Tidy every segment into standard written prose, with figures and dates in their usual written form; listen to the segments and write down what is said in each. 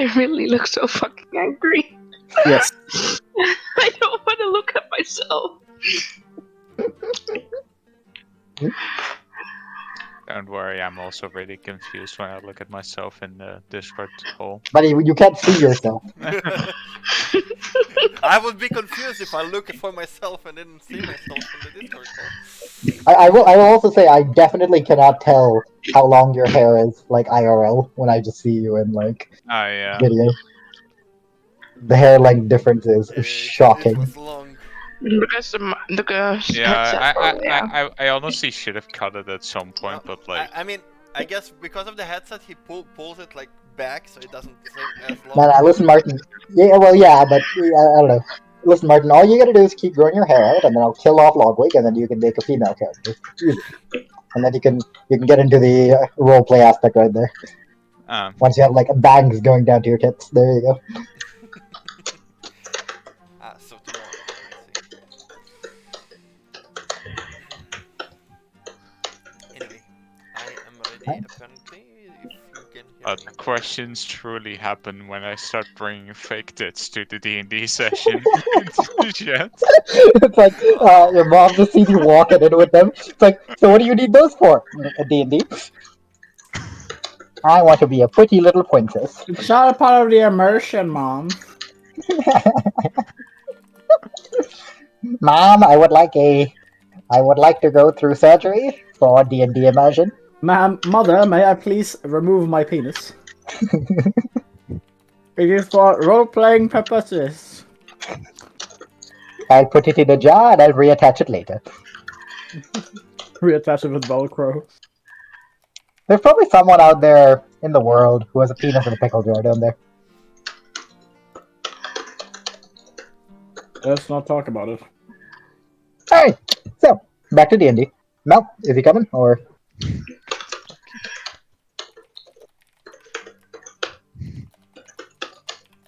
I really look so fucking angry. Yes. I don't want to look at myself. Don't worry, I'm also really confused when I look at myself in the Discord hole. But you can't see yourself. I would be confused if I look for myself and didn't see myself in the Discord call. I will also say I definitely cannot tell how long your hair is, like IRL, when I just see you in like video. The hair length difference is shocking. It was long. Because I honestly should have cut it at some point, but like... I mean, I guess because of the headset, he pulls it like back, so it doesn't seem as long. Nah, listen, Martin. Yeah, well, yeah, but I don't know. Listen, Martin, all you gotta do is keep growing your hair out, and then I'll kill off Logwig, and then you can make a female character. Easy. And then you can get into the roleplay aspect right there. Once you have like bangs going down to your tits, there you go. So tomorrow. Anyway, I am ready. Apparently, if you can hear me. Questions truly happen when I start bringing fake tits to the D&D session. It's like your mom just sees you walking in with them. It's like, so what do you need those for? A D&D? I want to be a pretty little princess. It's not a part of the immersion, Mom. Mom, I would like to go through surgery for D&D immersion. Mother, may I please remove my penis? It is for role-playing purposes. I'll put it in a jar and I'll reattach it later. Reattach it with Velcro. There's probably someone out there in the world who has a penis in a pickle jar down there. Let's not talk about it. Alright, so, back to D&D. Mel, is he coming, or...?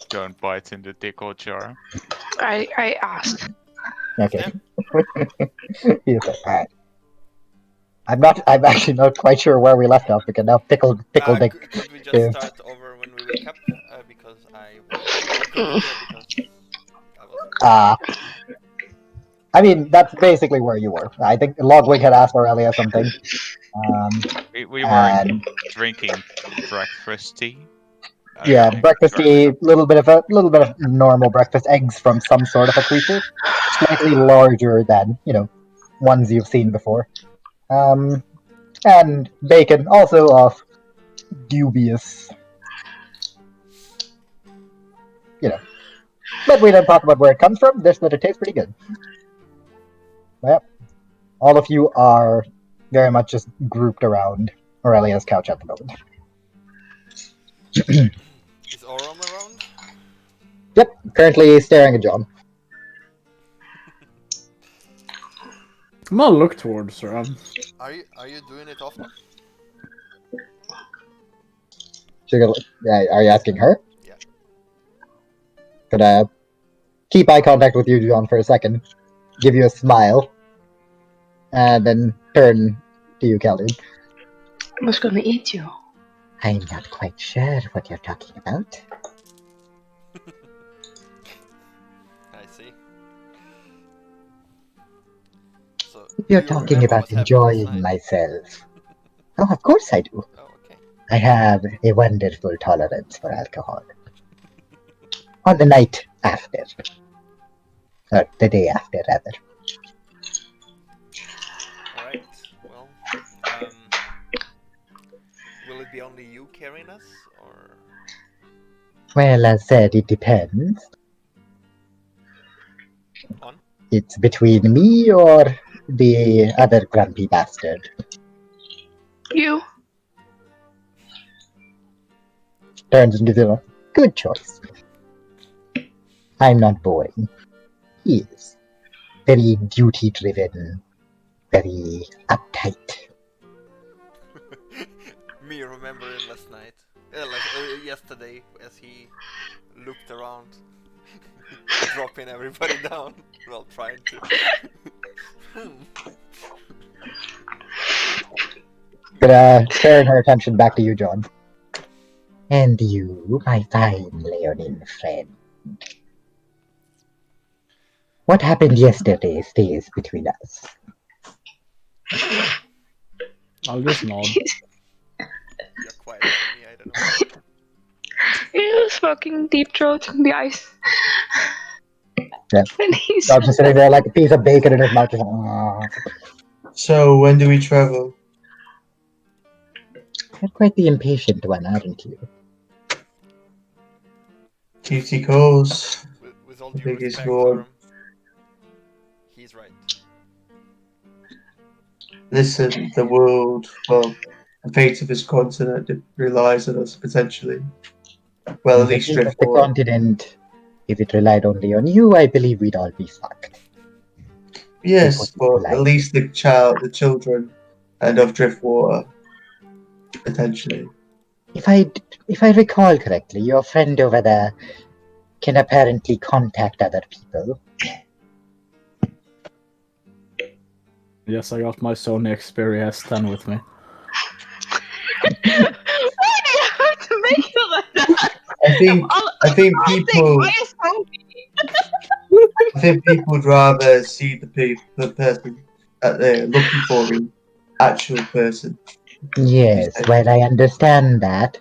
Don't bite in the pickle jar. I asked. Okay. He's like, alright. I'm actually not quite sure where we left off, because now pickle dick Could we just is... start over when we wake up? Because I was I mean, that's basically where you were. I think Logwig had asked Aurelia something. We were drinking breakfast tea. Yeah, breakfast tea, little bit of normal breakfast eggs from some sort of a creature, slightly larger than ones you've seen before, and bacon, also of dubious, But we don't talk about where it comes from. Just that it tastes pretty good. Well, all of you are very much just grouped around Aurelia's couch at the moment. Is Oram around? Yep, currently staring at John. I'm gonna look towards her. Are you doing it often? Are you asking her? Yeah. Could I keep eye contact with you, John, for a second? Give you a smile, and then turn to you, Caldian. I was gonna eat you. I'm not quite sure what you're talking about. I see. So You're talking about enjoying myself. Oh, of course I do. Oh, okay. I have a wonderful tolerance for alcohol. On the night after. Or the day after, rather. Alright, well, will it be only you carrying us, or...? Well, as said, it depends. On? It's between me or the other grumpy bastard. You. Turns into the good choice. I'm not boring. He is. Very duty-driven. Very uptight. Me remembering last night. Yesterday, as he looked around. Dropping everybody down. Well, trying to. But turn her attention back to you, John. And you, my fine Leonine friend. What happened yesterday stays between us. I'll just nod. You're quiet for me, I don't know. He was fucking deep throating the ice. Yeah. And he's I'm just sitting there like a piece of bacon in his mouth. Just, So, when do we travel? You're quite the impatient one, aren't you? Duty calls. With all I due think it's respect, more- Orm, he's right. Listen, the world, well, the fate of this continent relies on us potentially. Well, at The least fate of the Driftwater. continent, if it relied only on you, I believe we'd all be fucked. Yes, They put but life. at least the children, and of Driftwater, potentially. If I recall correctly, your friend over there can apparently contact other people. Yes, I got my Sony Xperia S10 with me. Why do you have to make it like that? I think people would rather see the person that they're looking for in actual person. Yes, well, I understand that.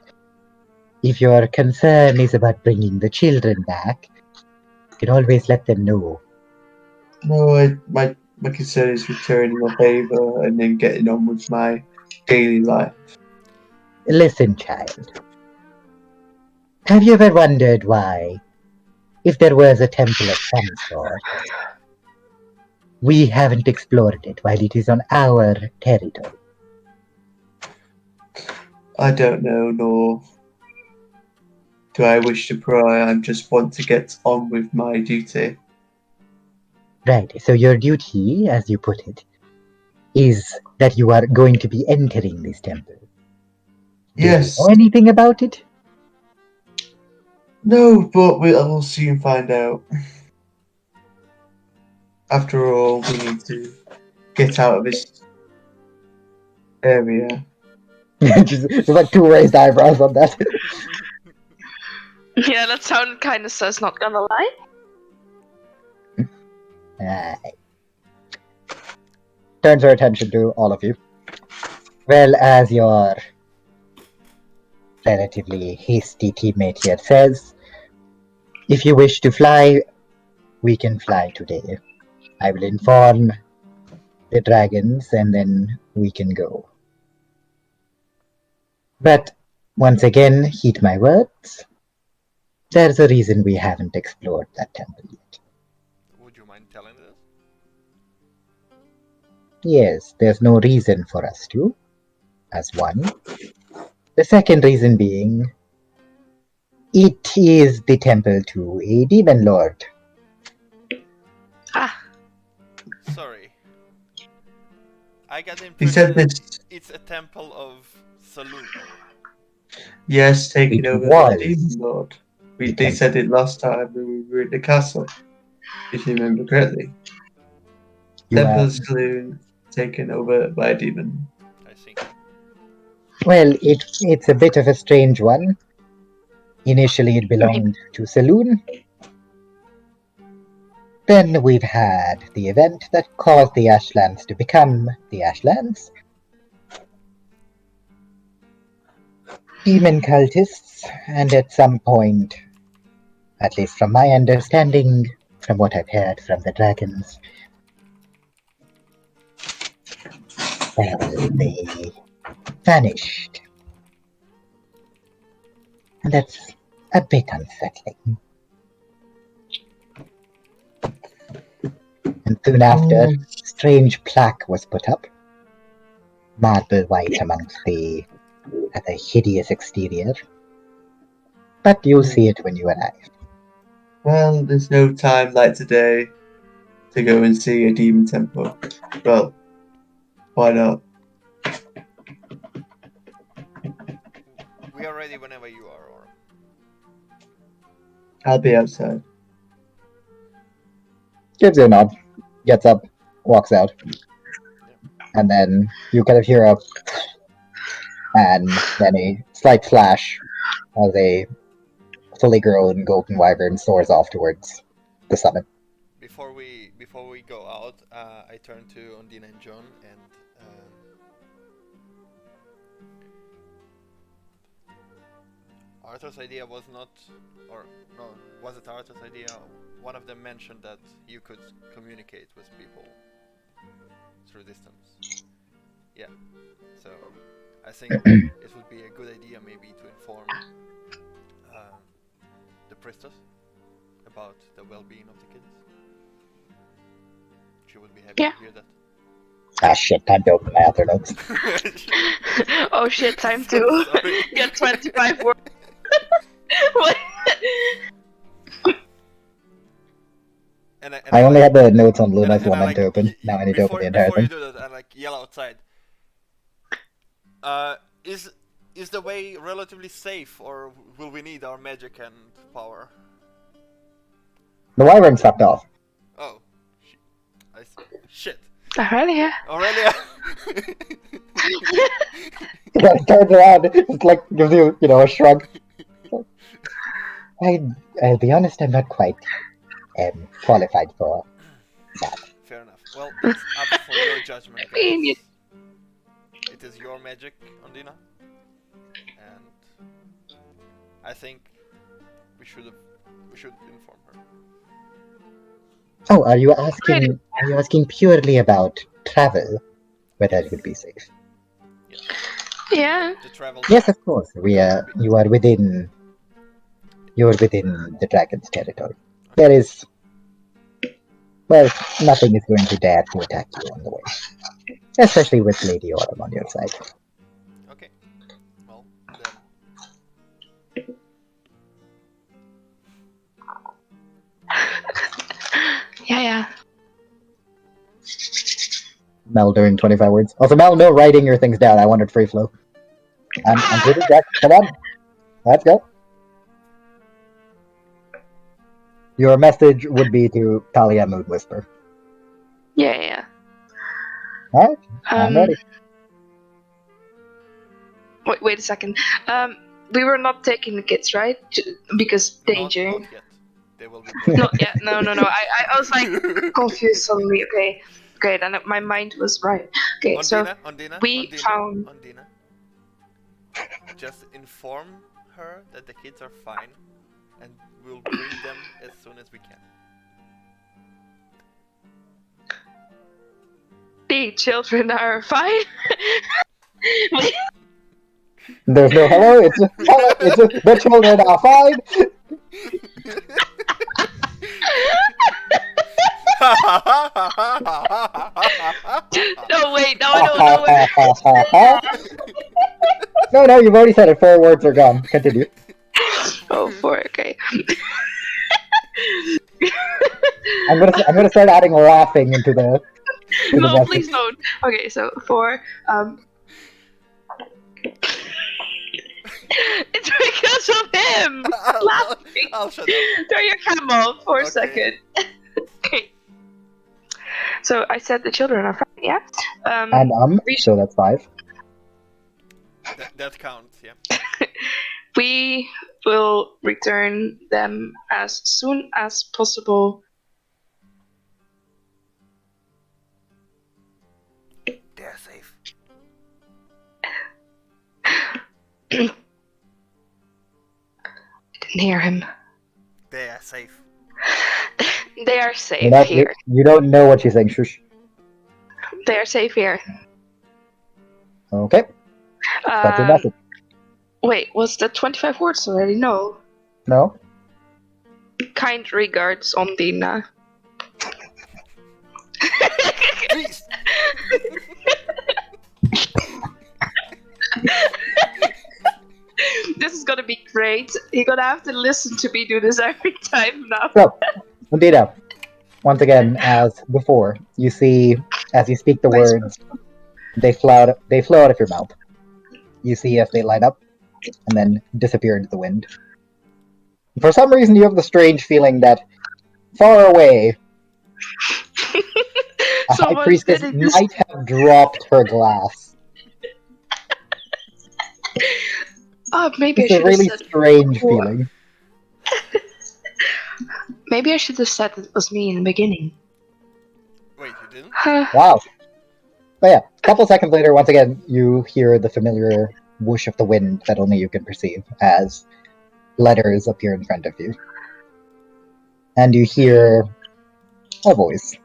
If your concern is about bringing the children back, you can always let them know. No, my concern is returning a favor and then getting on with my daily life. Listen, child. Have you ever wondered why, if there was a temple of some sort, we haven't explored it while it is on our territory? I don't know, nor do I wish to pry. I just want to get on with my duty. Right, so your duty, as you put it, is that you are going to be entering this temple. Do Yes. you know anything about it? No, but we'll soon find out. After all, we need to get out of this area. Just like two raised eyebrows on that. Yeah, that sounded kind of sus, not gonna lie. Right. Turns her attention to all of you. Well, as your relatively hasty teammate here says, if you wish to fly, we can fly today. I will inform the dragons and then we can go. But once again, heed my words. There's a reason we haven't explored that temple yet. Would you mind telling us? Yes, there's no reason for us to, as one. The second reason being, it is the temple to a demon lord. Ah, Sorry. I got the He said impression this. it's a temple of Salomo. Yes, taking It over was the Demon Lord. the They said it last time when we were in the castle, if you remember correctly. Temple Saloon taken over by a demon. I see. Well, it's a bit of a strange one. Initially, it belonged to Saloon. Then we've had the event that caused the Ashlands to become the Ashlands. Demon cultists, and at some point, at least from my understanding, from what I've heard from the dragons, well, they vanished. And that's a bit unsettling. And soon after, a strange plaque was put up, marble white amongst the rather hideous exterior. But you'll see it when you arrive. Well, there's no time like today to go and see a demon temple. Well, why not? We are ready whenever you are, Orm. I'll be outside. Gives you a nod, gets up, walks out. And then you kind of hear a and then a slight flash, as a fully grown golden wyvern soars off towards the summit. Before we go out, I turn to Ondina and John and Arthur's idea was not, or no, was it Arthur's idea? One of them mentioned that you could communicate with people through distance. Yeah, so I think it would be a good idea maybe to inform the priestess about the well-being of the kids. She would be happy to hear that. Ah shit, time to open my other notes. Oh shit, time So to sorry. get 25 words. What? I only had the notes on and Luna's one I meant to open. Now I need to open the entire before you thing. do that, I like yell outside. Is the way relatively safe, or will we need our magic and power? The wyvern stepped off. Oh, shit. Aurelia. Aurelia. Yeah, it turns around, it's like gives you, a shrug. I'll be honest, I'm not quite qualified for that. Fair enough. Well, it's up for your judgment, guys. It is your magic, Ondina, and I think we should inform her. Oh, are you asking purely about travel? Whether it would be safe? Yeah. The travel. Yes, of course. You are within the dragon's territory. There is, well, nothing is going to dare to attack you on the way. Especially with Lady Autumn on your side. Okay. Well, then. Yeah. Mel doing 25 words. Also, Mel, no writing your things down. I wanted free flow. I'm pretty Jack. Come on. Let's go. Your message would be to Talia Mood Whisper. Yeah. Alright, I'm ready. Wait a second. We were not taking the kids, right? Because danger. Not yet. They will be. Not yet. No. I was like confused suddenly. Okay, then my mind was right. Okay, Ondina, found. Ondina. Just inform her that the kids are fine, and we'll bring them as soon as we can. The children are fine. Wait. There's no hello, it's just the children are fine. No, wait, no, wait. No, you've already said it. 4 words are gone. Continue. Oh, 4, okay. I'm gonna start adding laughing into the. No, message. please don't. Okay, so 4. It's because of him. Laughing. I'll shut up. Throw your camel for a Okay. second. Okay. So I said the children are fine, yeah? And so that's 5. That counts, yeah. We will return them as soon as possible. They're safe. Didn't hear him. They are safe. They are safe here. You don't know what she's saying. Shush. They are safe here. Okay. That's your message. Wait, was that 25 words already? No. No. Kind regards, Ondina. Please. This is gonna be great. You're gonna have to listen to me do this every time now. So, Ondina, once again, as before, you see, as you speak the words, they flow out of your mouth. You see as they light up, and then disappear into the wind. For some reason, you have the strange feeling that far away, a high priestess might have dropped her glass. Oh, maybe I It's a should have really said. strange before. feeling. Maybe I should have said it was me in the beginning. Wait, you didn't? Huh. Wow. But yeah, a couple seconds later, once again, you hear the familiar whoosh of the wind that only you can perceive as letters appear in front of you. And you hear a voice.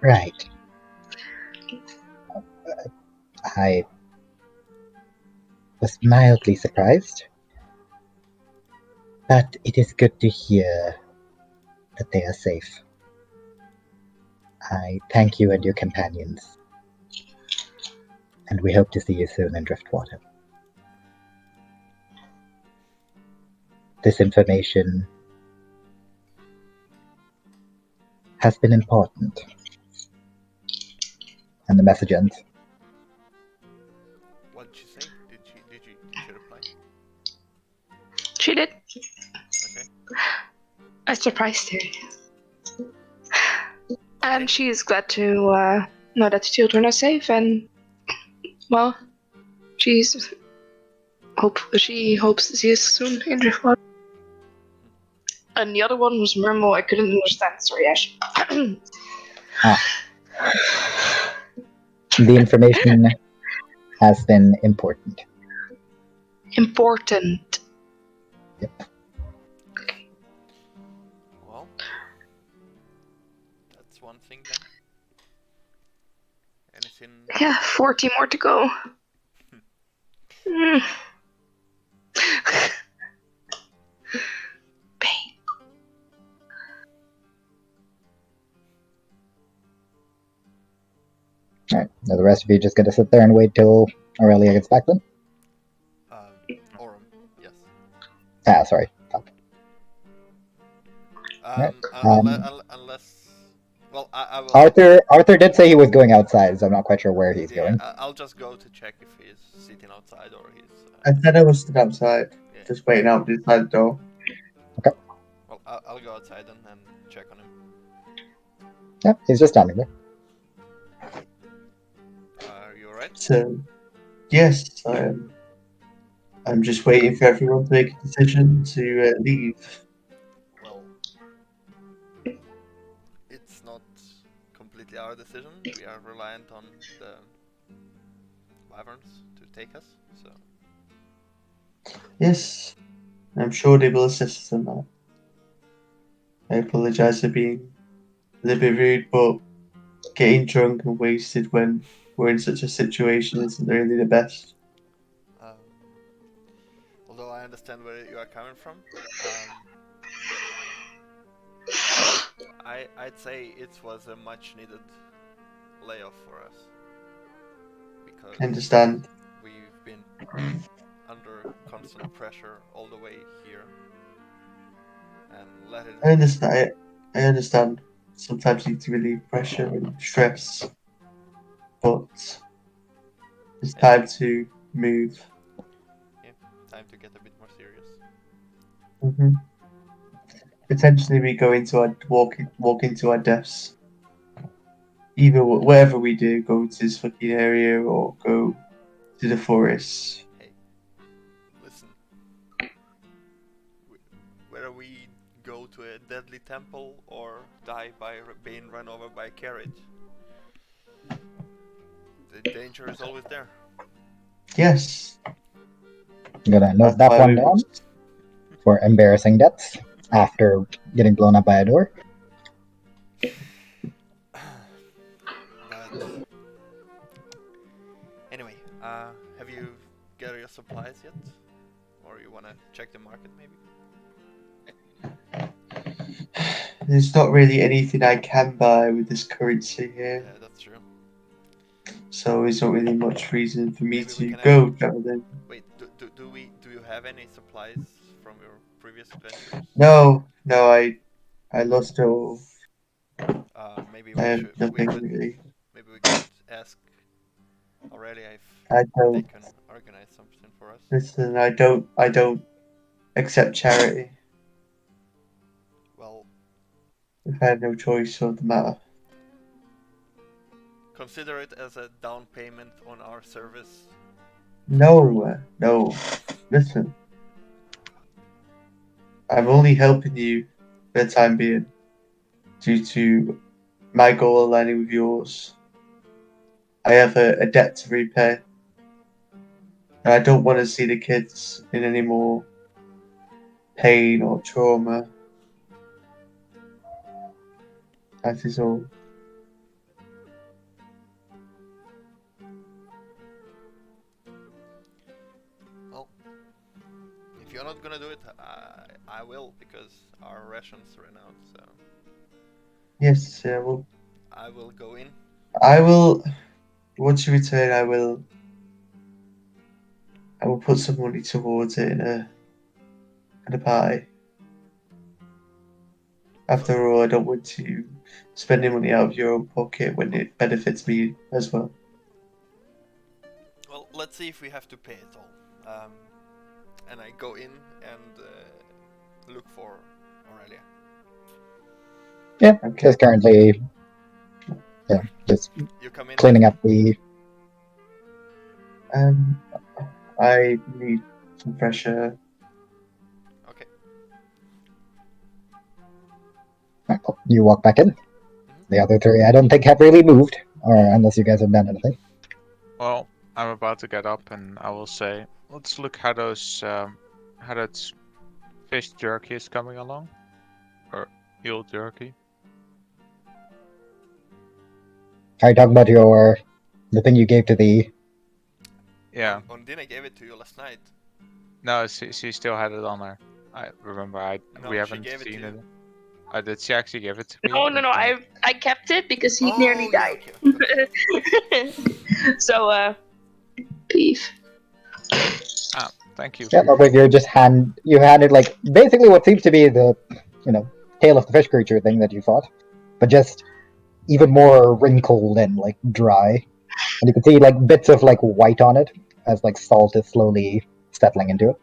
Right. I was mildly surprised, but it is good to hear that they are safe. I thank you and your companions, and we hope to see you soon in Driftwater. This information has been important. And the message ends. What did she say? Did she reply? She did. Okay. I surprised her. And Okay. she's glad to know that the children are safe, and well, she hopes to see us soon in Driftwood. And the other one was Murmel. I couldn't understand. Sorry, Ash. The information has been important. Important. Yep. Okay. Well, that's one thing then. Anything? Yeah, 40 more to go. Mm. Pain. Alright, now the rest of you just gonna sit there and wait till Aurelia gets back then? Orum, yes. Ah, sorry. Right. Unless, well, I will. Arthur did say he was going outside, so I'm not quite sure where he's Yeah, going. I'll just go to check if he's sitting outside or he's. I said I was stood outside, Yeah. just waiting out beside the door. Well, I'll go outside and check on him. Yeah, he's just standing there. Are you alright? So, yes, I'm just waiting for everyone to make a decision to leave. Well, it's not completely our decision. We are reliant on the wyverns to take us. So Yes, I'm sure they will assist us in that. I apologize for being a little bit rude, but getting drunk and wasted when we're in such a situation isn't really the best. although I understand where you are coming from, I'd say it was a much needed layoff for us because I understand. we've been under constant pressure all the way here, and let it. I understand. I understand. Sometimes you need to relieve pressure and stress, but it's time to move. Time to get a bit more serious. Mm-hmm. Potentially, we go into our walk into our deaths. Either wherever we do, go to this fucking area or go to the forest. Hey, listen. Whether we go to a deadly temple or die by being run over by a carriage, the danger is always there. Yes. I'm gonna note that one down for embarrassing deaths after getting blown up by a door. But anyway, have you gathered your supplies yet? Or you wanna check the market maybe? There's not really anything I can buy with this currency here. Yeah, that's true. So there's not really much reason for me Maybe we to can go traveling. Wait, do you have any supplies from your previous adventures? No, I lost all. Maybe I we have should. nothing really. Maybe we could ask Aurelia if I they don't can organize something for us. listen. I don't accept charity. Well, If I had no choice of the matter. consider it as a down payment on our service No. Listen. I'm only helping you for the time being, due to my goal aligning with yours. I have a debt to repay, and I don't want to see the kids in any more pain or trauma. That is all. Well, if you're not gonna do it, I will, because our rations ran out. So Yes, well, I will go in. I will. Once you return, I will put some money towards it in a pie. After all, I don't want to spend any money out of your own pocket when it benefits me as well. Well, let's see if we have to pay it all. And I go in and look for Aurelia. Yeah, just currently, just You come in. cleaning up the. I need some fresh air. Okay. You walk back in. The other three, I don't think, have really moved, or unless you guys have done anything. Well, I'm about to get up, and I will say, let's look how that fish jerky is coming along, or eel jerky. Are you talking about the thing you gave to the? Yeah. Ondina gave it to you last night. No, she still had it on her. I remember. No, we she haven't gave it seen to it. you. Did she actually give it to me? No. I kept it because he nearly yeah, died. okay. So, beef. Ah, thank you. Yeah, Logwig, you handed like basically what seems to be the, tail of the fish creature thing that you fought, but just even more wrinkled and like dry, and you can see like bits of like white on it as like salt is slowly settling into it.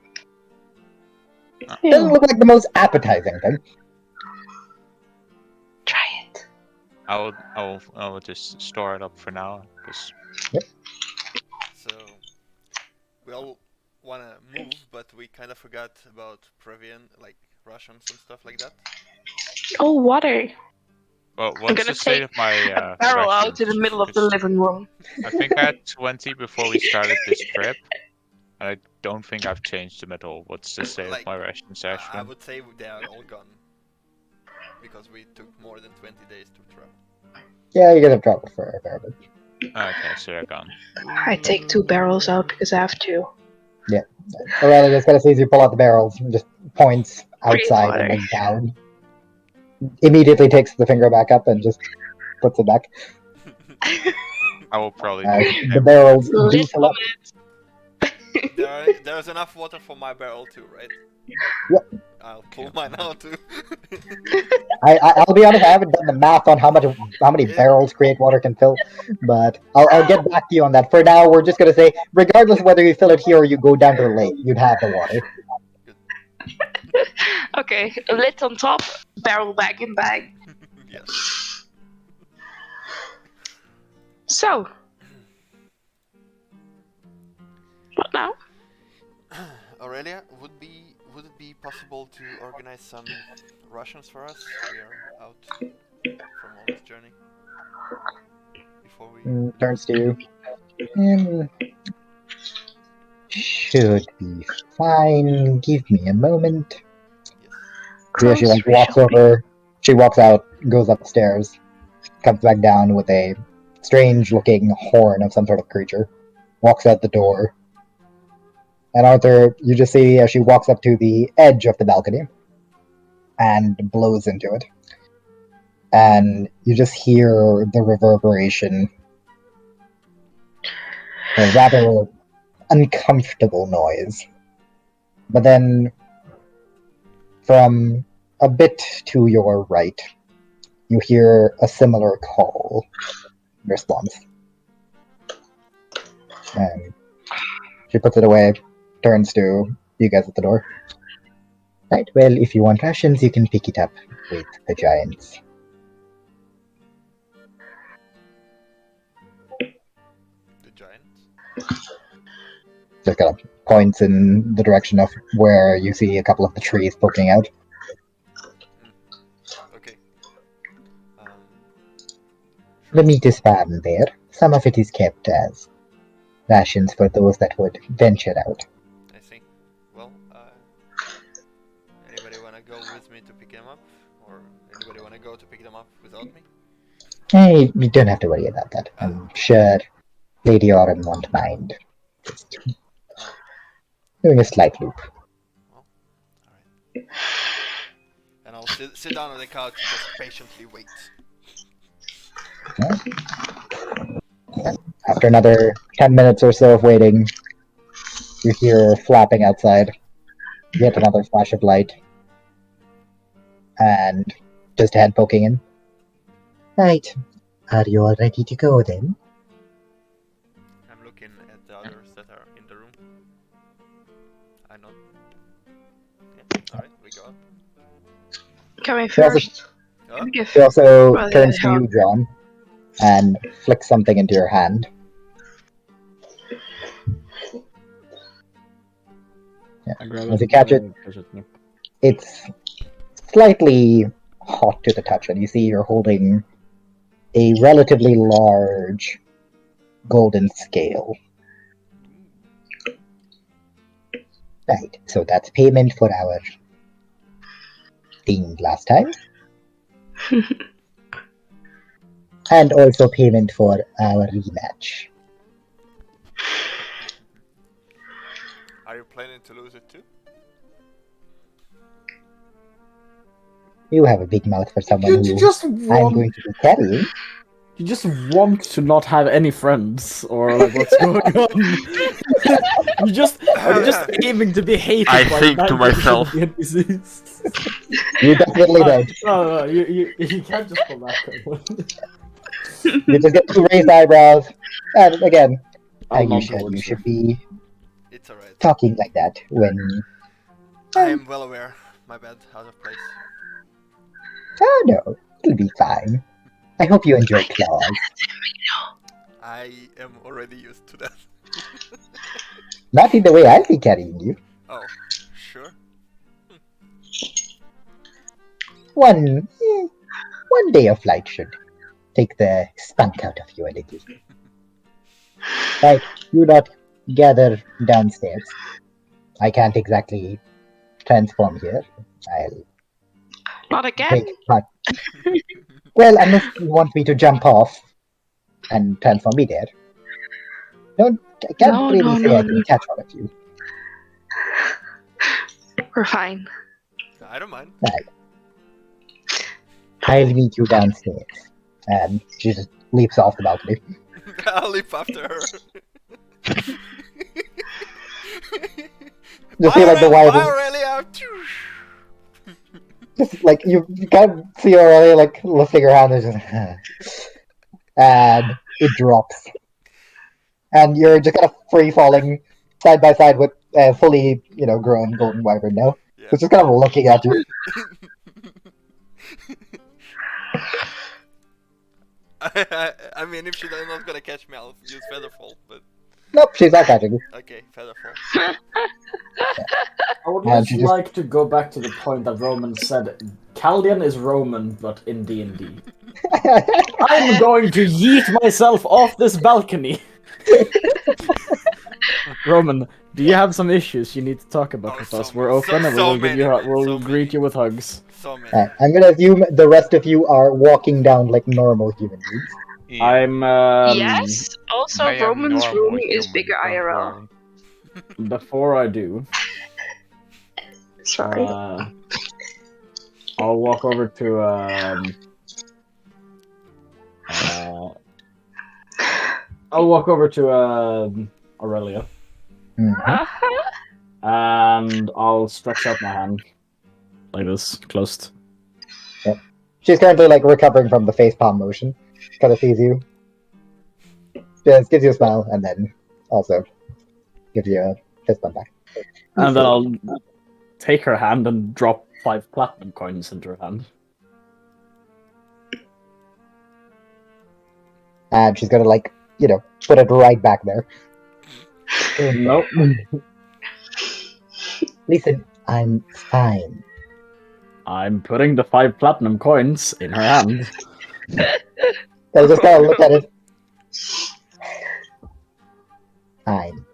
Doesn't look like the most appetizing thing. Try it. I will just store it up for now, because. Yep. So we all wanna move, but we kind of forgot about Previan, like rations and stuff like that. Oh, water. Well, I'm what's gonna the state take of my a barrel out to the rations? middle of the 'Cause living room. I think I had 20 before we started this trip. And I don't think I've changed them at all. What's the state Like, of my rations, I Ashwin? would say they are all gone, because we took more than 20 days to travel. Yeah, you guys have traveled for a fair bit. Okay, so they're gone. I take 2 barrels out because I have to. Aurelia just kind of sees you pull out the barrels and just points outside water. and like down. Immediately takes the finger back up and just puts it back. I will probably The barrels do Lid fill up. There's enough water for my barrel too, right? Yep. I'll pull mine out too. I'll be honest, I haven't done the math on how many barrels create water can fill, but I'll get back to you on that. For now, we're just gonna say, regardless of whether you fill it here or you go down to the lake, you'd have the water. Okay, a lid on top, barrel back in bag. Yes. So, what now? Aurelia, would it be possible to organize some rations for us? We are out from all this journey. Before we Turns to you. Should be fine. Give me a moment. Yeah, she like walks over. She walks out, goes upstairs, comes back down with a strange-looking horn of some sort of creature. Walks out the door. And Arthur, you just see as she walks up to the edge of the balcony and blows into it. And you just hear the reverberation. A rather uncomfortable noise. But then, from a bit to your right, you hear a similar call response. And she puts it away, turns to you guys at the door. Right, well, if you want rations, you can pick it up with the giants. The giant? Just kind of points in the direction of where you see a couple of the trees poking out. Okay. The meat is farmed there. Some of it is kept as rations for those that would venture out. I see. Well, anybody wanna go with me to pick them up? Or anybody wanna go to pick them up without me? Hey, you don't have to worry about that. I'm sure Lady Autumn won't mind. Just doing a slight loop. Well, alright. And I'll sit down on the couch and just patiently wait. After another 10 minutes or so of waiting, you hear flapping outside. Yet another flash of light. And just a head poking in. Right. Are you all ready to go then? I'm looking at the others that are in the room. I know. Yeah, alright, we go up. Coming first. Huh? Give He also Well, turns to yeah. you, John, and flicks something into your hand. I grab As you catch it, it's slightly hot to the touch, and you see you're holding a relatively large golden scale. Right, so that's payment for our thing last time. And also payment for our rematch. Are you planning to lose it too? You have a big mouth for someone You who just I'm want, going to be carrying. you just want to not have any friends, or like what's going on? you just are just aiming to be hated I by think to 90% myself. of the NPCs. You definitely don't. No, you can't just pull that card. You just get two raised eyebrows. And again, I'll you nod should. towards You should her. be It's alright. talking like that when... I am well aware. My bad, out of place. Oh no, it'll be fine. I hope you enjoy claws. I am already used to that. Not in the way I'll be carrying you. Oh, sure. One day of flight should take the spunk out of you a little. Right, you not gather downstairs. I can't exactly transform here. I'll Not again. break my... Well, unless you want me to jump off and transform me there. I can't No, really no, say no, I can no. catch all of you. We're fine. I don't mind. Right. I'll meet you downstairs. And she just leaps off the balcony. I'll leap after her. Just see like the Bye, wife, Aurelia! just like you kind of see Aurelia like lifting her hand and just, and it drops, and you're just kind of free falling side by side with fully grown golden wyvern now. Yeah. It's just kind of looking at you. I mean, if she's not gonna catch me, I'll use Featherfall, but... Nope, she's not catching you. Okay, Featherfall. I would And just she just- like to go back to the point that Roman said Caldian is Roman, but in D&D. I'm going to yeet myself off this balcony. Roman, do you have some issues you need to talk about Oh, with so us? We're many. open and So we'll give you many, we'll so greet many. you with hugs. So many. I'm gonna assume the rest of you are walking down like normal human beings. Yeah, I'm Yes. Also, I am Roman's normal room is human, bigger don't IRL. worry. before I do, Sorry. I'll walk over to Aurelia, Mhm. and I'll stretch out my hand like this, closed. She's currently like recovering from the facepalm motion. Kind of sees you, just gives you a smile, and then also gives you a fist bump back. And then I'll take her hand and drop 5 platinum coins into her hand. And she's gonna like put it right back there. Nope. Listen, I'm fine. I'm putting the 5 platinum coins in her hand. I just gotta look at it. Fine.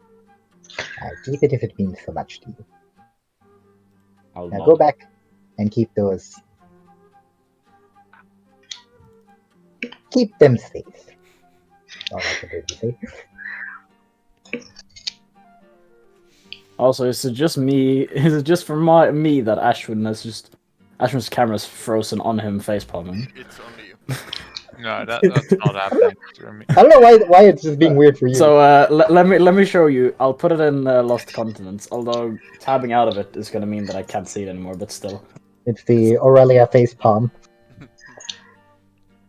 I'll keep it if it means so much to you. I'll Now nod. go back and keep those. Keep them safe. All I can really say. Also, is it just me? Is it just for me that Ashwin's camera's frozen on him facepalming? It's only you. No, that's not happening to me. I don't know why it's just being weird for you. So let me show you. I'll put it in Lost Continents. Although tabbing out of it is gonna mean that I can't see it anymore. But still, It's the Aurelia face palm.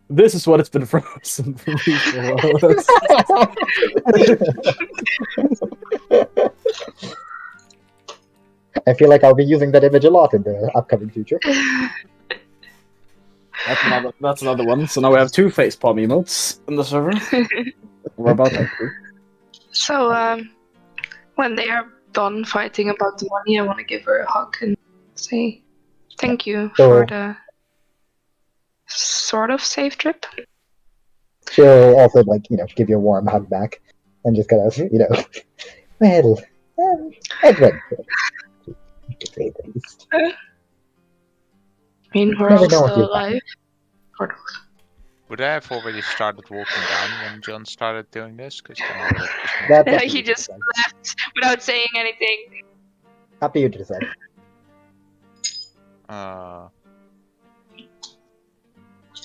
this is what it's been frozen for me for a while. I feel like I'll be using that image a lot in the upcoming future. That's another one. So now we have 2 facepalm emotes in the server. We're about to. So, when they are done fighting about the money, I want to give her a hug and say thank you for the sort of safe trip. She'll also, give you a warm hug back. And just kind of, well, adventure. To say the least. I mean, we're Never all know what still you'll find. alive. For those. Would I have already started walking down when John started doing this? Because then I would have just moved. That's up to He you to just decide. left without saying anything. Up to you to decide.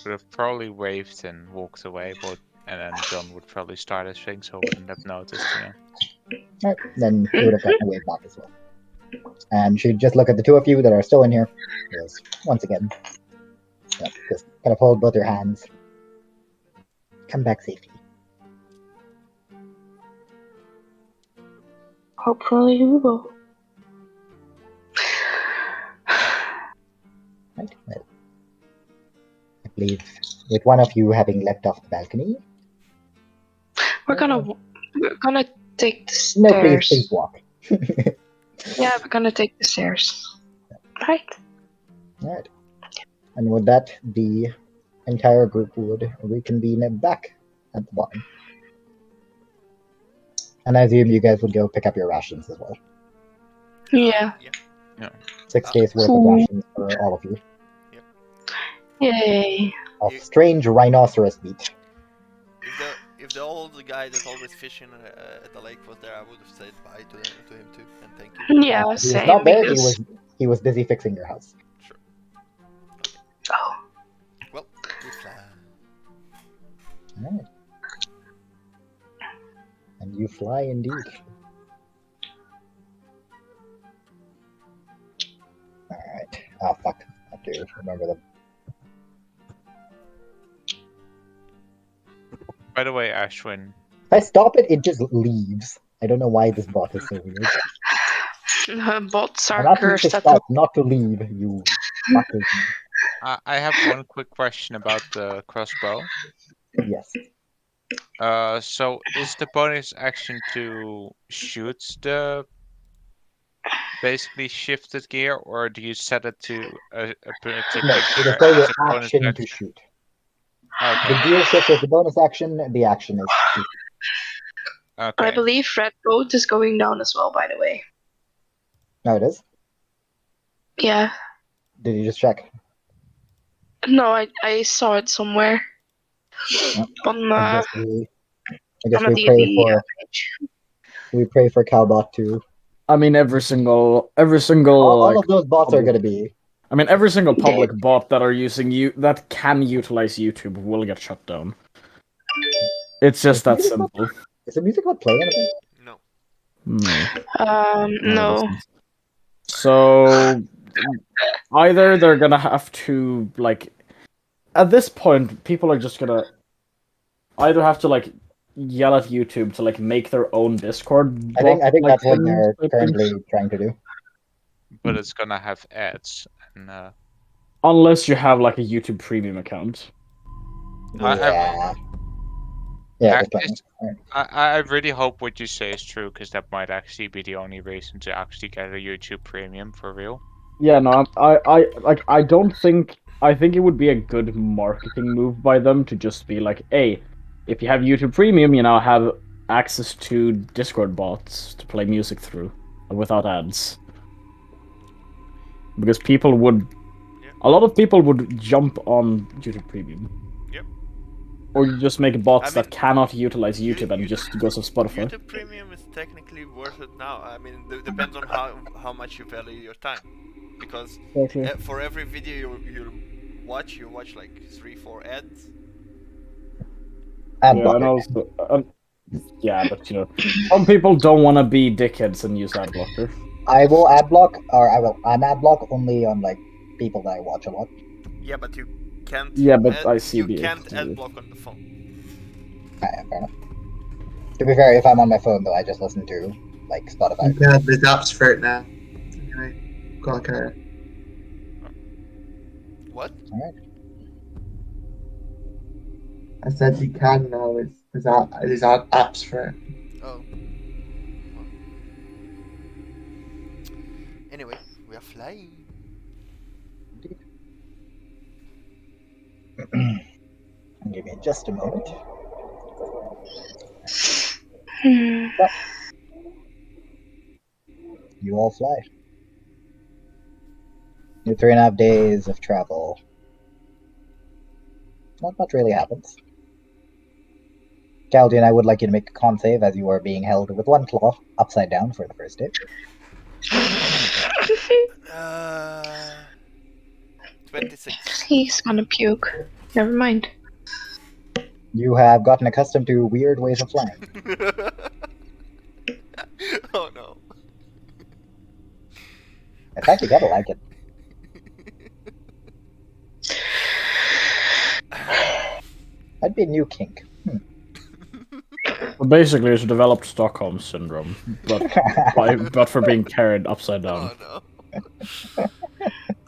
Would have probably waved and walked away, and then John would probably start his thing, so I wouldn't have noticed. Alright, then you would have gotten a wave back as well. And she'd just look at the 2 of you that are still in here. Yes, once again. Just kind of hold both your hands. Come back safely. Hopefully we will. Right, well. I believe with one of you having leapt off the balcony. We're gonna take the stairs. No, please walk. Yeah, we're gonna take the stairs. Right. Alright. And with that, the entire group would reconvene back at the bottom. And I assume you guys would go pick up your rations as well. Yeah. 6 days worth of rations for all of you. Yay. Of strange rhinoceros meat. If the old guy that's always fishing at the lake was there, I would have said bye to him too, and thank you. Yeah, He was same. not there, Because... he was busy fixing your house. Sure. Oh. Well, we fly. Alright. And you fly indeed. Alright. Oh fuck. I have to remember them. By the way, Ashwin, If I stop it, it just leaves. I don't know why this bot is so weird. Bots I'm are asking you to cursed at stop, not to leave, you fucking... I have one quick question about the crossbow. Yes. So is the bonus action to shoot the basically shifted gear, or do you set it to a particular No, it gear is still your as a bonus action to action? shoot. Okay. The gear shift is the bonus action, the action is shoot. Okay. I believe Red Boat is going down as well, by the way. No, it is? Yeah. Did you just check? No, I saw it somewhere. No. On I guess on a we pray D&D for page. we pray for Calbot to... I mean, every single all of those bots are going to be... I mean, every single public bot that are using that can utilize YouTube will get shut down. It's just that simple. Is the music not playing anything? No. No. No. So either they're gonna have to at this point, people are just gonna either have to yell at YouTube to make their own Discord. I think that's what thing, they're I think. currently trying to do. But it's gonna have ads. And, Unless you have a YouTube Premium account. I- Yeah. Yeah, just playing. Alright. I really hope what you say is true, because that might actually be the only reason to actually get a YouTube Premium for real. Yeah, no, I don't think. I think it would be a good marketing move by them to just be like, hey, if you have YouTube Premium, you now have access to Discord bots to play music through without ads. Because people would, Yeah. a lot of people would jump on YouTube Premium. Yep. Or you just make bots I mean, that cannot utilize you- YouTube and you- just goes on Spotify. YouTube Premium is technically worth it now. I mean, depends on how much you value your time. Because Okay. for every video you watch like 3-4 ads. Ad Yeah, blocker. and also, yeah, but you know, some people don't want to be dickheads and use ad blocker. I will ad block, or I will ad block only on like people that I watch a lot. Yeah, but you can't. Yeah, but I you see the can't ad block on the phone. Fair enough. To be fair, if I'm on my phone though, I just listen to like Spotify. Yeah, there's apps for it now. Anyway, got like a What? Alright. I said you can now. There's apps for it. Oh. Anyway, we are flying. Give me just a moment. Hmm. You all fly. Your 3.5 days of travel. Not much really happens. Caldian, I would like you to make a con save as you are being held with one claw upside down for the first day. 26. He's gonna puke. Never mind. You have gotten accustomed to weird ways of flying. Oh no. In fact, you gotta like it. That'd be a new kink. Well, basically, it's developed Stockholm syndrome, but for being carried upside down. Oh no.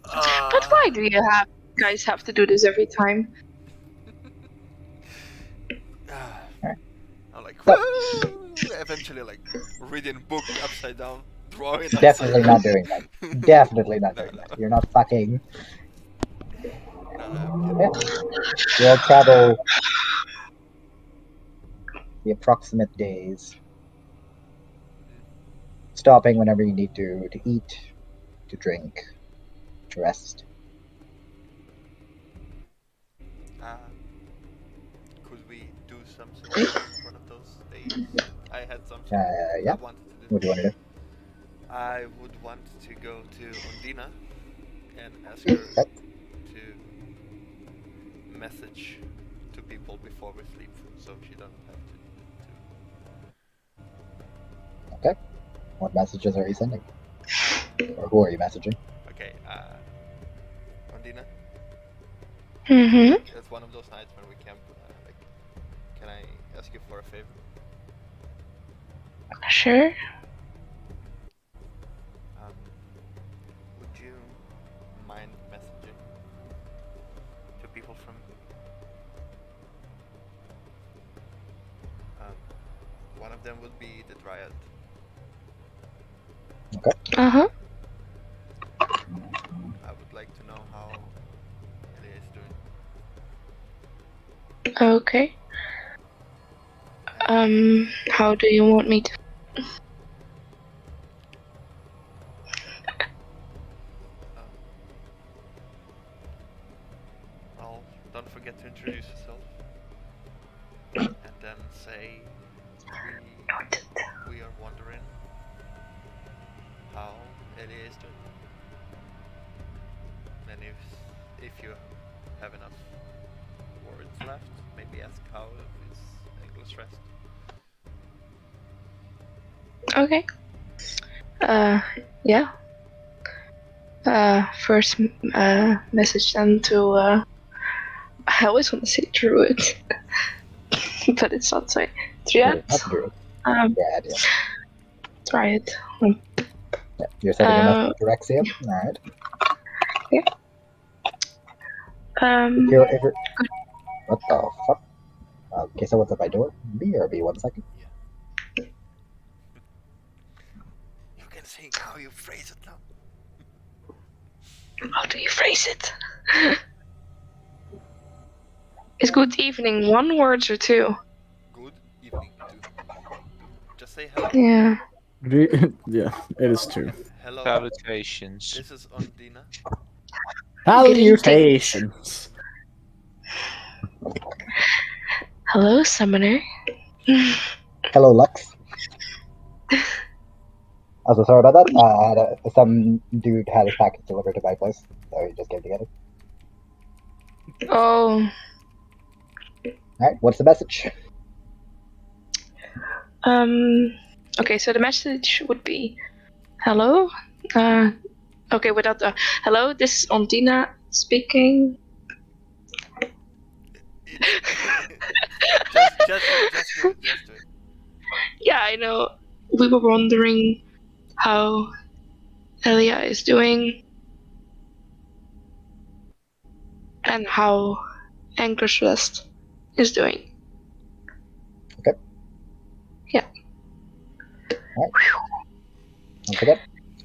But why do you guys have to do this every time? I'm like, So- woo! Eventually, like, reading book upside down, drawing upside Definitely down. not doing that. Definitely not doing that. You're not fucking. No, You'll travel the approximate days, stopping whenever you need to eat, to drink, to rest. could we do something one of those days? I had something Yeah. I wanted to do. What do you want to do? I would want to go to Ondina and ask her Okay. to message to people before we sleep, so she doesn't have to. Okay. What messages are you sending? Or who are you messaging? Okay, Ondina, Mm-hmm. it's one of those nights when we camp. Like, can I ask you for a favor? Sure. Would you mind messaging to people from one of them would be the Dryad. Uh-huh. I would like to know how Elia is doing. Okay. How do you want me to? Well, don't forget to introduce yourself. And then say we are wondering how Elia is doing. And if you have enough words left, maybe ask how is English rest. Okay. Yeah. First, message them to, I always want to say Druid. But it's not so. Triad? Not Druid. Yeah, Triad. Yeah, you're sending a message to Rexia? Alright. Yeah. What the fuck? Okay, so what's at my door? BRB, 1 second. You can think how you phrase it now. How do you phrase it? Is good evening 1 word or 2? Good evening, too. Just say hello. Yeah. Yeah, it is 2. Hello. Salutations. This is Ondina. Salutations. Hello, summoner. Hello, Lux. Also, sorry about that. Some dude had his package delivered to my place, so he just came to get it. Oh. Alright, what's the message? Okay, so the message would be, hello. Okay, without the hello. This is Ondina speaking. just do it. Yeah, I know. We were wondering how Elia is doing and how Anchor's is doing. Okay. Yeah. Alright. Once again,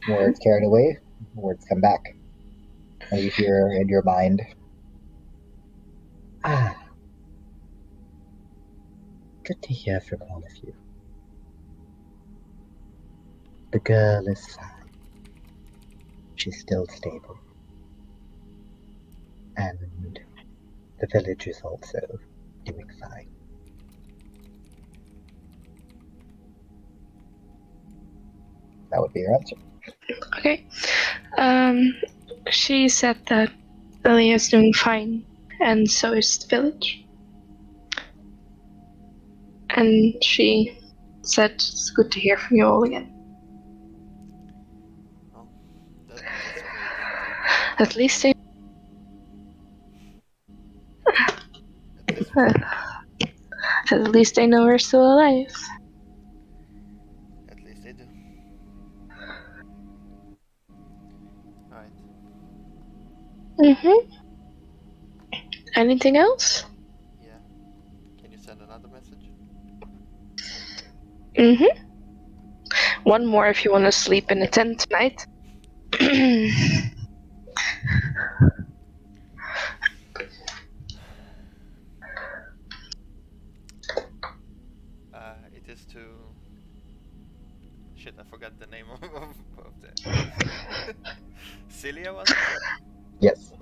words carried away, words come back. And you hear in your mind, good to hear from all of you. The girl is fine. She's still stable. And the village is also doing fine. That would be your answer. Okay. She said that Elia is doing fine, and so is the village. And she said it's good to hear from you all again. Oh, that's great. At least they. At least they know we're still alive. At least they do. Alright. Anything else? Yeah. Can you send another message? 1 more if you want to sleep in a tent tonight. It is to... Shit, I forgot the name of the... Celia, was it? Yes.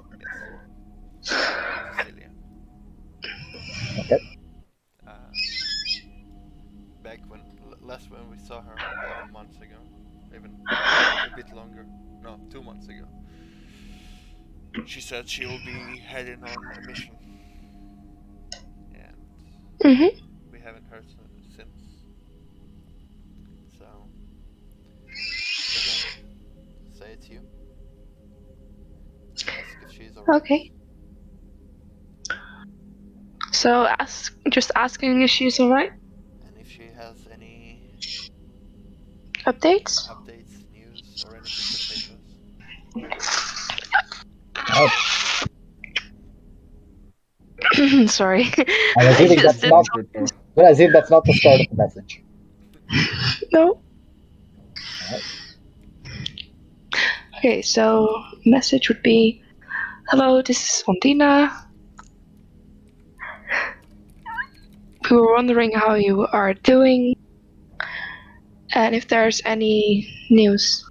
Yes. Celia. Okay. Back when last when we saw her 11 months ago, even a bit longer, no, 2 months ago, she said she will be heading on a mission, and we haven't heard since. So again, say it's you. Ask if she's alright. Okay. So just asking if she's alright. And if she has any Updates? news, or anything to say to us. Sorry. I'm assuming that's not. But I assume that's not the start of the message. No. Alright. Okay, so message would be, hello, this is Ondina. We were wondering how you are doing, and if there's any news.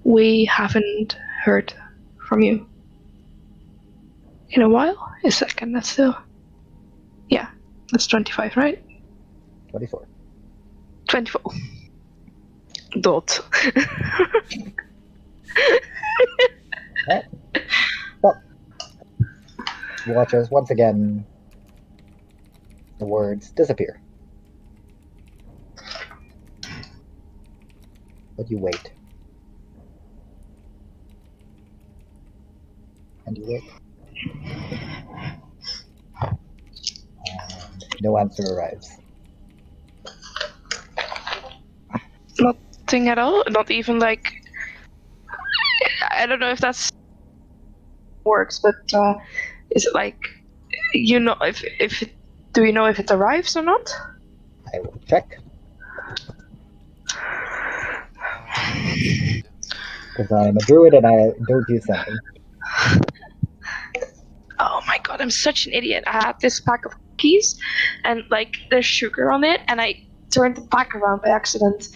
We haven't heard from you in a while. A second, that's still... Yeah, that's 25, right? 24. 24. Dot. Alright. Well, watchers, once again, the words disappear. But you wait. And you wait. And no answer arrives. Nothing at all? Not even like... I don't know if that's... works, but is it like... You know, if Do we know if it arrives or not? I will check, Let's see. because I'm a druid and I don't use sending. Oh my god, I'm such an idiot. I had this pack of cookies, and like there's sugar on it, and I turned the pack around by accident.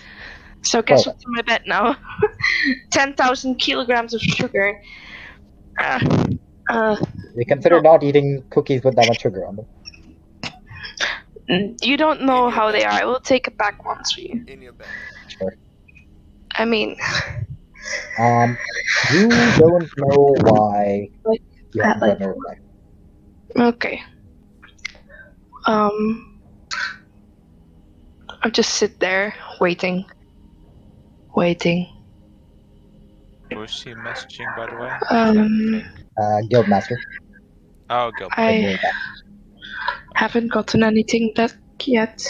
So guess Perfect. what's in my bed now? 10,000 kilograms of sugar. We consider No. not eating cookies with that much sugar on them. You don't know In your how they bed. are. I will take it back once for you. In your bed. Sure. I mean, You don't know why like, you haven't like gotten a reply. okay. I'll just sit there waiting. Who's he messaging, by the way? Um, Guildmaster. Oh, Gilbert. I haven't gotten anything back yet.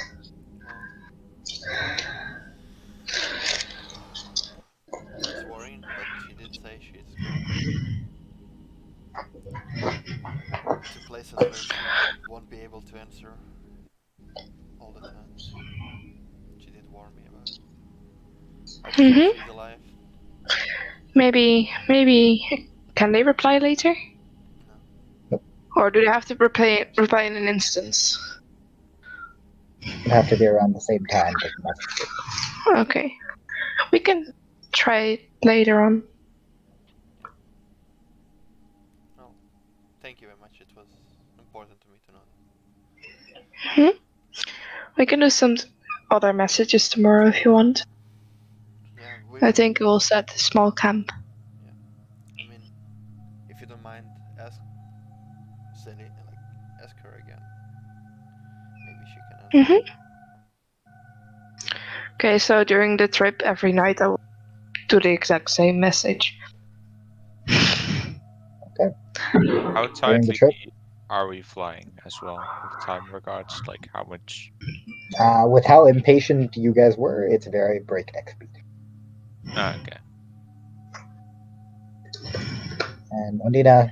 Well, that's worrying, but she did say she's going to places where she won't be able to answer all the time. She did warn me about it. Hopefully Mhm. she's alive. Maybe. Can they reply later? No. Or do they have to reply in an instance? It'd have to be around the same time that the message goes. Okay. We can try it later on. Well, thank you very much. It was important to me to know that. We can do some other messages tomorrow if you want. Yeah, I think we'll set a small camp. I mean, if you don't mind, ask her again. Maybe she can answer. Okay, so during the trip, every night I will do the exact same message. How During the tightly trip, are we flying as well with time regards? Like how much? with how impatient you guys were, it's very breakneck speed. Okay. And Ondina,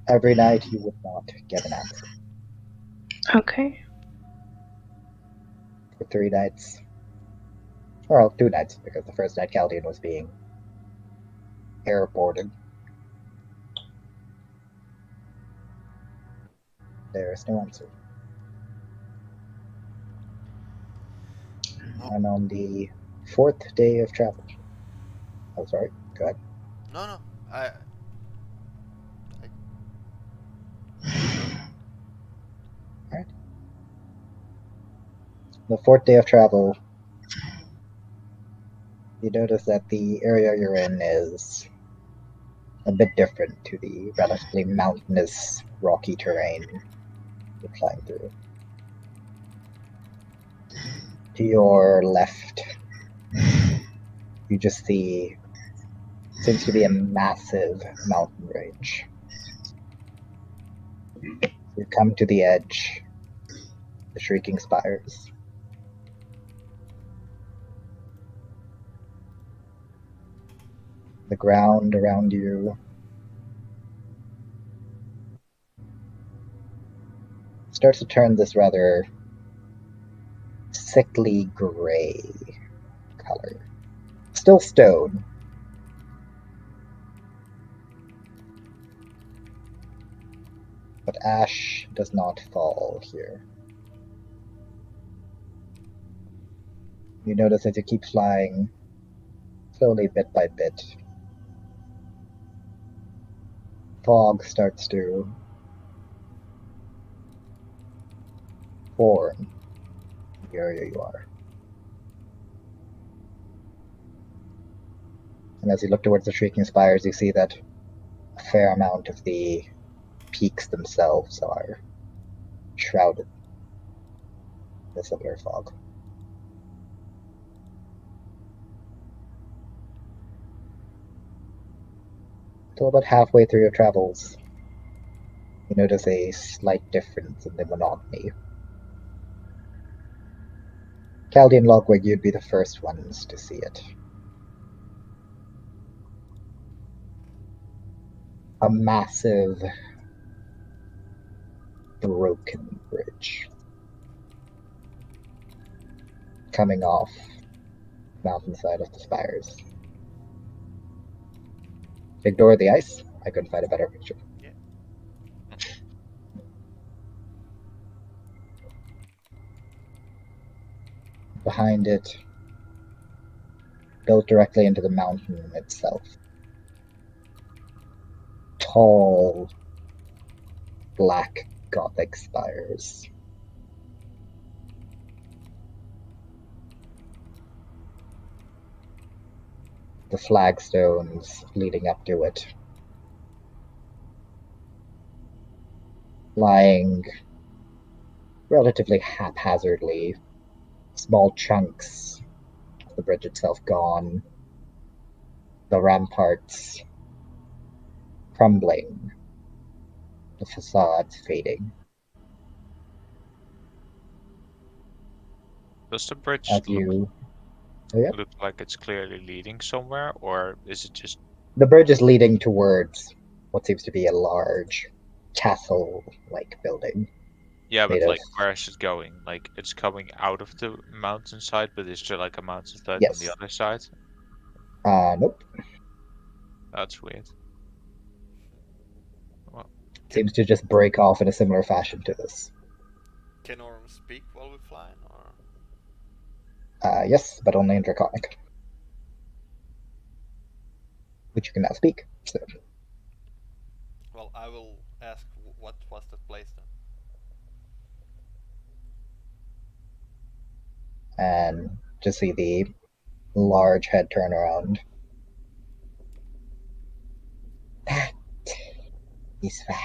every night you would not get an answer. Okay. For 3 nights. Well, 2 nights, because the first night Caldian was being airboarded. There is no answer. Oh. And on the 4th day of travel. Oh, sorry. Go ahead. No. You can go ahead. Alright. The 4th day of travel, you notice that the area you're in is a bit different to the relatively mountainous, rocky terrain you're flying through. To your left, you just see seems to be a massive mountain range. You come to the edge, the Shrieking Spires. The ground around you starts to turn this rather sickly gray color. Still stone, but ash does not fall here. You notice as you keep flying, slowly bit by bit, fog starts to form in the area you are. And as you look towards the Shrieking Spires, you see that a fair amount of the peaks themselves are shrouded in a similar fog. So about halfway through your travels, you notice a slight difference in the monotony. Caldian and Logwig, you'd be the first ones to see it. A massive broken bridge coming off mountainside of the spires. Ignore the ice. I couldn't find a better picture. Yeah. Behind it, built directly into the mountain itself, tall, black Gothic spires. The flagstones leading up to it, lying relatively haphazardly, small chunks of the bridge itself gone, the ramparts crumbling, the facades fading. Does the bridge As you, look like it's clearly leading somewhere, or is it just... the bridge is leading towards what seems to be a large castle-like building. Yeah, but made of- like, where is it going? Like, it's coming out of the mountainside, but is there like a mountainside on the Yes. other side? Nope. That's weird. Well, Seems to just break off in a similar fashion to this. Can Orm speak while we're flying, or? Yes, but only in Draconic. Which you can now speak. So, Well, I will ask what was that place then. and just see the large head turn around. That is where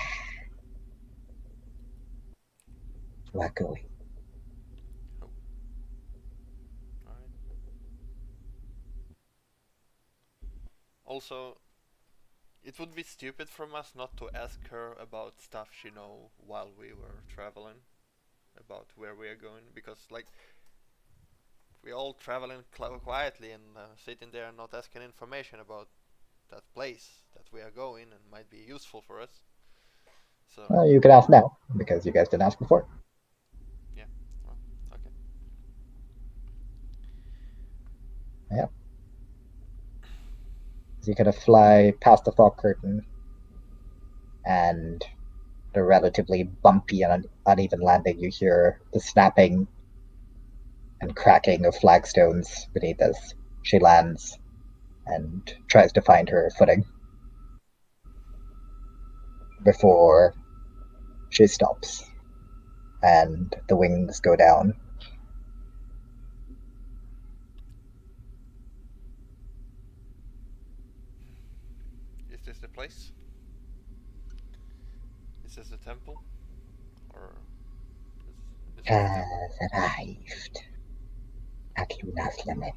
we're going. Alright. Also, it would be stupid from us not to ask her about stuff she know while we were traveling, about where we are going, because like we all traveling quietly and sitting there and not asking information about that place that we are going and might be useful for us. So You can ask now, because you guys didn't ask before. yeah, well, okay. Yeah. So you kind of fly past the fog curtain, and the relatively bumpy and uneven landing, you hear the snapping and cracking of flagstones beneath as she lands and tries to find her footing before she stops and the wings go down. Is this the place? Is this the temple? Or is this the temple? Has arrived at Luna's lament.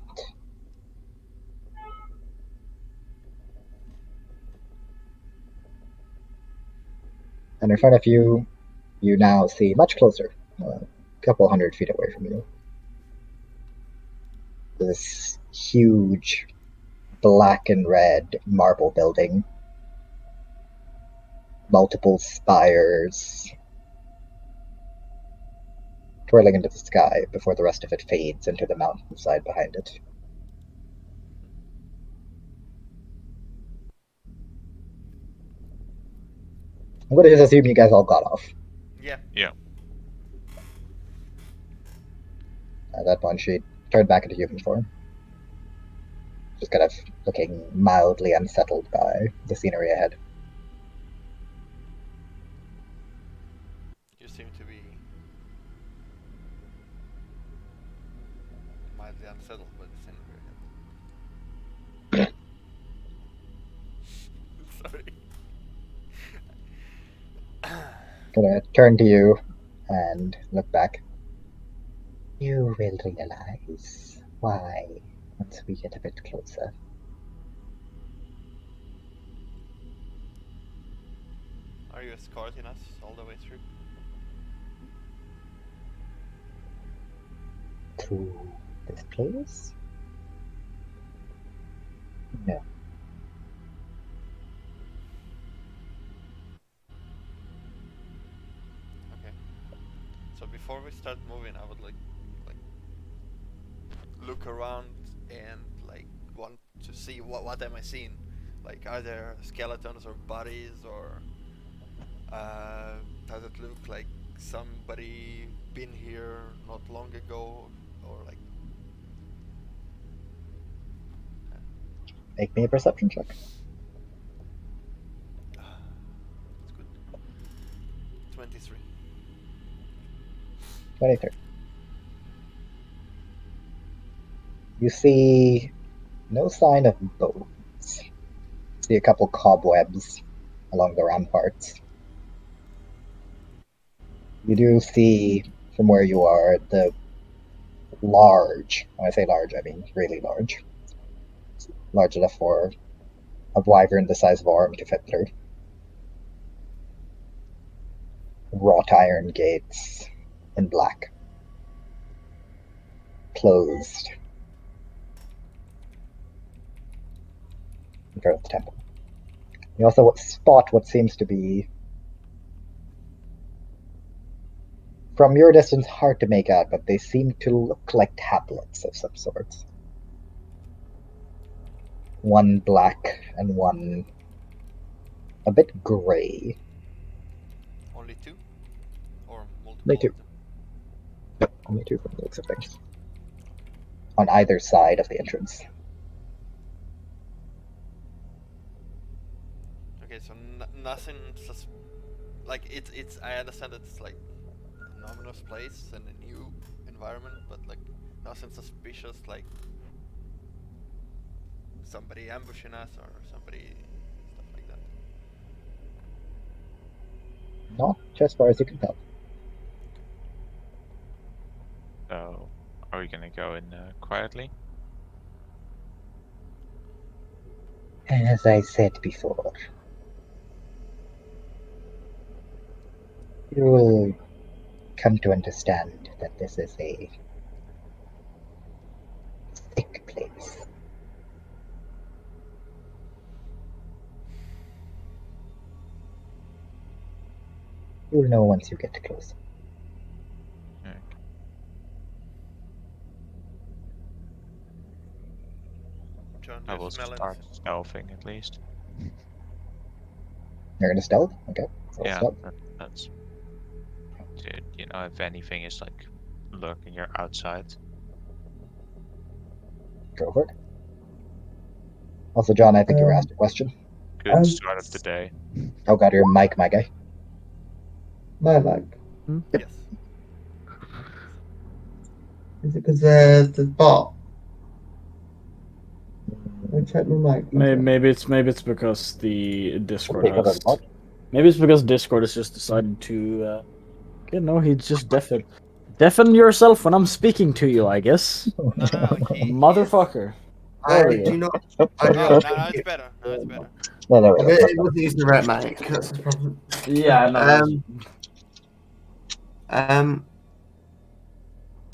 And in front of you, you now see much closer, a couple 100 feet away from you, this huge black and red marble building, multiple spires, twirling into the sky before the rest of it fades into the mountainside behind it. I'm going to just assume you guys all got off. Yeah. Yeah. At that point, she turned back into human form, just kind of looking mildly unsettled by the scenery ahead. You seem to be mildly unsettled by the scenery ahead. Sorry. Gonna turn to you and look back. You will realize why once we get a bit closer. Are you escorting us all the way through? To this place? No. Okay. start moving, I would like look around and like want to see what am I seeing. Like, are there skeletons or bodies, or does it look like somebody been here not long ago, or like? Make me a perception check. That's good. 23. 23. You see no sign of bones. See a couple cobwebs along the ramparts. You do see, from where you are, the large, when I say large, I mean really large. Large enough for a wyvern the size of an arm to fit through. Wrought iron gates in black. Closed. In front of the temple. You also spot what seems to be, from your distance, hard to make out, but they seem to look like tablets of some sorts. One black and one a bit grey. Only 2, or multiple? Only 2. of them? Yep, only 2 from the looks of things. On either side of the entrance. Okay, so nothing like it's. I understand that it's like an ominous place and a new environment, but like nothing suspicious, like somebody ambushing us or somebody stuff like that. Not as far as you can tell. So, are we gonna go in quietly? As I said before, you will come to understand that this is a sick place. You'll know once you get close. Okay. John, do I you will smell start anything? stealthing at least. You're gonna stealth? Okay. Roll Yeah, stealth. that's. Dude, you know, if anything is like lurking, you're outside. Go for it. Also, John, I think you were asked a question. Good start of the day. Oh god, your mic, my guy. My lag. Yes. Is it because the bot? I checked my mic. Maybe it's because the Discord Because has. of what? Maybe it's because Discord has just decided to. You know, he just deafen yourself when I'm speaking to you, I guess. No, Motherfucker. There we I go. do not. Oh, I now it's better. Now it's better. No, there we I go. bet That's it better. wasn't using the right mic. That's the problem. Yeah, no.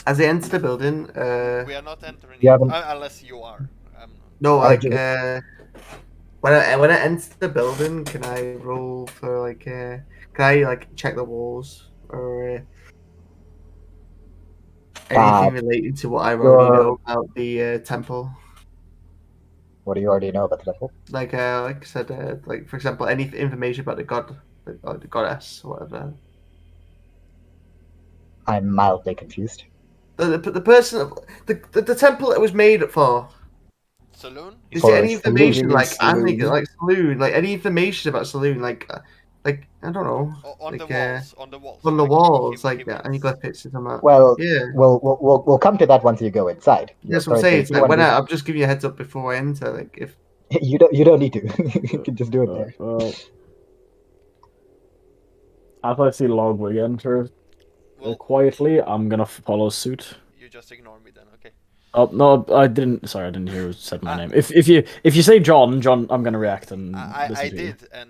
As I enter the building, We are not entering You it, haven't- unless you are. no, like just- when I enter the building, can I roll for like can I like check the walls or anything related to what I already know about the temple? What do you already know about the temple? Like I said, like for example, any information about the god, the goddess, or whatever. I'm mildly confused. The person, the temple it was made for. Saloon? Is For there any saloon, information you mean like I'm saloon? thinking like saloon, like any information about saloon, like I don't know, On like the walls. On the walls. on the like walls, him- like him- any good pictures of that. Well, Yeah, we'll come to that once you go inside. that's what I'm saying. It's like when I'm just giving you a heads up before I enter. Like if you don't need to. You can just do it there. Well, as I see Logwig enter Well, quietly, I'm gonna follow suit. you just ignore me then, okay? Oh no, I didn't. Sorry, I didn't hear who said my name. If you say John, I'm gonna react and I listen to you. did, and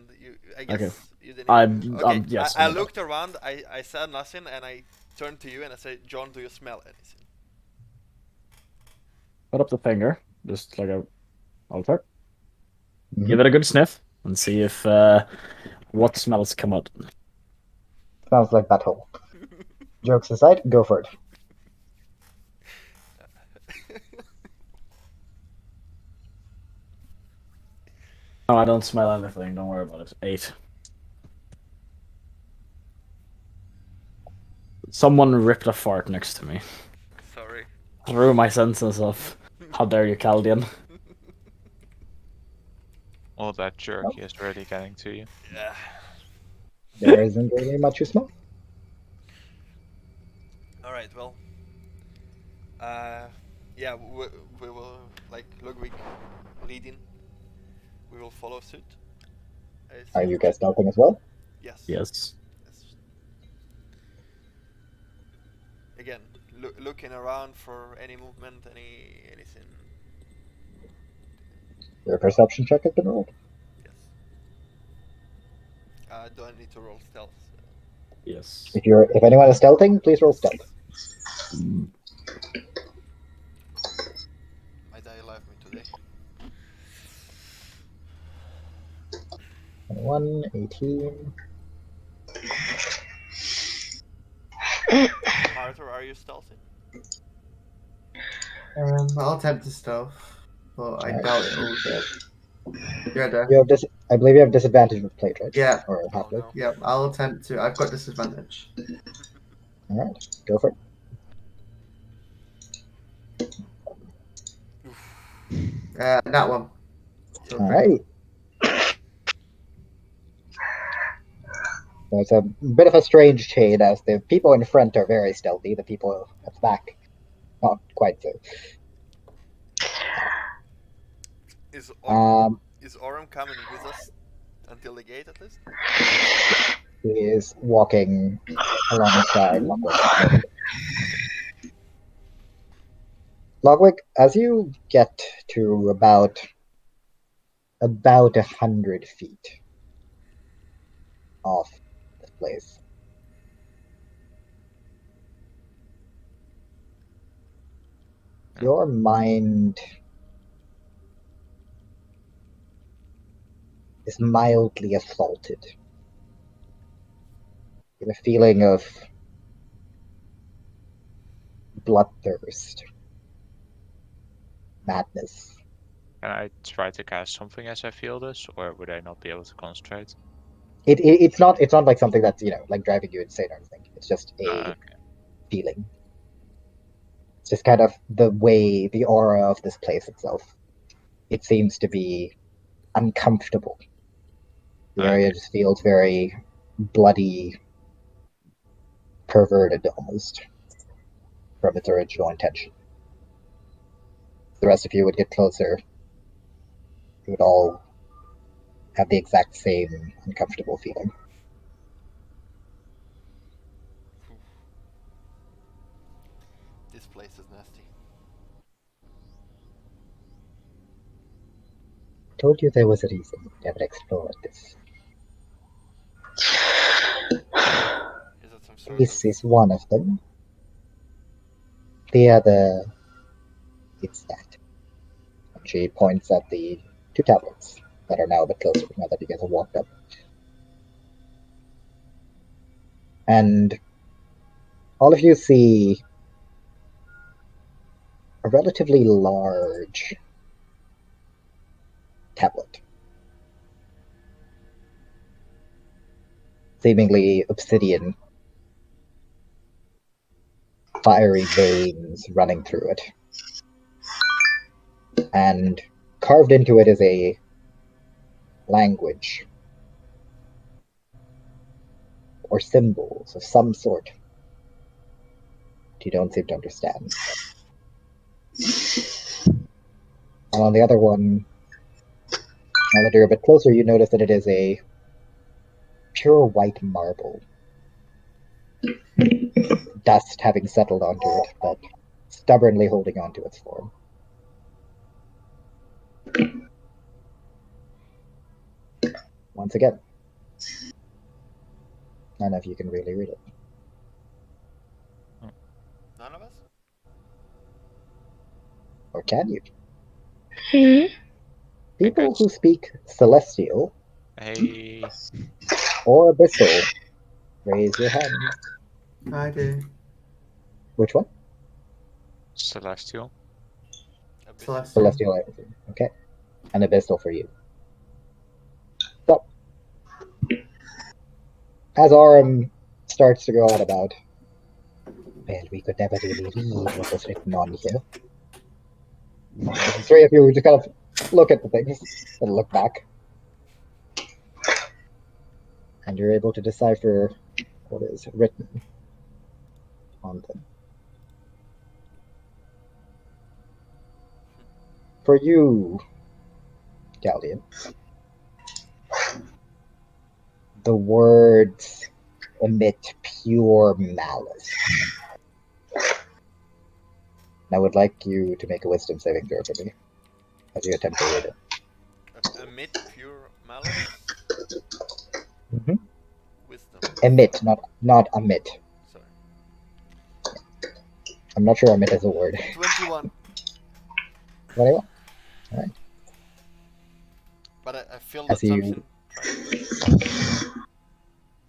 I guess Okay. you didn't. I'm yes. I I'm looked around, I said nothing, and I turned to you and I said, John, do you smell anything? Put up the finger, just like a altar. Mhm. Give it a good sniff and see if what smells come out. Smells like butthole. Jokes aside, go for it. No, I don't smell anything. Don't worry about it. 8. Someone ripped a fart next to me. Sorry. Through my senses of how dare you, Caldian. All that jerky is really getting to you. Yeah. There isn't really much to smell. All right. Well. Yeah. We will like Logwig leading. We will follow suit. I Are assume. you guys stealthing as well? Yes. Yes. Yes. Again, looking around for any movement, anything. Your perception check has been rolled. Yes. Do I need to roll stealth? Yes. If anyone is stealthing, please roll stealth. My die life me today. 21, 18. Arthur, are you stealthy? I'll attempt to stealth, but I doubt it'll get. Yeah, I believe you have disadvantage with plate, right? yeah, Or Oh half plate. no. yeah. I'll attempt to. I've got disadvantage. All right, go for it. That one. Yeah. All right. So it's a bit of a strange chain, as the people in front are very stealthy. The people at the back, not quite so. Is Oram coming with us until the gate at least? He is walking alongside Logwig. Logwig, as you get to about 100 feet off this place, your mind is mildly assaulted. You have a feeling of bloodthirst, madness. Can I try to cast something as I feel this, or would I not be able to concentrate? It's not like something that's like driving you insane or anything. It's just a Okay. feeling. It's just kind of the way, the aura of this place itself. It seems to be uncomfortable. The area just feels very bloody, perverted almost from its original intention. If the rest of you would get closer, you would all have the exact same uncomfortable feeling. This place is nasty. Told you there was a reason we never explored this. Is it some sort This of... is one of them. The other, it's that. And she points at the 2 tablets that are now a bit closer now that you guys have walked up. And all of you see a relatively large tablet. Seemingly obsidian, fiery veins running through it. And carved into it is a language or symbols of some sort you don't seem to understand. And on the other one, now that you're a bit closer, you notice that it is a pure white marble. Dust having settled onto it, but stubbornly holding onto its form. Once again, none of you can really read it. None of us? Or can you? Hmm? People who speak Celestial Hey. or Abyssal, raise your hands. I do. Which one? Celestial. Abyssal. Celestial. Celestial. Okay. And Abyssal for you. So, as Aurum starts to go on about, well, we could never really read what was written on here. The three of you just kind of look at the things and look back. And you're able to decipher what is written on them. For you, Caldian, the words emit pure malice. And I would like you to make a wisdom saving throw for me as you attempt to read it. Emit pure malice. Mm-hmm. Wisdom. Emit, not emit. Sorry. I'm not sure emit is a word. 21. 21? Alright. But I filled As you- assumption.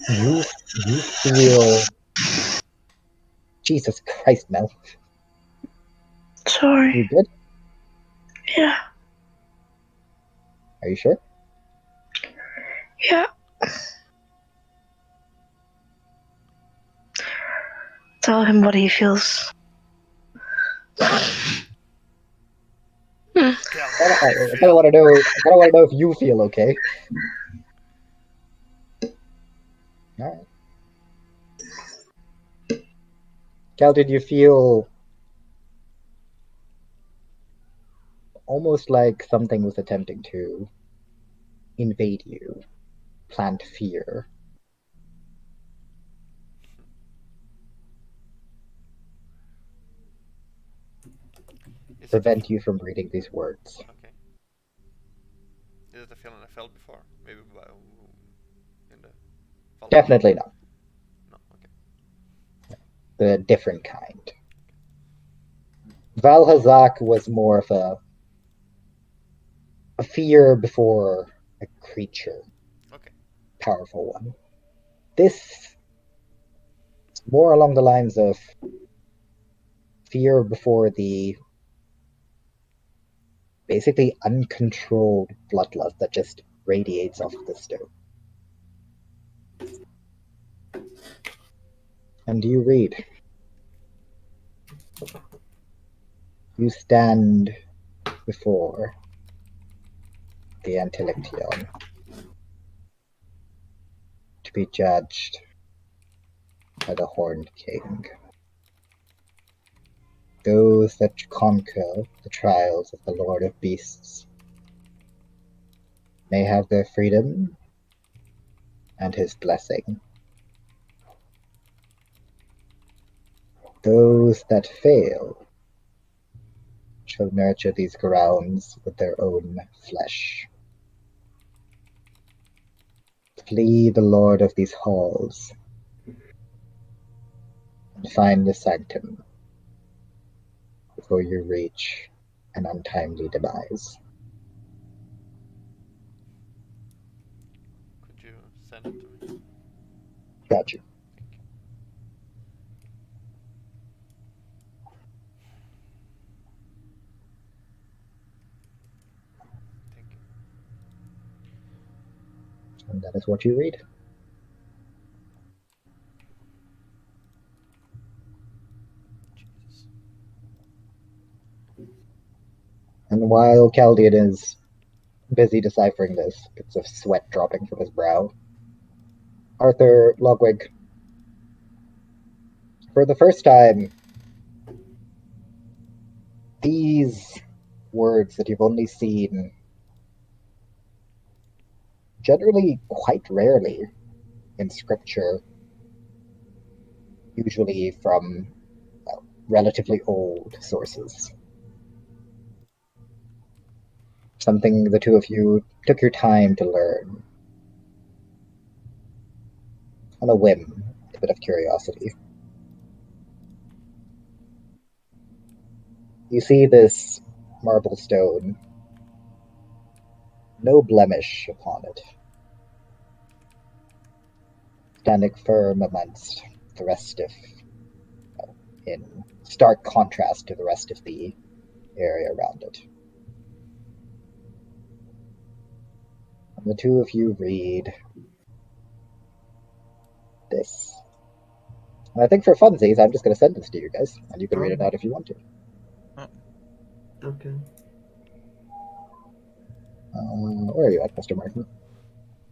You feel... Jesus Christ, Mel. Sorry. You good? Yeah. Are you sure? Yeah. Tell him what he feels. I kind of want to know if you feel okay. Alright. Cal, did you feel almost like something was attempting to invade you, plant fear? Prevent you from reading these words. Okay. Is it a feeling I felt before? Maybe by in the follow-up? Definitely not. No. Okay. The different kind. Valhazak was more of a fear before a creature. Okay. Powerful one. This more along the lines of fear before the basically uncontrolled bloodlust that just radiates off the stone. And you read. You stand before the Antilection to be judged by the Horned King. Those that conquer the trials of the Lord of Beasts may have their freedom and his blessing. Those that fail shall nurture these grounds with their own flesh. Flee the Lord of these halls and find the sanctum before you reach an untimely demise. Could you send it to me? Got you. Thank you. Thank you. And that is what you read. Jesus. And while Caldian is busy deciphering this, bits of sweat dropping from his brow, Arthur Logwig, for the first time, these words that you've only seen generally quite rarely in scripture, usually from relatively old sources. Something the two of you took your time to learn. On a whim, a bit of curiosity. You see this marble stone, no blemish upon it, standing firm amongst the rest of, in stark contrast to the rest of the area around it. And the two of you read this. And I think for funsies, I'm just going to send this to you guys, and you can read it out if you want to. Okay. Where are you at, Mr. Martin?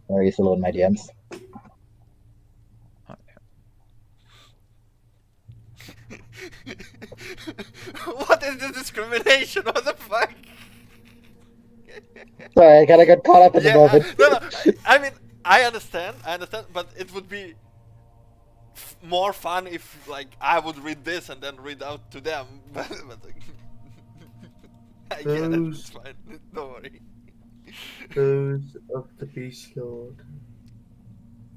Or are you still in my DMs? What is this discrimination? What the fuck? Sorry, I kind of got caught up in the moment. No. I mean, I understand, but it would be more fun if, like, I would read this and then read out to them. But like, I get it. It's fine. Don't worry. Those of the Beast Lord,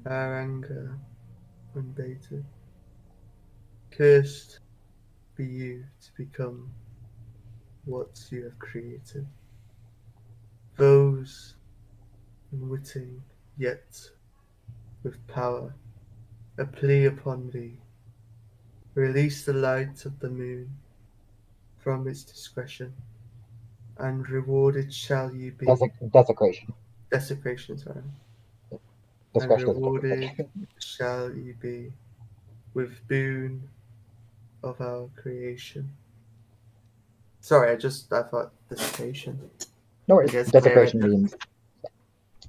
our anger unbated. Cursed be you to become what you have created. Those unwitting, yet with power, a plea upon thee. Release the light of the moon from its discretion, and rewarded shall you be. Desecration. Desecration, sorry. And Discretion is rewarded desecration. shall you be with boon of our creation. Sorry, I thought desecration. No worries. Yes, Desecration means.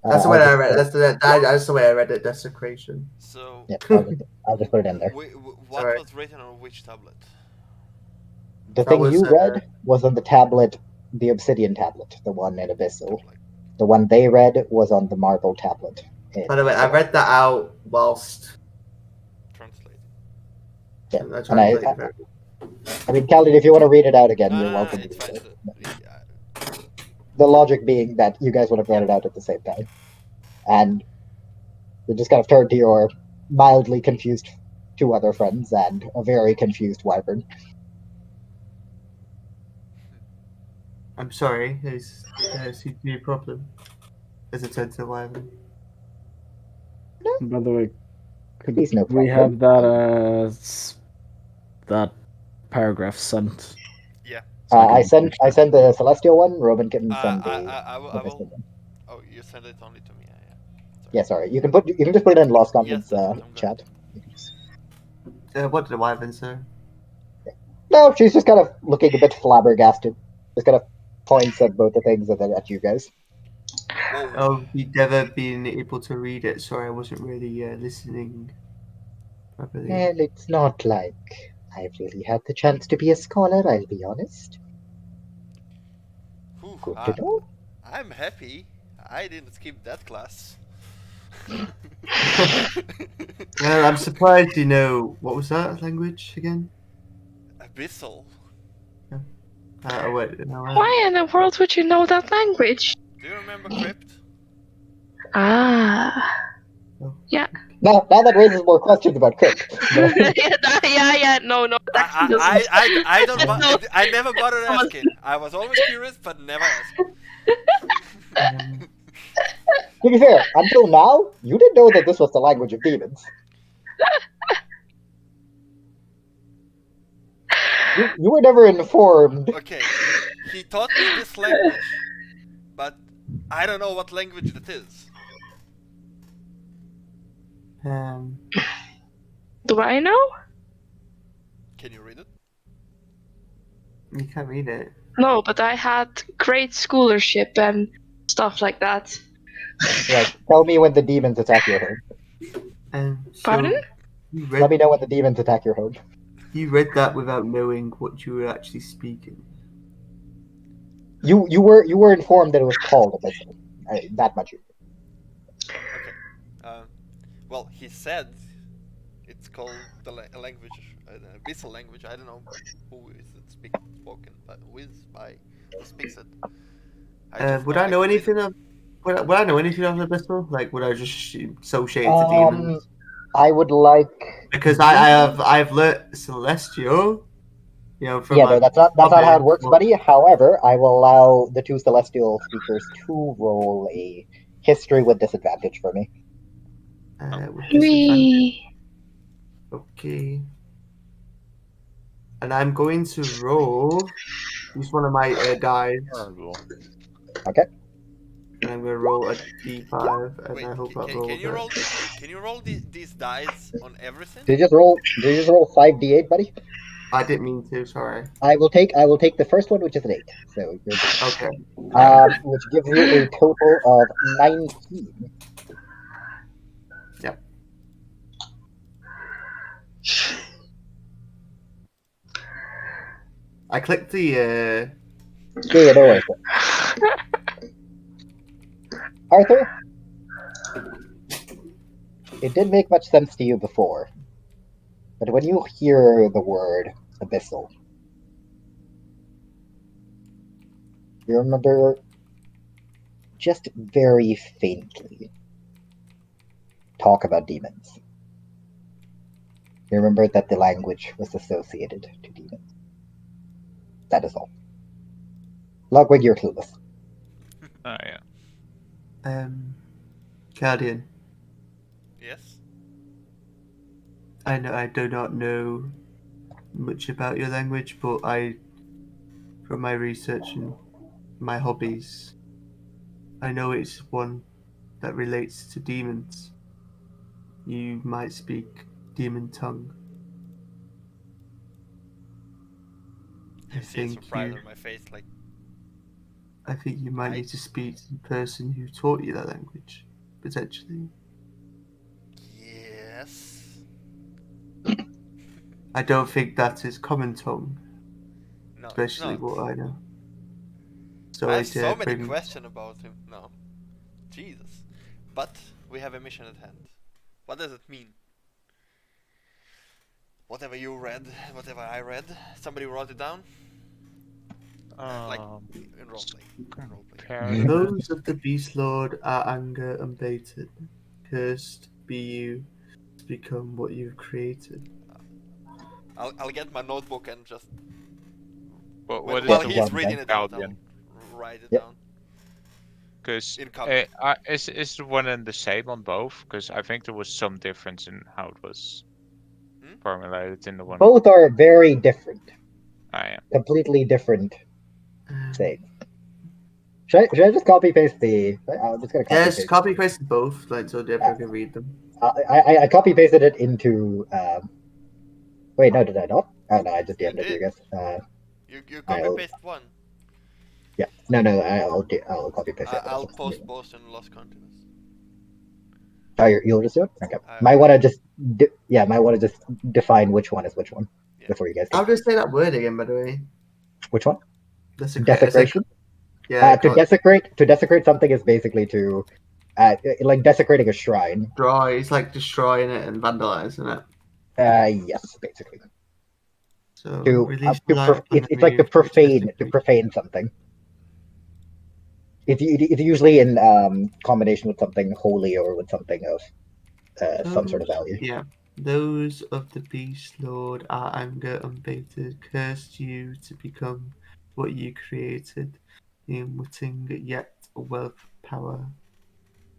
That's the way I read it. That's the way I read it. Desecration. So, Yeah, I'll just put it in there. what Sorry. was written on which tablet? The That thing was, you read was on the tablet, the obsidian tablet, the one in Abyssal. Like, The one they read was on the marble tablet. By the way, I read that out whilst translating. Yeah. I And translated it. I mean, Caldian, if you want to read it out again, No, you're no, welcome it's to do fine. so. Yeah. The logic being that you guys would have read it out at the same time. And you just kind of turned to your mildly confused two other friends and a very confused wyvern. I'm sorry, there seems to be a problem. As a turn to wyvern. By the way, could Please, no we problem. have that paragraph sent? Yeah. So I can sent the celestial one. Robin can send the I will. Abyssal one. Oh, you send it only to me. Yeah. Sorry. Yeah, sorry. You can just put it in Lost Conference Yes, I'm good. chat. What did the wyvern say? No, she's just kind of looking a bit flabbergasted. Just kind of points at both the things and then at you guys. Whoa. Oh, you'd never been able to read it. Sorry, I wasn't really listening properly. Well, it's not like I've really had the chance to be a scholar, I'll be honest. Whew, Good to know. I'm happy. I didn't skip that class. Well, I'm surprised you know. What was that language again? Abyssal. Wait, no, Why in the world would you know that language? Do you remember Crypt? Ah. Now that raises more questions about Crypt. yeah, no, that actually doesn't. I don't. No. I never bothered asking. I was always curious, but never asked. To be fair, until now, you didn't know that this was the language of demons. You were never informed. Okay, he taught me this language, but I don't know what language that is. Do I know? Can you read it? You can't read it. No, but I had great scholarship and stuff like that. Right, tell me when the demons attack your home. Pardon? Let me know when the demons attack your home. You read that without knowing what you were actually speaking. You were informed that it was called Abyssal. That much. Okay. Well, he said it's called the language, Abyssal language. I don't know who is it spoken, but who speaks it. Would I know anything of? Would I know anything of Abyssal? Like, would I just associate it to demons? I would like, because I've learnt Celestial. You know, from no, that's not how it works, buddy. However, I will allow the two Celestial speakers to roll a history with disadvantage for me. Okay. And I'm going to roll. Use one of my dice. Horrible. Okay. And I'm going to roll a d5, and Wait, I hope that can rolls you out. roll can you roll these dice on everything? Do you just roll 5d8, buddy? I didn't mean to. Sorry. I will take the first one, which is an 8. So you're good. Okay. Which gives you a total of 19. Yep. I clicked the. Yeah, no worries. Arthur, it didn't make much sense to you before, but when you hear the word abyssal, you remember just very faintly talk about demons. You remember that the language was associated to demons. That is all. Logwig, you're clueless. Oh yeah. Caldian. Yes. I do not know much about your language, but from my research and my hobbies, I know it's one that relates to demons. You might speak demon tongue. You see a surprise on my face, like. I think you might need to speak to the person who taught you that language, potentially. Yes. I don't think that is common tongue, No, especially it's not. what I know. So I I have so dare many bring. questions about him. No. Jesus. But we have a mission at hand. What does it mean? Whatever you read, whatever I read, somebody wrote it down? Like in roleplay. Compare Those of the Beast Lord are anger and baited. Cursed be you to become what you've created. I'll get my notebook and just what is while the he's one reading in it out, I'll Caldian? write it Yep. down. Because In common. is the one and the same on both? Because I think there was some difference in how it was formulated in the one. Both are very different. I am. Completely different things. Should I just copy paste the? I'm just gonna copy Yes, paste. copy paste both, like so everyone can read them. I copy pasted it into. Wait, no, did I not? Oh no, I just DM'd it to you guys. You copy paste one. Yeah, no, I'll copy paste it. I'll post both in Lost Continents. Oh, you'll just do it. Okay. Might want to just define which one is which one before you guys. I'll just say that word again, by the way. Which one? Desecration. Yeah. To desecrate something is basically to, like desecrating a shrine. It's like destroying it and vandalizing it. Yes, basically. So it's like to profane something. It's usually in combination with something holy or with something of some sort of value. Yeah. Those of the Beast Lord are anger unbaited, cursed you to become what you created, the unwitting yet wealth power.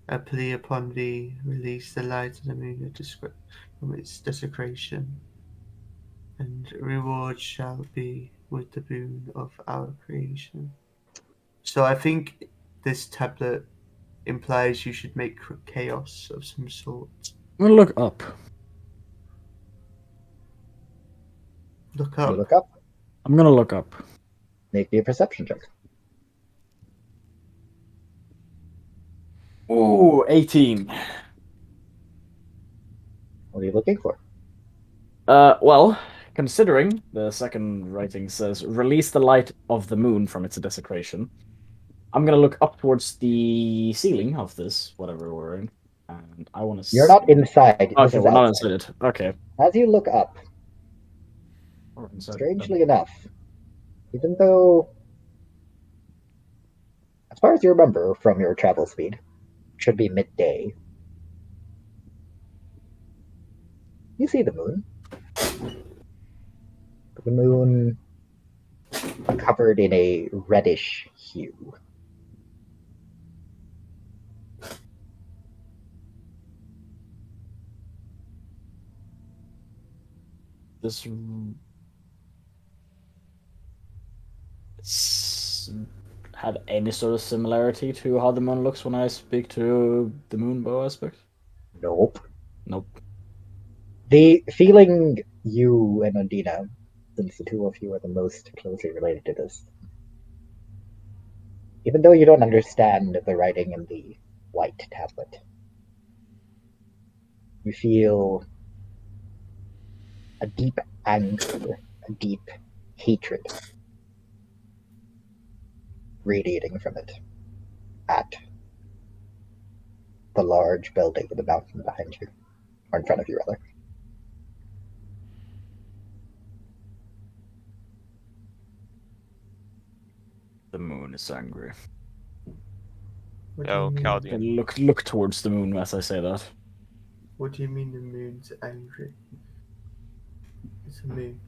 A plea upon thee, release the light of the moon from its desecration, and reward shall be with the boon of our creation. So I think this tablet implies you should make chaos of some sort. I'm gonna look up. Look up. You look up. I'm gonna look up. Make me a perception check. Ooh, 18. What are you looking for? Well, considering the second writing says release the light of the moon from its desecration, I'm gonna look up towards the ceiling of this, whatever we're in, and I want to. You're not inside. This Okay, is we're not outside. inside it. Okay. As you look up, We're inside it. strangely enough, even though, as far as you remember from your travel speed, it should be midday. You see the moon. The moon covered in a reddish hue. this have any sort of similarity to how the moon looks when I speak to the moon bow aspect? Nope. Nope. The feeling you and Ondina, since the two of you are the most closely related to this, even though you don't understand the writing in the white tablet, you feel a deep anger, a deep hatred radiating from it at the large building in the mountain behind you, or in front of you, rather. The moon is angry. What do Oh, you mean? Caldian. Look towards the moon as I say that. What do you mean the moon's angry? It's a moon.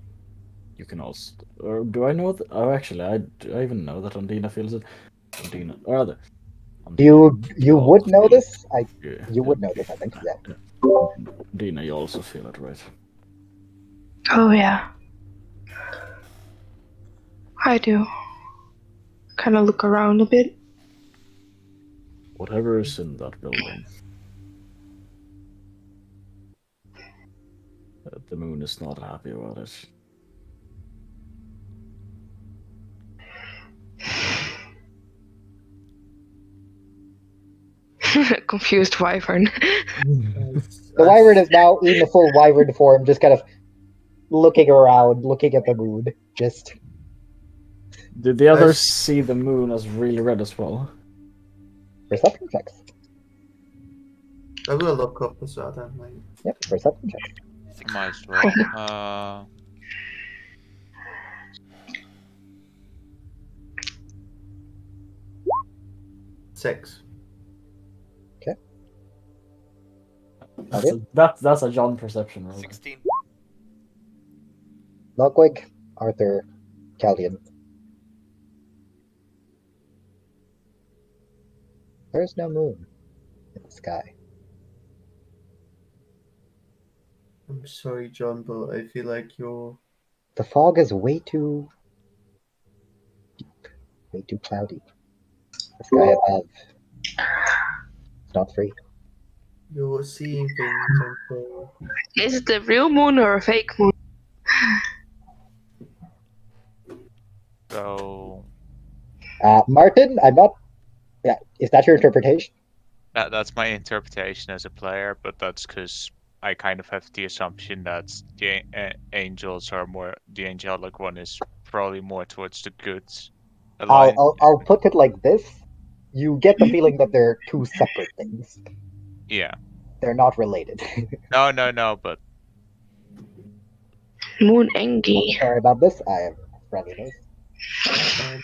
You can also, or do I know that? Oh, actually, do I even know that Ondina feels it? Ondina, or rather, You would know this. You would know this, I think. Yeah. Ondina, you also feel it, right? Oh yeah, I do. Kind of look around a bit. Whatever is in that building, the moon is not happy about it. Confused wyvern. The wyvern is now in the full wyvern form, just kind of looking around, looking at the moon. Just Did the others see the moon as really red as well? perception checks. I will look up as well then, mate. Yep, perception checks. Might as well. 6. That's a John perception roll. 16. Logwig, Arthur, Caldian. There is no moon in the sky. I'm sorry, John, but I feel like you're... The fog is way too deep, way too cloudy. The sky above is not free. You're seeing things, I'm sorry. Is it the real moon or a fake moon? So Martin, I'm not. Yeah, is that your interpretation? that's my interpretation as a player, but that's because I kind of have the assumption that the angels are more. The angelic one is probably more towards the good. I'll put it like this. You get the feeling that they're two separate things. Yeah. They're not related. No, but Moon Engi. Sorry about this. I am running this.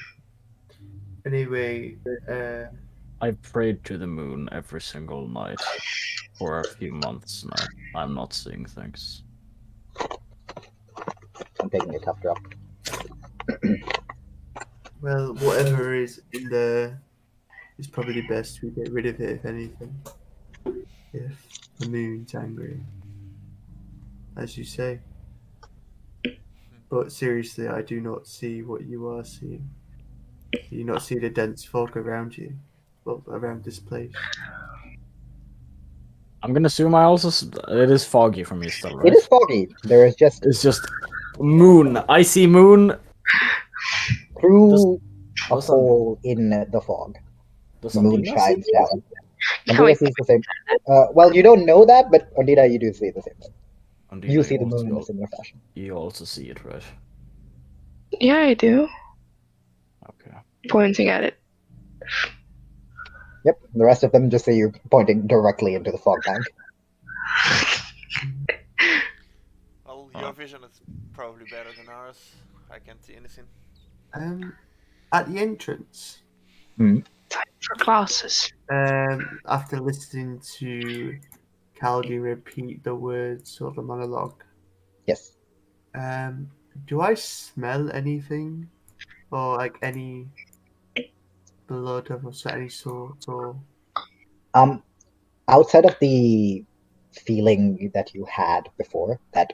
Anyway, I prayed to the moon every single night for a few months now. I'm not seeing things. I'm taking a tough drop. well, whatever is in there is probably best we get rid of it, if anything. If the moon's angry. As you say. But seriously, I do not see what you are seeing. Do you not see the dense fog around you? Well, around this place? I'm gonna assume I also. It is foggy for me still, right? It is foggy. There is just It's just moon. I see moon. through a does hole in the fog. Does The moon Ondina shines see down. How Ondina sees the same. Well, you don't know that, but Ondina, you do see the same thing. Ondina, You see the moon in a similar fashion. You also see it, right? Yeah, I do. Okay. Pointing at it. Yep. The rest of them just see you pointing directly into the fog bank. Well, your vision is probably better than ours. I can't see anything. At the entrance, Time for glasses. after listening to Caldian repeat the words of the monologue, Yes. do I smell anything? Or like any blood of any sort, or Outside of the feeling that you had before, that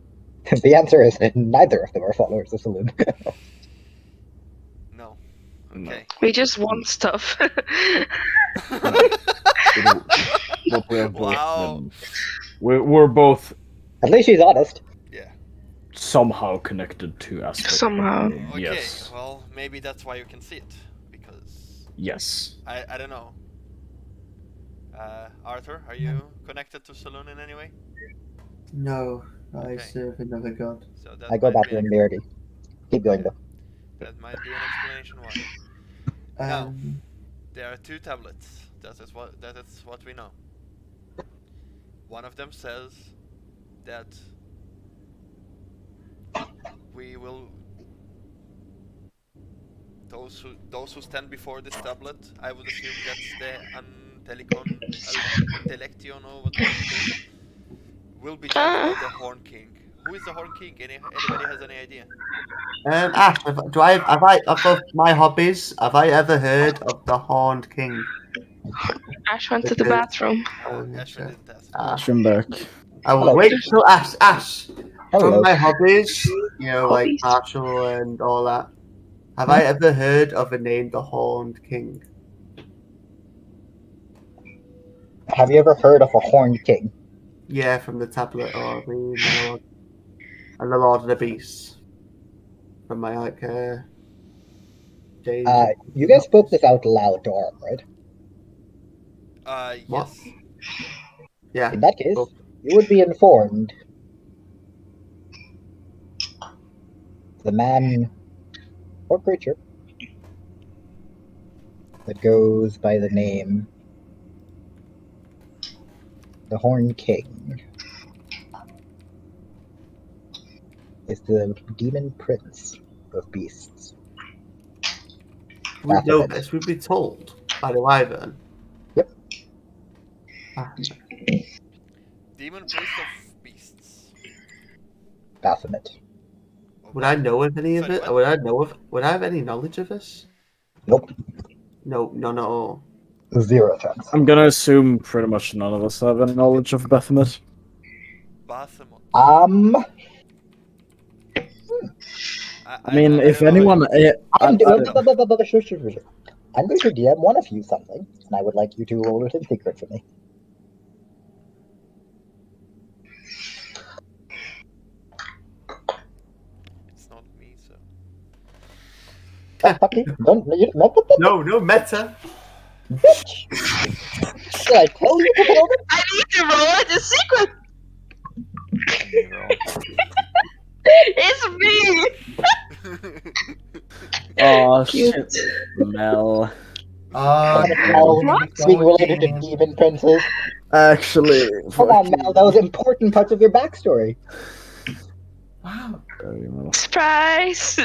The answer is neither of them are followers of Saloon. No. No. Okay. We just want stuff. What we have both Wow. been. We're both At least she's honest. Yeah. somehow connected to aspects. Somehow. Okay. Yes. Well, maybe that's why you can see it, because Yes. I don't know. Arthur, are you connected to Saloon in any way? No, I Okay. serve another god. So that I go might back be to an, Limbirity. Keep going though. that might be an explanation why. No. Um, There are two tablets. That is what we know. One of them says that we will those who stand before this tablet, I would assume that's the Intellection or whatever it is, will be judged by the Horn King. Who is the Horn King? Anybody has any idea? Ash, of my hobbies, have I ever heard of the Horned King? Ash went to the Because- bathroom. Ashwin didn't ask. Ashwin back. I will Hello. wait till Ash. Hello. From my hobbies, like Hobbies. martial and all that. Have I ever heard of a name, the Horned King? Have you ever heard of a Horned King? Yeah, from the tablet or the Lord of the Beasts. From my days. You guys spoke this out loud to Arm, right? What? Yes. Yeah. In that case, Cool. you would be informed. The man or creature that goes by the name the Horned King is the demon prince of beasts. We know Baphomet. this. We've been told by the Wyvern. Yep. Demon Priest of Beasts. Baphomet. Would I know of any of Sorry, it? what? Would I have any knowledge of this? Nope. No, none at all. 0 chance. I'm gonna assume pretty much none of us have any knowledge of Baphomet. Bahamut. I mean, if don't know anyone, I'm going I- to DM one of you something, and I would like you to hold it in secret for me. It's not me, so. Oh, fuck you. Don't, No meta. bitch! Did I tell you to hold it? I need to roll it a secret! It's me! oh Cute. shit, Mel. Being related to demon princes. Actually, Come on, Mel, those important parts of your backstory. Wow. Surprise!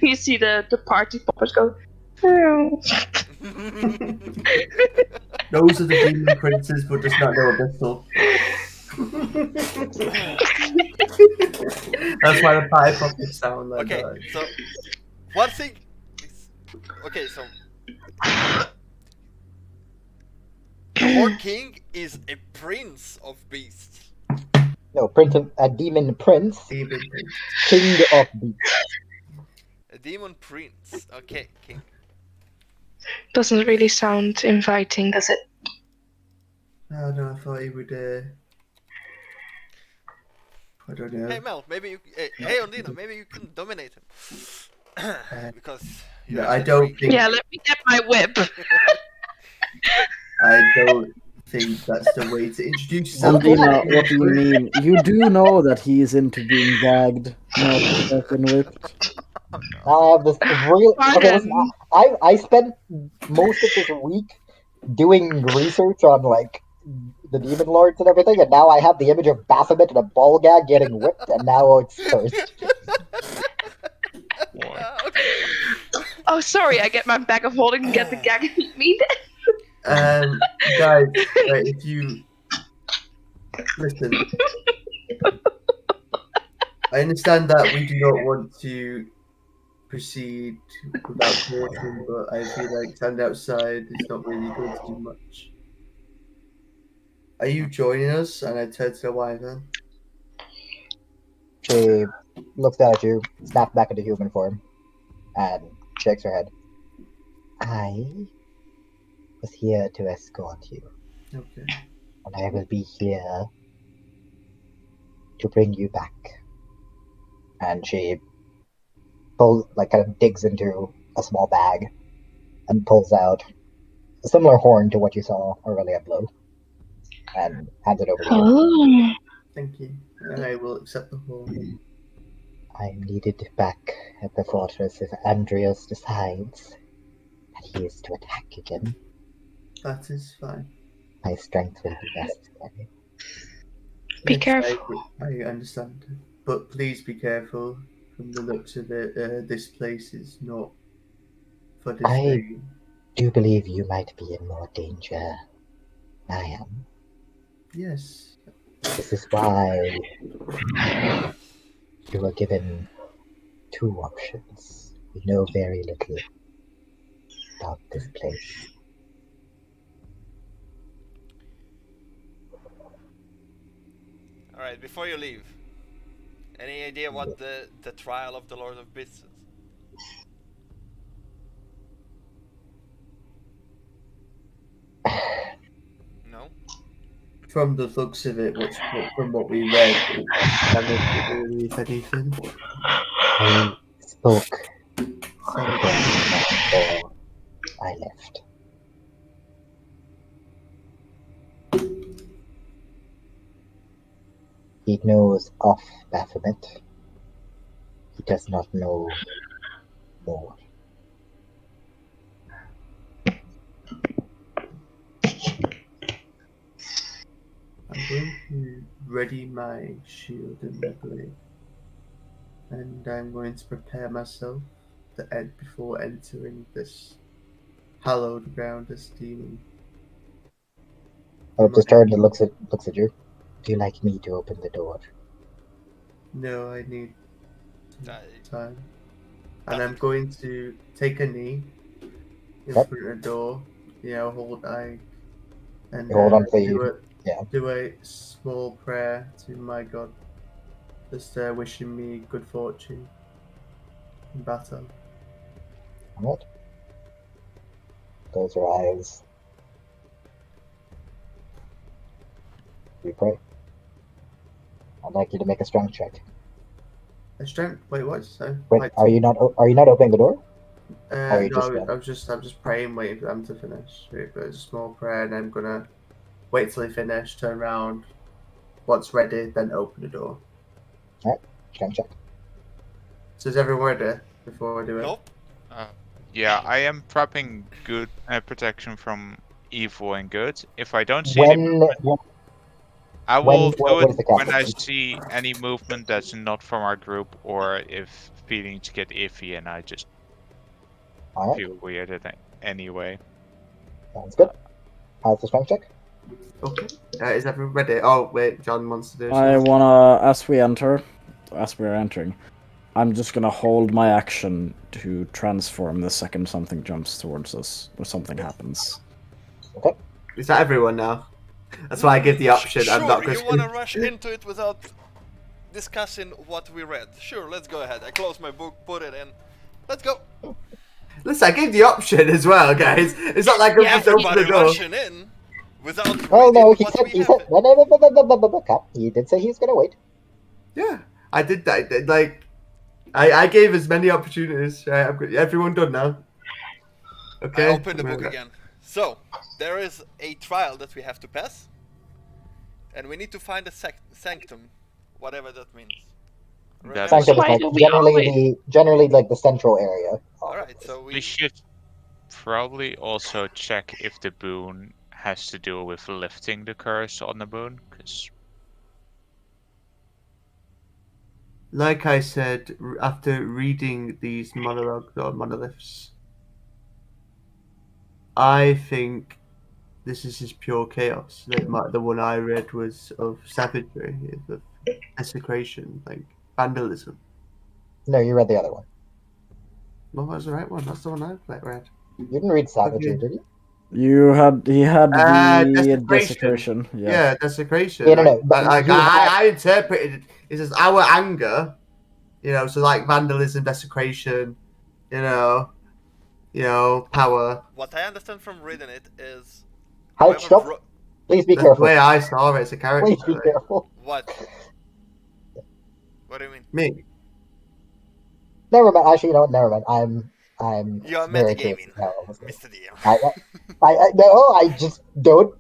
You see the party poppers go. "Oh." Those are the demon princes, but does not know Abyssal. That's why the pie pockets sound like Okay, that. so one thing is, okay, so the Horn King is a prince of beasts. No, a demon prince, Demon prince. king of beasts. A demon prince. Okay, king. Doesn't really sound inviting, does it? Oh no, I thought he would. I don't know. Hey Mel, maybe you. Hey Ondina, maybe you can dominate him. Because you No, have I the don't tree. think. Yeah, let me get my whip. I don't think that's the way to introduce yourself. Ondina, what do you mean? You do know that he is into being gagged, not fucking whipped. I have this real. Okay, Pardon. listen. I spent most of this week doing research on like the demon lords and everything, and now I have the image of Baphomet and a ball gag getting whipped, and now it's cursed. Oh, sorry, I get my bag of holding and get the gag and eat me then. Guys, if you listen, I understand that we do not want to proceed without caution, but I feel like standing outside is not really going to do much. Are you joining us? And I turn to the Wyvern. She looks down at you, snaps back into human form, and shakes her head. I was here to escort you, Okay. and I will be here to bring you back. And she pulls, kind of digs into a small bag and pulls out a similar horn to what you saw earlier blow, and hands it over to you. Oh. Thank you. I will accept the horn. I am needed back at the fortress if Andreas decides that he is to attack again. That is fine. My strength will be necessary. Be Yes, careful. I understand. But please be careful. From the looks of it, this place is not for display. Do believe you might be in more danger than I am. Yes. This is why you were given 2 options. We know very little about this place. Alright, before you leave, any idea what the trial of the Lord of Bits is? No? From the looks of it, from what we read, it's amicable, if anything. I spoke Sorry. before I left. He knows of Baphomet. He does not know more. I'm going to ready my shield and my blade. And I'm going to prepare myself to end before entering this hallowed ground as demon. Just turns and looks at you. Do you like me to open the door? No, I need some I- time. And I'm going to take a knee in Yep. front of the door. Hold I and You hold on for do a small prayer to my God, just wishing me good fortune in battle. Alright. Close your eyes. You pray. I'd like you to make a strength check. A strength. Wait, what? So, Wait, are you not opening the door? Or you no, just I'm just praying, waiting for them to finish. But it's a small prayer, and I'm gonna wait till they finish, turn around, once ready, then open the door. Alright, strength check. So is everyone ready before I do it? Nope. Yeah, I am prepping good protection from evil and good. If I don't see any movement, I will do what it is the when I casting? see any movement that's not from our group, or if feelings get iffy and I just Alright, feel weird anyway. sounds good. How's the strength check? Okay. Is everyone ready? Oh wait, John wants to do I something. wanna, as we're entering, I'm just gonna hold my action to transform the second something jumps towards us or something happens. Okay. Is that everyone now? That's why I give the option. I'm not Sure, you going wanna rush into it without discussing what we read? Sure, let's go ahead. I close my book, put it in. Let's go. Listen, I gave the option as well, guys. It's not like I'm just opening Everybody the door. rushing in without Oh reading no, what he we said have. Cap. He did say he's gonna wait. Yeah, I did that. Like, I gave as many opportunities. Right, everyone done now. Okay. I open the book again. So, there is a trial that we have to pass. And we need to find a sanctum, whatever that means. That Remember is- Sanctum is Why like do we generally like the central area. Alright, so We should probably also check if the boon has to do with lifting the curse on the boon, because Like I said, after reading these monologues or monoliths, I think this is just pure chaos. The one I read was of savagery, of desecration, like vandalism. No, you read the other one. What was the right one? That's the one I read. You didn't read Savagery, Okay. did you? He had the Desecration. desecration. Yeah. Yeah, desecration. Yeah, no, but Like, he had- I interpreted it as our anger, so like vandalism, desecration, power. What I understand from reading it is Halt, whoever stop. wrote Please be That's the careful. way I saw it as a character. Please be careful. what? What do you mean? Me. Never mind. Actually, you know what? Never mind. I'm You're very curious metagaming, now. Honestly. Mr. DM. I no, I just don't.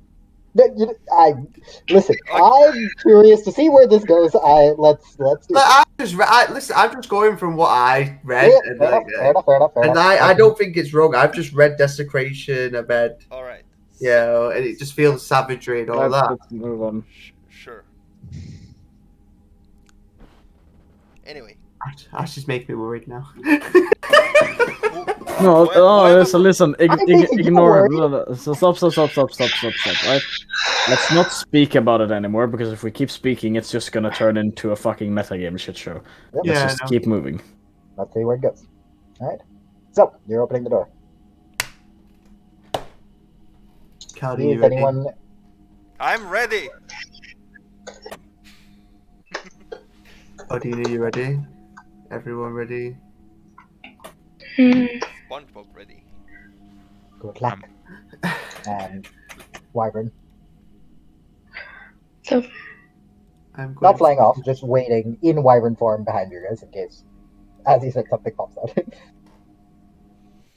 Listen. Okay. I'm curious to see where this goes. Let's do. But listen. I'm just going from what I read, Yeah, and fair enough. and I don't think it's wrong. I've just read desecration. I read, All right. and it just feels savagery and all that. Let's move on. Sure. Anyway. That's just making me worried now. No, Whoever- listen. I'm making you Ignore. worried. No. So stop. Right. Let's not speak about it anymore because if we keep speaking, it's just gonna turn into a fucking metagame shit show. Yep. Let's Yeah, just I know. keep moving. Let's see where it goes. All right. So you're opening the door. Caldian, you Is ready? anyone? I'm ready. Odina, you ready? Everyone ready? SpongeBob ready. Good luck. And Wyvern. So, I'm going Not flying off, just waiting in Wyvern form behind you guys in case, as he said, something pops out.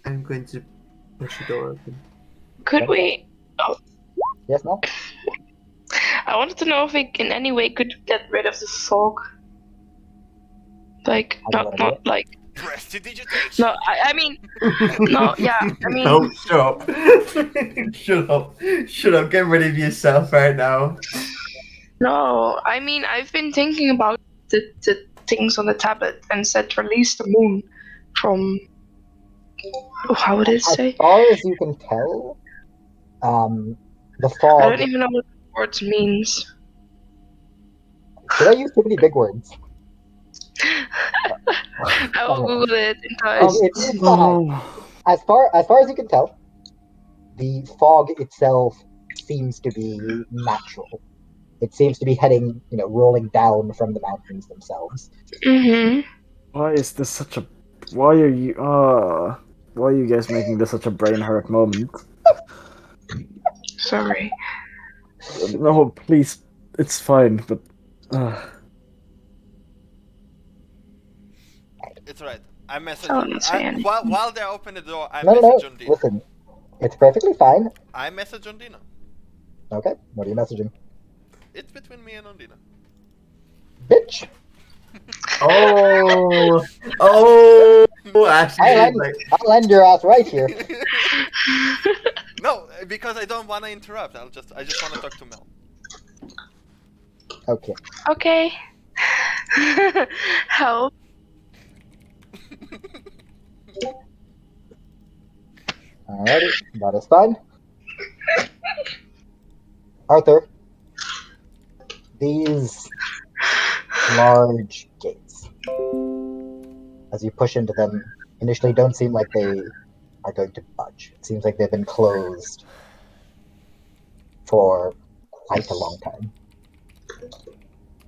I'm going to push the door open. could we? Yes, no? I wanted to know if we in any way could get rid of the fog. Like, How do you wanna do not it? like. Prestidigitation. No, I mean, no, yeah, I mean, No, shut up. Shut up. Shut up. Get rid of yourself right now. no, I mean, I've been thinking about the things on the tablet and said release the moon from. Oh, how would it As say? far as you can tell, the I fog. don't even know what the word means. Did I use too many big words? I will Google it in It's fine. As far as you can tell, the fog itself seems to be natural. It seems to be heading, rolling down from the mountains themselves. Mm-hmm. Why is this such a? Why are you? Why are you guys making this such a brain hurt moment? Sorry. No, please. It's fine, but. It's right. I messaged. Oh, not say anything. While they open the door, I No. message Ondina. Listen, it's perfectly fine. I message Ondina. Okay, what are you messaging? It's between me and Ondina. Bitch! Oh, actually, I'll end your ass right here. No, because I don't want to interrupt. I just want to talk to Mel. Okay. Okay. Help. Alrighty, that is fine. Arthur, these large gates, as you push into them, initially don't seem like they are going to budge. It seems like they've been closed for quite a long time.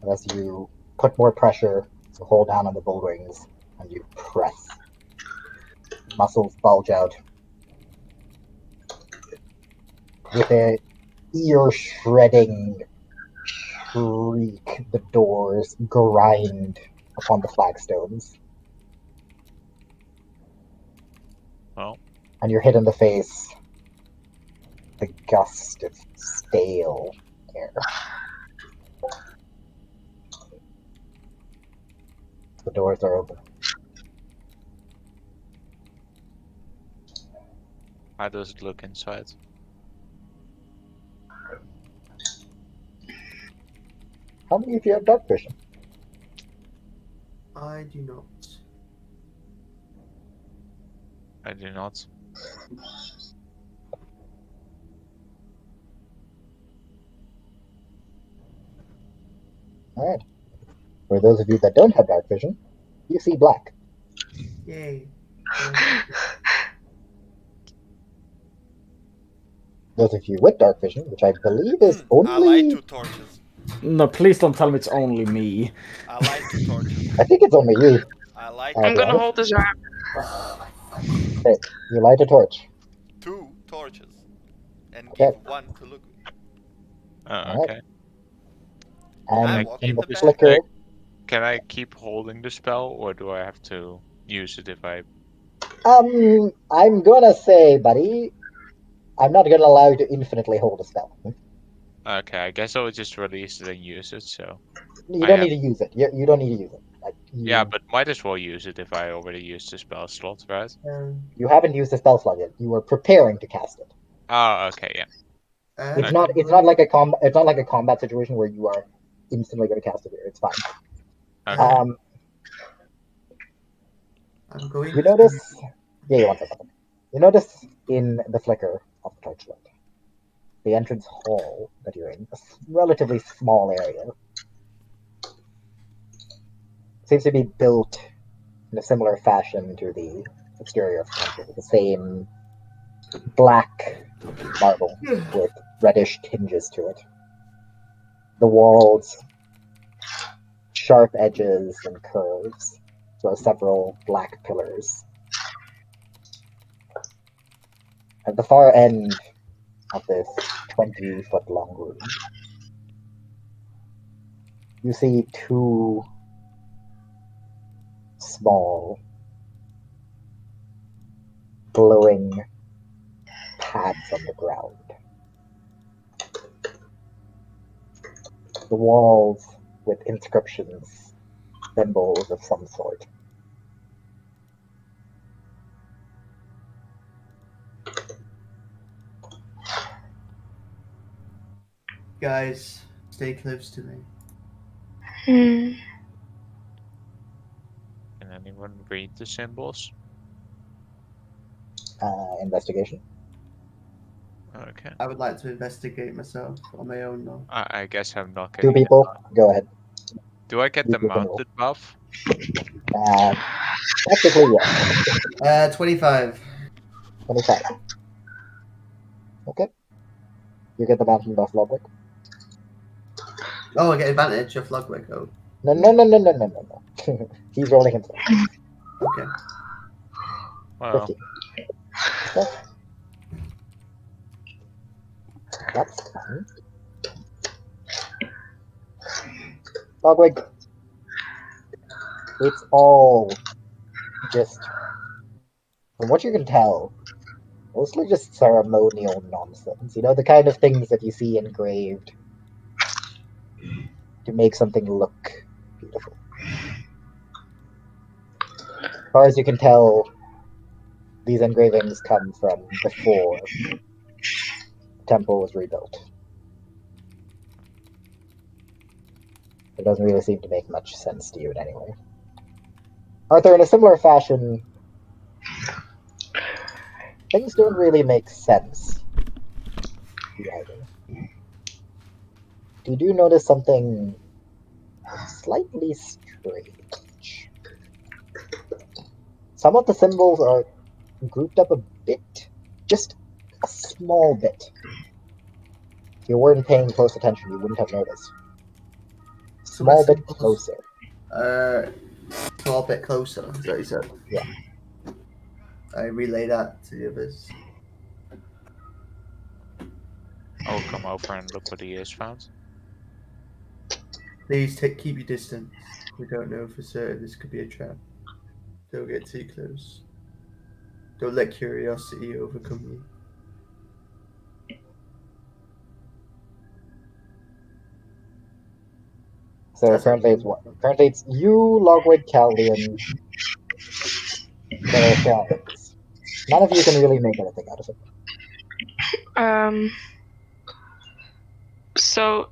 As you put more pressure, you hold down on the bull rings, and you press. Muscles bulge out. With a ear-shredding shriek, the doors grind upon the flagstones. Well. And you're hit in the face. The gust of stale air. The doors are open. How does it look inside? How many of you have dark vision? I do not. I do not. Alright. For those of you that don't have dark vision, you see black. Yay. Those of you with dark vision, which I believe is I light only... 2 torches. No, please don't tell me it's only me. I light 2 torches. I think it's only you. I light I'm be gonna honest. hold this arm. Okay, you light a torch. 2 torches. And Okay. give 1 to Lugwig. Alright. Okay. And I walk in in the the back. flicker... Can I keep holding the spell, or do I have to use it if I... I'm gonna say, buddy, I'm not gonna allow you to infinitely hold a spell. Okay, I guess I would just release it and use it, so... You I don't have- need to use it. You don't need to use it. Like, Yeah, but might as well use it if I already used the spell slot, right? you haven't used the spell slot yet. You were preparing to cast it. Oh, okay, yeah. It's Okay. not. It's not like a combat. It's not like a combat situation where you are instantly going to cast it here. It's fine. Okay. I'm going. You notice. Yeah, you want something. You notice in the flicker of the torchlight, the entrance hall that you're in, a relatively small area, seems to be built in a similar fashion to the exterior of the temple, with the same black marble with reddish tinges to it. The walls, sharp edges and curves, as well as several black pillars. At the far end of this 20-foot-long room, you see 2 small, glowing pads on the ground. The walls with inscriptions, symbols of some sort. Guys, stay close to me. Hmm. Can anyone read the symbols? Investigation. Okay. I would like to investigate myself on my own though. I guess I'm not 2 getting... people, go ahead. Do I get You the can roll. mounted buff? Technically, yes. 25. 25. Okay. You get the mountain buff, Logwig. Oh, I get advantage of Logwig. Oh, No. He's rolling himself. okay. Well, 15. Okay. That's fine. Logwig, it's all just, from what you can tell, mostly just ceremonial nonsense. You know, the kind of things that you see engraved to make something look beautiful. As far as you can tell, these engravings come from before the temple was rebuilt. It doesn't really seem to make much sense to you in any way. Arthur, in a similar fashion, things don't really make sense to you either. You do notice something slightly strange. Some of the symbols are grouped up a bit, just a small bit. If you weren't paying close attention, you wouldn't have noticed. Small bit closer. Small bit closer. Is that what you said? Yeah. I relay that to the others. I'll come over and look what he has found. Please keep your distance. We don't know for certain this could be a trap. Don't get too close. Don't let curiosity overcome you. So That's currently okay. it's what? Currently it's you, Logwig, Caldian, that are sharing this. None of you can really make anything out of it. So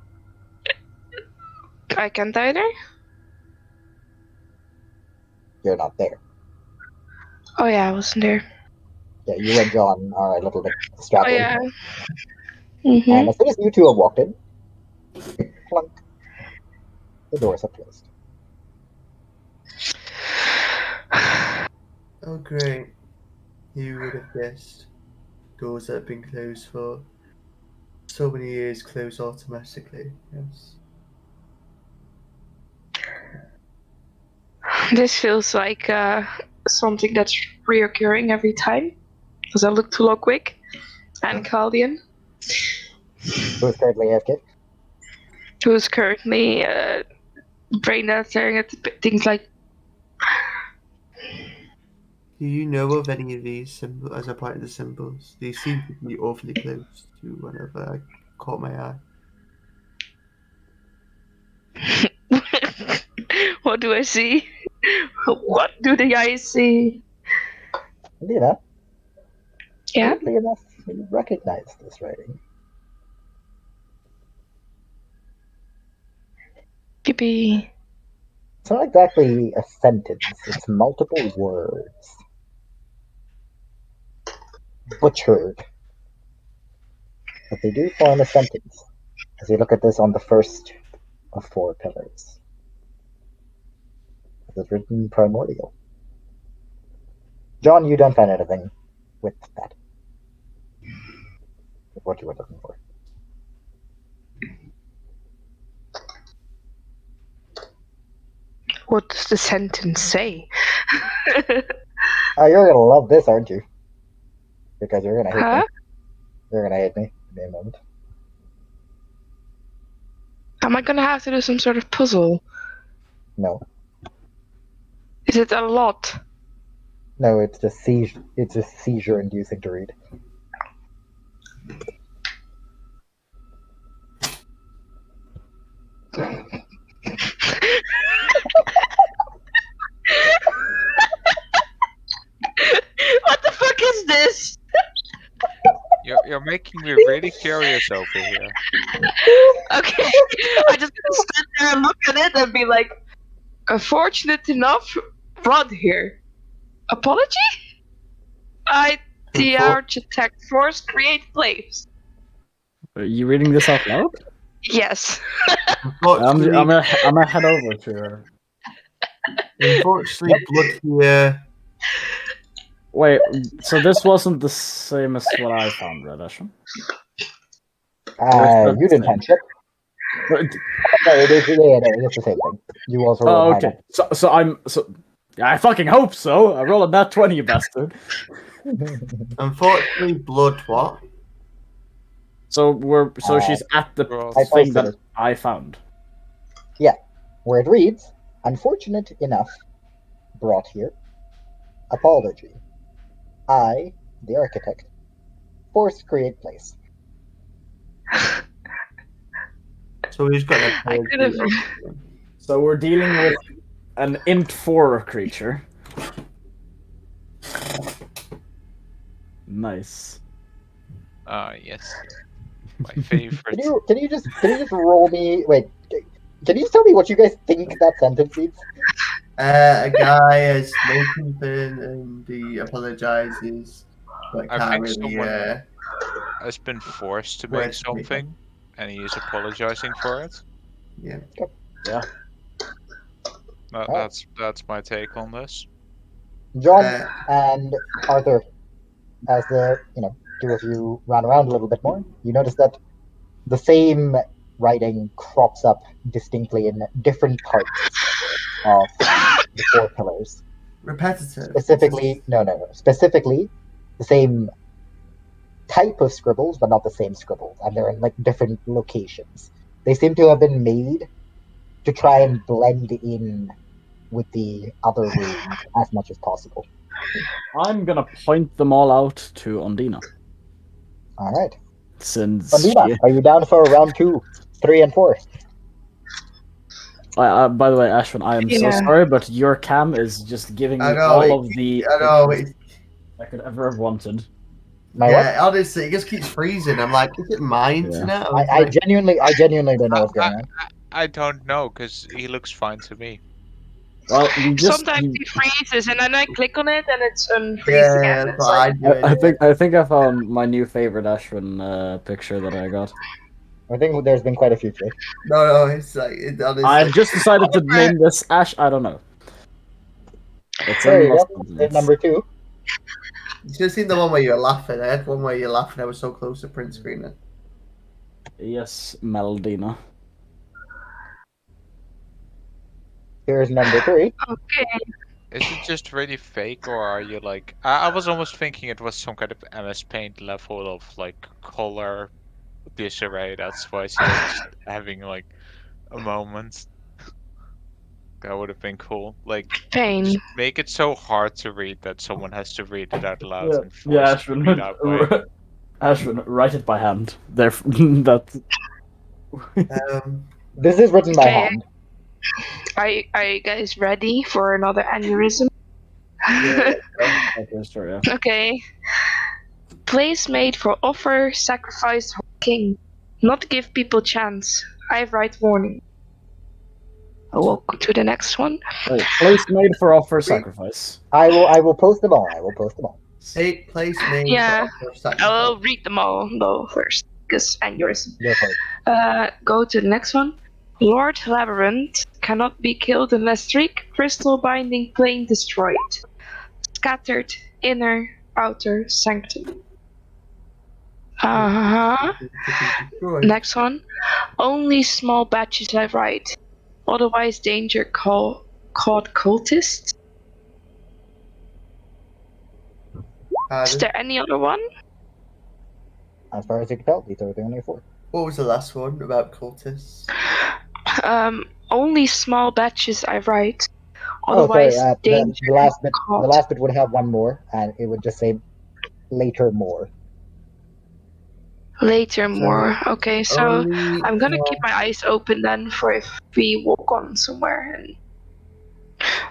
I can't either? You're not there. Oh yeah, I wasn't there. Yeah, you and John are a little bit Oh distracted. yeah. And Mm-hmm. as soon as you two have walked in, clunk, the doors have closed. Oh, great. You would have guessed. Doors that have been closed for so many ears close automatically. Yes. This feels like something that's reoccurring every time. Because I look to Logwig and Caldian, Who's currently AFK? who's currently brain dead, staring at things like. Do you know of any of these symbols, as I point at the symbols? These seem to be awfully close to whenever I caught my eye. What do I see? What do the eyes see? Ondina, Yeah? weirdly enough, you recognize this writing. Yippee. It's not exactly a sentence, it's multiple words. Butchered. But they do form a sentence, as you look at this on the first of 4 pillars. It's written primordial. John, you don't find anything with that. With what you were looking for. What does the sentence say? Oh, you're gonna love this, aren't you? Because you're gonna hate Huh? me. You're gonna hate me in a moment. Am I gonna have to do some sort of puzzle? No. Is it a lot? No, it's just seizure inducing to read. What the fuck is this? You're making me really curious over here. Okay, I just gonna stand there and look at it and be like, unfortunate enough, brought here. Apology? The architect force create flames. Are you reading this out loud? Yes. Unfortunately, I'm gonna head over to her. unfortunately, blood here. Wait, so this wasn't the same as what I found, right, Ashton? You didn't find shit. No, it is the same thing. You also Oh, rolled okay. So I fucking hope so. I rolled a nat 20, you bastard. Unfortunately, blood what? So she's at the Well, I thing posted that it. I found. Where it reads, unfortunate enough, brought here. Apology. I, the architect, force create place. So we've got an I could have. So we're dealing with an int 4 creature. Nice. Yes. My favorite. Can you just roll me? Wait, can you just tell me what you guys think that sentence means? A guy has no complaint and he apologizes, but I can't think really. someone has been forced to make Words to make something, and he is apologizing for it. Yeah. Yeah. That's my take on this. John and Arthur, as the two of you ran around a little bit more, you notice that the same writing crops up distinctly in different parts of the 4 pillars. Repetitive. Specifically, no. Specifically, the same type of scribbles, but not the same scribbles, and they're in like different locations. They seem to have been made to try and blend in with the other runes as much as possible. I'm gonna point them all out to Ondina. All right. Since Ondina, are you down for round 2, 3, and 4? by the way, Ashwin, I am so Yeah. sorry, but your cam is just giving me I know, all of the I know. pictures I could ever have wanted. My what? Yeah, honestly, it just keeps freezing. I'm like, is it my internet? Or is I it- genuinely don't know what's going on. I don't know, because he looks fine to me. Well, Sometimes it freezes, and then I click on it, and it's unfreeze Yeah, again. that's It's what like, I do. I think I found my new favorite Ashwin picture that I got. I think there's been quite a few today. No, it's like honestly. I've just decided to name this Ash. I don't know. It's There in you Lost go. Continents. Number 2. You should have seen the one where you're laughing. I had one where you're laughing. I was so close to print screen it. Yes, Meldina. Here's number 3. Okay. Is it just really fake, or are you like? I was almost thinking it was some kind of MS Paint level of like color disarray. That's why she was just having like a moment. That would have been cool. Like, Pain. make it so hard to read that someone has to read it out loud and Yeah, force it to be that way. Ashwin, write it by hand. There, that. This is written by Okay. hand. Are you guys ready for another aneurysm? Yeah. Okay, sorry. Yeah. Okay. Place made for offer, sacrifice, or king. Not give people chance. I write warning. I will go to the next one. Wait, place made for offer sacrifice. I will post them all. I will post them all. Place made Yeah. for sacrifice. I will read them all though first, because aneurysm. Go for it. Go to the next one. Lord Labyrinth cannot be killed unless three crystal binding plane destroyed. Scattered inner outer sanctum. Next one. Only small batches I write. Otherwise danger caught cultists. Is there any other one? As far as you can tell, these are the only 4. What was the last one about cultists? Only small batches I write. Oh, sorry. Otherwise danger The last bit. caught. The last bit would have one more, and it would just say later more. Later more. Okay, so Only I'm gonna keep my eyes open then for if we walk on somewhere, and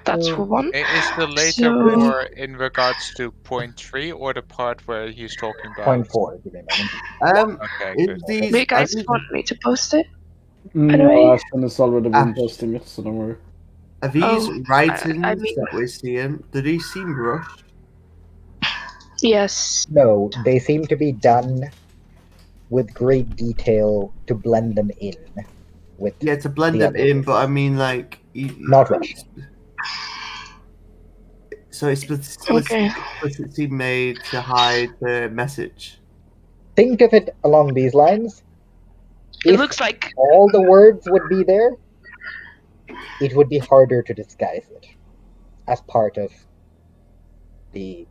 that's for one. Is the later So- more in regards to point 3 or the part where he's talking about? Point 4. Give me a moment. Okay, in good. these, Do you guys are these, want me to post it? No, way? Ashwin has already been Ash. posting it, so don't worry. are these Oh, writings I mean- that we're seeing? Do these seem rushed? Yes. No, they seem to be done with great detail to blend them in. With Yeah, to blend the them other in, ones. but I mean, like, Not rushed. So it's Okay. explicitly made to hide the message. Think of it along these lines. It If looks like all the words would be there, it would be harder to disguise it as part of the,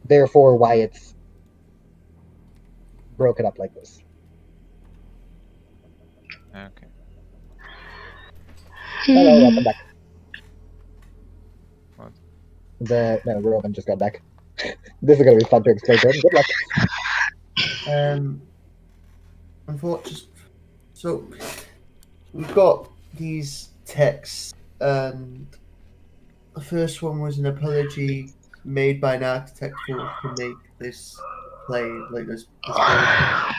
therefore why it's broken up like this. Okay. Hello, welcome back. What? No, Roman just got back. This is gonna be fun to explain to him. Good luck. Unfortunately, so we've got these texts, and the first one was an apology made by an architect to make this plane, like this building,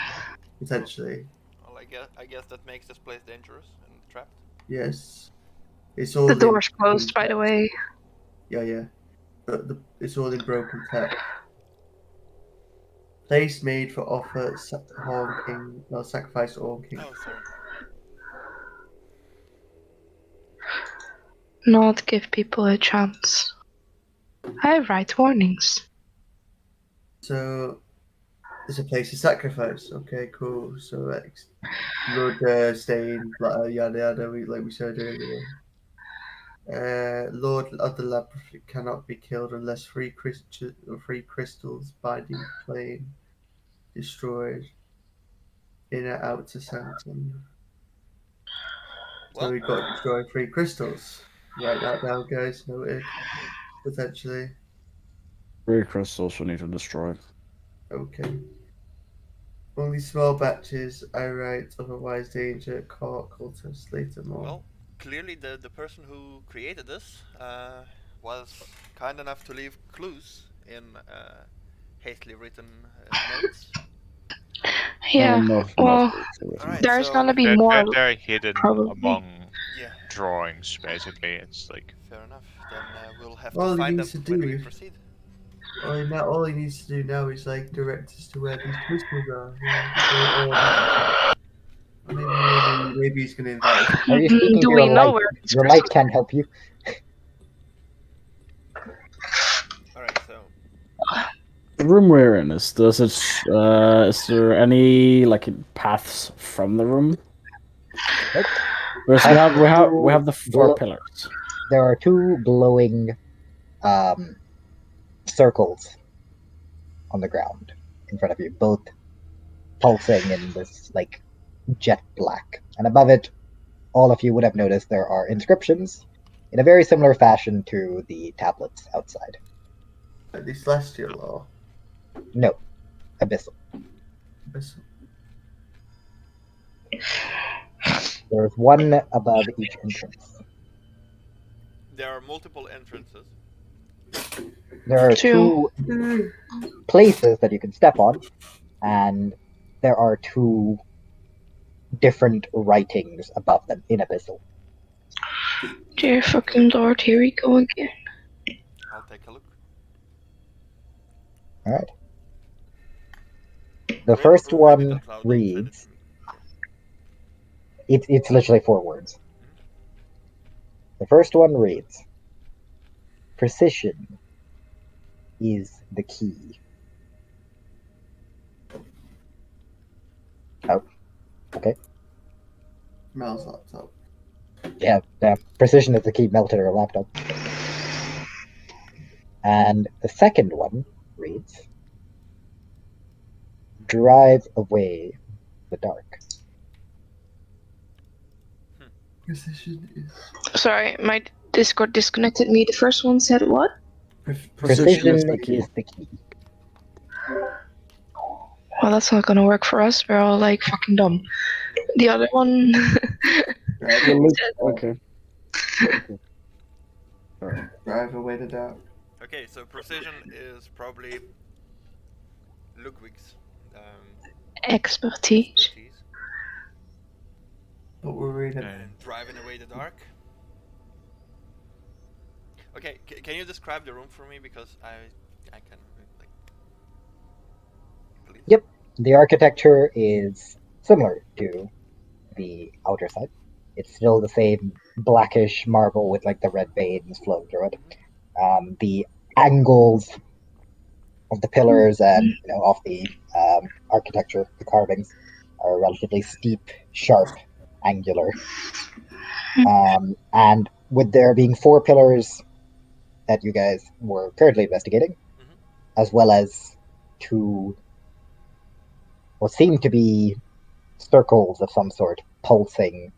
potentially. Well, I guess that makes this place dangerous and trapped. Yes, it's all the in door's broken closed, by the text. way. Yeah. But it's all in broken text. Place made for offer, honking, no, sacrifice honking. Oh, sorry. Not give people a chance. I write warnings. So there's a place of sacrifice. Okay, cool. So blood stain, yada yada. Like we said earlier. Lord of the Labyrinth cannot be killed unless three crystals binding plane destroyed. Inner outer sanctum. So Well, we've got to destroy 3 crystals. Write that down, guys. Noted. Potentially. 3 crystals we need to destroy. Okay. Only small batches, I write, otherwise danger, cultists later more. well, clearly the person who created this was kind enough to leave clues in hastily written notes. Yeah. Well, Alright, there's so gonna be more. They're hidden probably. among yeah, drawings, basically. It's like fair enough. Then we'll have All to he find them needs to when do we is- proceed. All he needs to do now is like direct us to where these crystals are. Yeah. Maybe he's gonna invite us. Are you speaking Do to we your know light? where it's Your light can't help you. Alright, so The room we're in is is there any like paths from the room? Nope. Because we have the four Glo- pillars. There are two glowing circles on the ground in front of you, both pulsing in this like jet black. And above it, all of you would have noticed there are inscriptions in a very similar fashion to the tablets outside. Like the celestial or No, abyssal. abyssal. There's one above each entrance. There are multiple entrances. There are Two. two places that you can step on, and there are two different writings above them in abyssal. Dear fucking Lord, here we go again. I'll take a look. All right. The first Read it one out loud and send it reads. to me. It's literally 4 words. The first one reads, "Precision is the key." Oh, okay. Mel's laptop. Yeah, precision is the key melted her laptop. And the second one reads, "Drive away the dark." Precision is Sorry, my Discord disconnected me. The first one said what? Precision is the key. Well, that's not gonna work for us. We're all like fucking dumb. The other one. Okay. drive away the dark. Okay, so precision is probably Logwig's Expertise. expertise. What we're reading. And driving away the dark. Okay, can you describe the room for me, because I can like. Please. Yep. The architecture is similar to the outer side. It's still the same blackish marble with like the red veins flowing through it. The angles of the pillars and of the architecture, the carvings, are relatively steep, sharp, angular. And with there being 4 pillars that you guys were currently investigating, as well as 2 what seem to be circles of some sort pulsing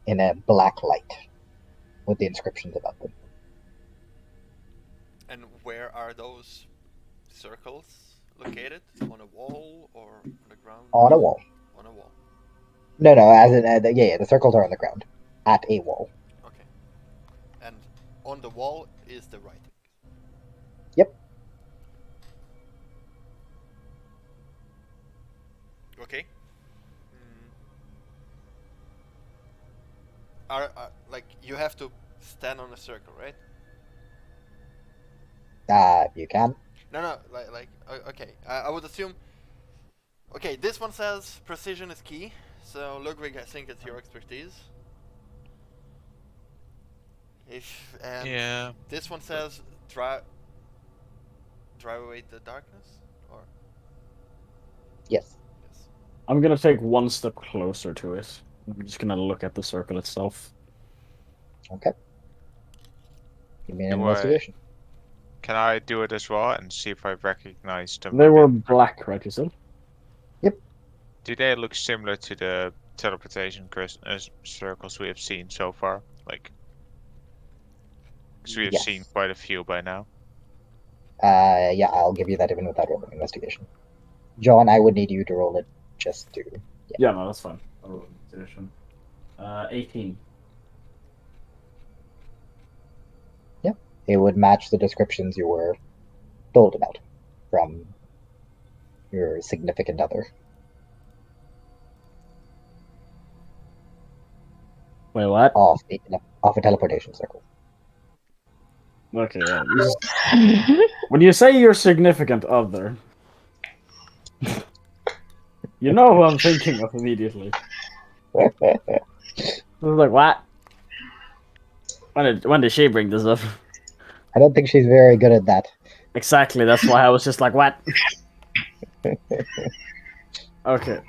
in a black light with the inscriptions above them. And where are those circles located? On a wall or on the ground? On a wall. On a wall. No, as in, the circles are on the ground. At a wall. Okay. And on the wall is the writing. Yep. Okay. Are like you have to stand on a circle, right? You can. No, okay. I would assume. Okay, this one says precision is key, so Logwig, I think it's your expertise. Yeah. This one says drive away the darkness, or Yes. I'm gonna take one step closer to it. I'm just gonna look at the circle itself. Okay. Give me an Do investigation. Can I do it as well and see if I recognize them? They were black, right, you said? Yep. Do they look similar to the teleportation circles we have seen so far? Like, because we have Yes. seen quite a few by now. Yeah, I'll give you that even without rolling investigation. John, I would need you to roll it just to. Yeah, no, that's fine. I'll roll investigation. 18. Yeah, it would match the descriptions you were told about from your significant other. Wait, what? Off a teleportation circle. Okay, yeah. When you say your significant other, you know who I'm thinking of immediately. I was like, what? When did she bring this up? I don't think she's very good at that. Exactly. That's why I was just like, what? Okay.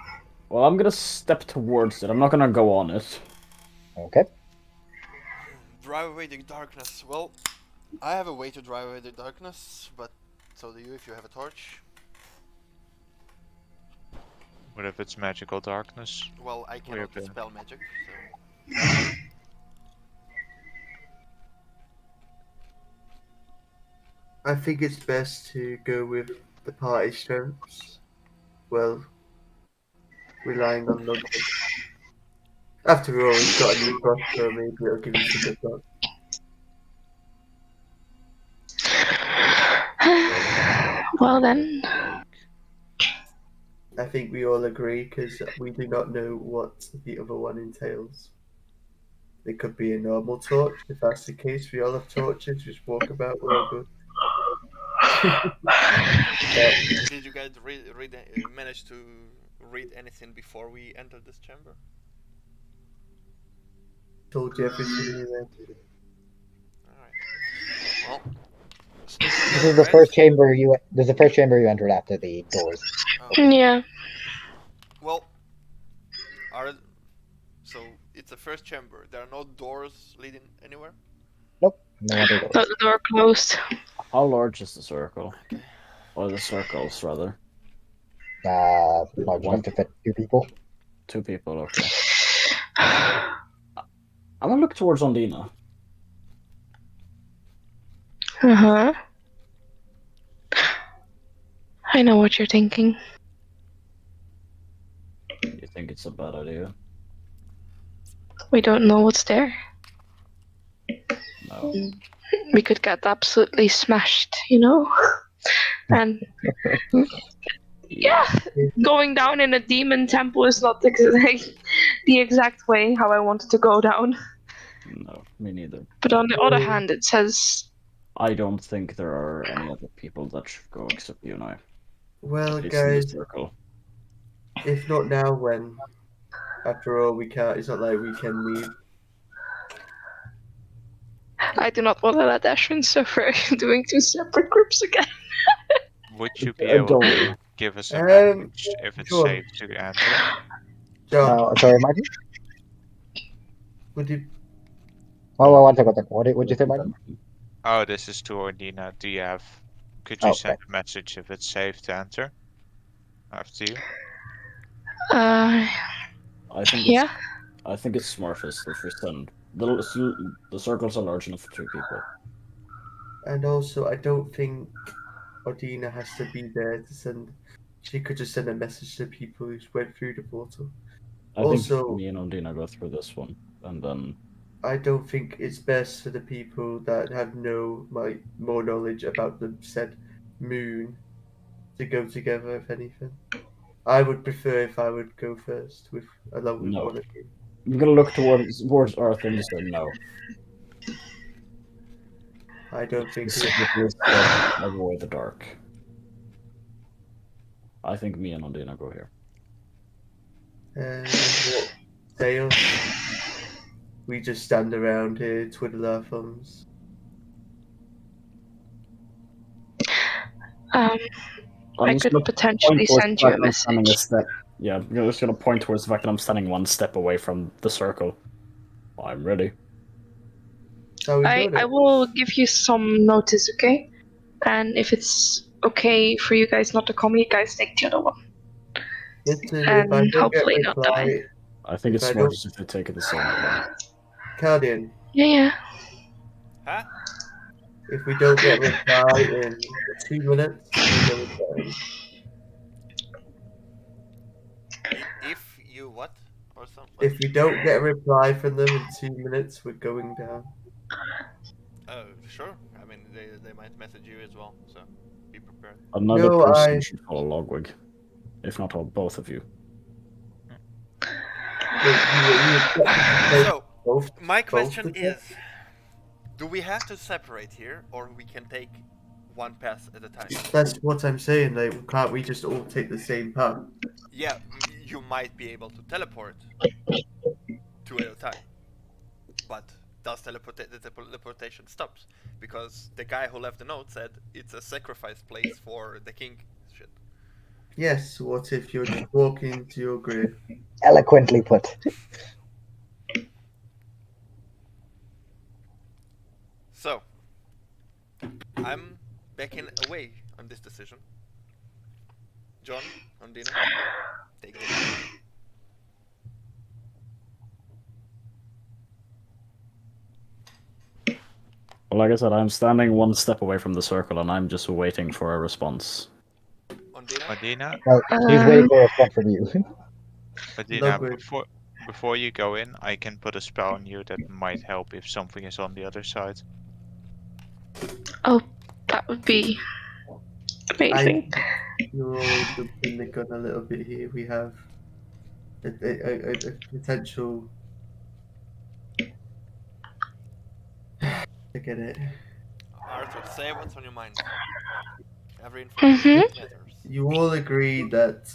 Well, I'm gonna step towards it. I'm not gonna go on it. Okay. Drive away the darkness. Well, I have a way to drive away the darkness, but so do you if you have a torch. What if it's magical darkness? Well, I We cannot have a- dispel magic, so. I think it's best to go with the party strengths. Well, relying on Logwig. After all, he's got a new crossbow, maybe it'll give you some good luck. Well then, I think we all agree because we do not know what the other one entails. It could be a normal torch. If that's the case, we all have torches. Just walk about. We're all good. Did you guys manage to read anything before we entered this chamber? Told you everything we read. Alright. Well, speaking This of is the red. first chamber you. This is the first chamber you entered after the doors. Oh, yeah. well, so it's the first chamber. There are no doors leading anywhere. Nope. No other doors. The door closed. How large is the circle? Okay. Or the circles, rather? Large enough to fit 2 people. 2 people, okay. I'm gonna look towards Ondina. Uh-huh. I know what you're thinking. You think it's a bad idea? We don't know what's there. No. We could get absolutely smashed, you know? And yeah, going down in a demon temple is not the exact way how I wanted to go down. No, me neither. But on the other hand, it says I don't think there are any other people that should go except you and I. Well, At least in the guys, circle. if not now, when? After all, we can't. It's not like we can leave. I do not want to let Ashwin suffer doing 2 separate groups again. Would you be able Don't to worry. give us a Um, message if it's sure. safe to enter? John, Sorry, Martin. would you? Oh, one second. What did you say, Martin? Oh, this is to Ondina. Could you Oh, send right. a message if it's safe to enter? After you. Uh, I think yeah. I think it's smartest if we send the circles are large enough for 2 people. And also, I don't think Odina has to be there to send. She could just send a message to people who went through the portal. I Also- think me and Ondina go through this one, and then I don't think it's best for the people that have more knowledge about the said moon to go together. If anything, I would prefer if I would go first along with No. one of you. I'm gonna look towards Earth and just say no. I don't think it. Specifically said avoid the dark. I think me and Ondina go here. And what Dale? We just stand around here, twiddle our thumbs. I'm I just could gonna potentially point towards send the you a fact that I'm standing message. step. Yeah, I'm just gonna point towards the fact that I'm standing 1 step away from the circle. I'm ready. So we I go will give you some notice, okay? And if it's okay for you guys not to come, you guys take the other one. Listen, And if I don't get hopefully not die. reply, I think If it's I smartest if they take it the same time. Caldian, Yeah. Huh? if we don't get reply in 2 minutes, we're going down. If you what? Or something? If we don't get a reply from them in 2 minutes, we're going down. Sure. I mean, they might message you as well, so be prepared. Another No, person I- should follow Logwig. If not all, both of you. Wait, you expect me to take So, both? my both question of them? is, do we have to separate here, or we can take one pass at a time? That's what I'm saying. Like, can't we just all take the same path? Yeah, you might be able to teleport two at a time, but does the teleportation stops? Because the guy who left the note said it's a sacrifice place for the king. Shit. Yes, what if you're just walking to your grave? Eloquently put. So, I'm backing away on this decision. John, Ondina, take the lead. Well, like I said, I'm standing one step away from the circle, and I'm just waiting for a response. Ondina? Odina, Well, he's waiting for a response from you. Odina, Logwig. before you go in, I can put a spell on you that might help if something is on the other side. Oh, that would be amazing. You're all jumping the gun a little bit here. We have a potential. Forget it. Arthur, say what's on your mind. Every information matters. You all agree that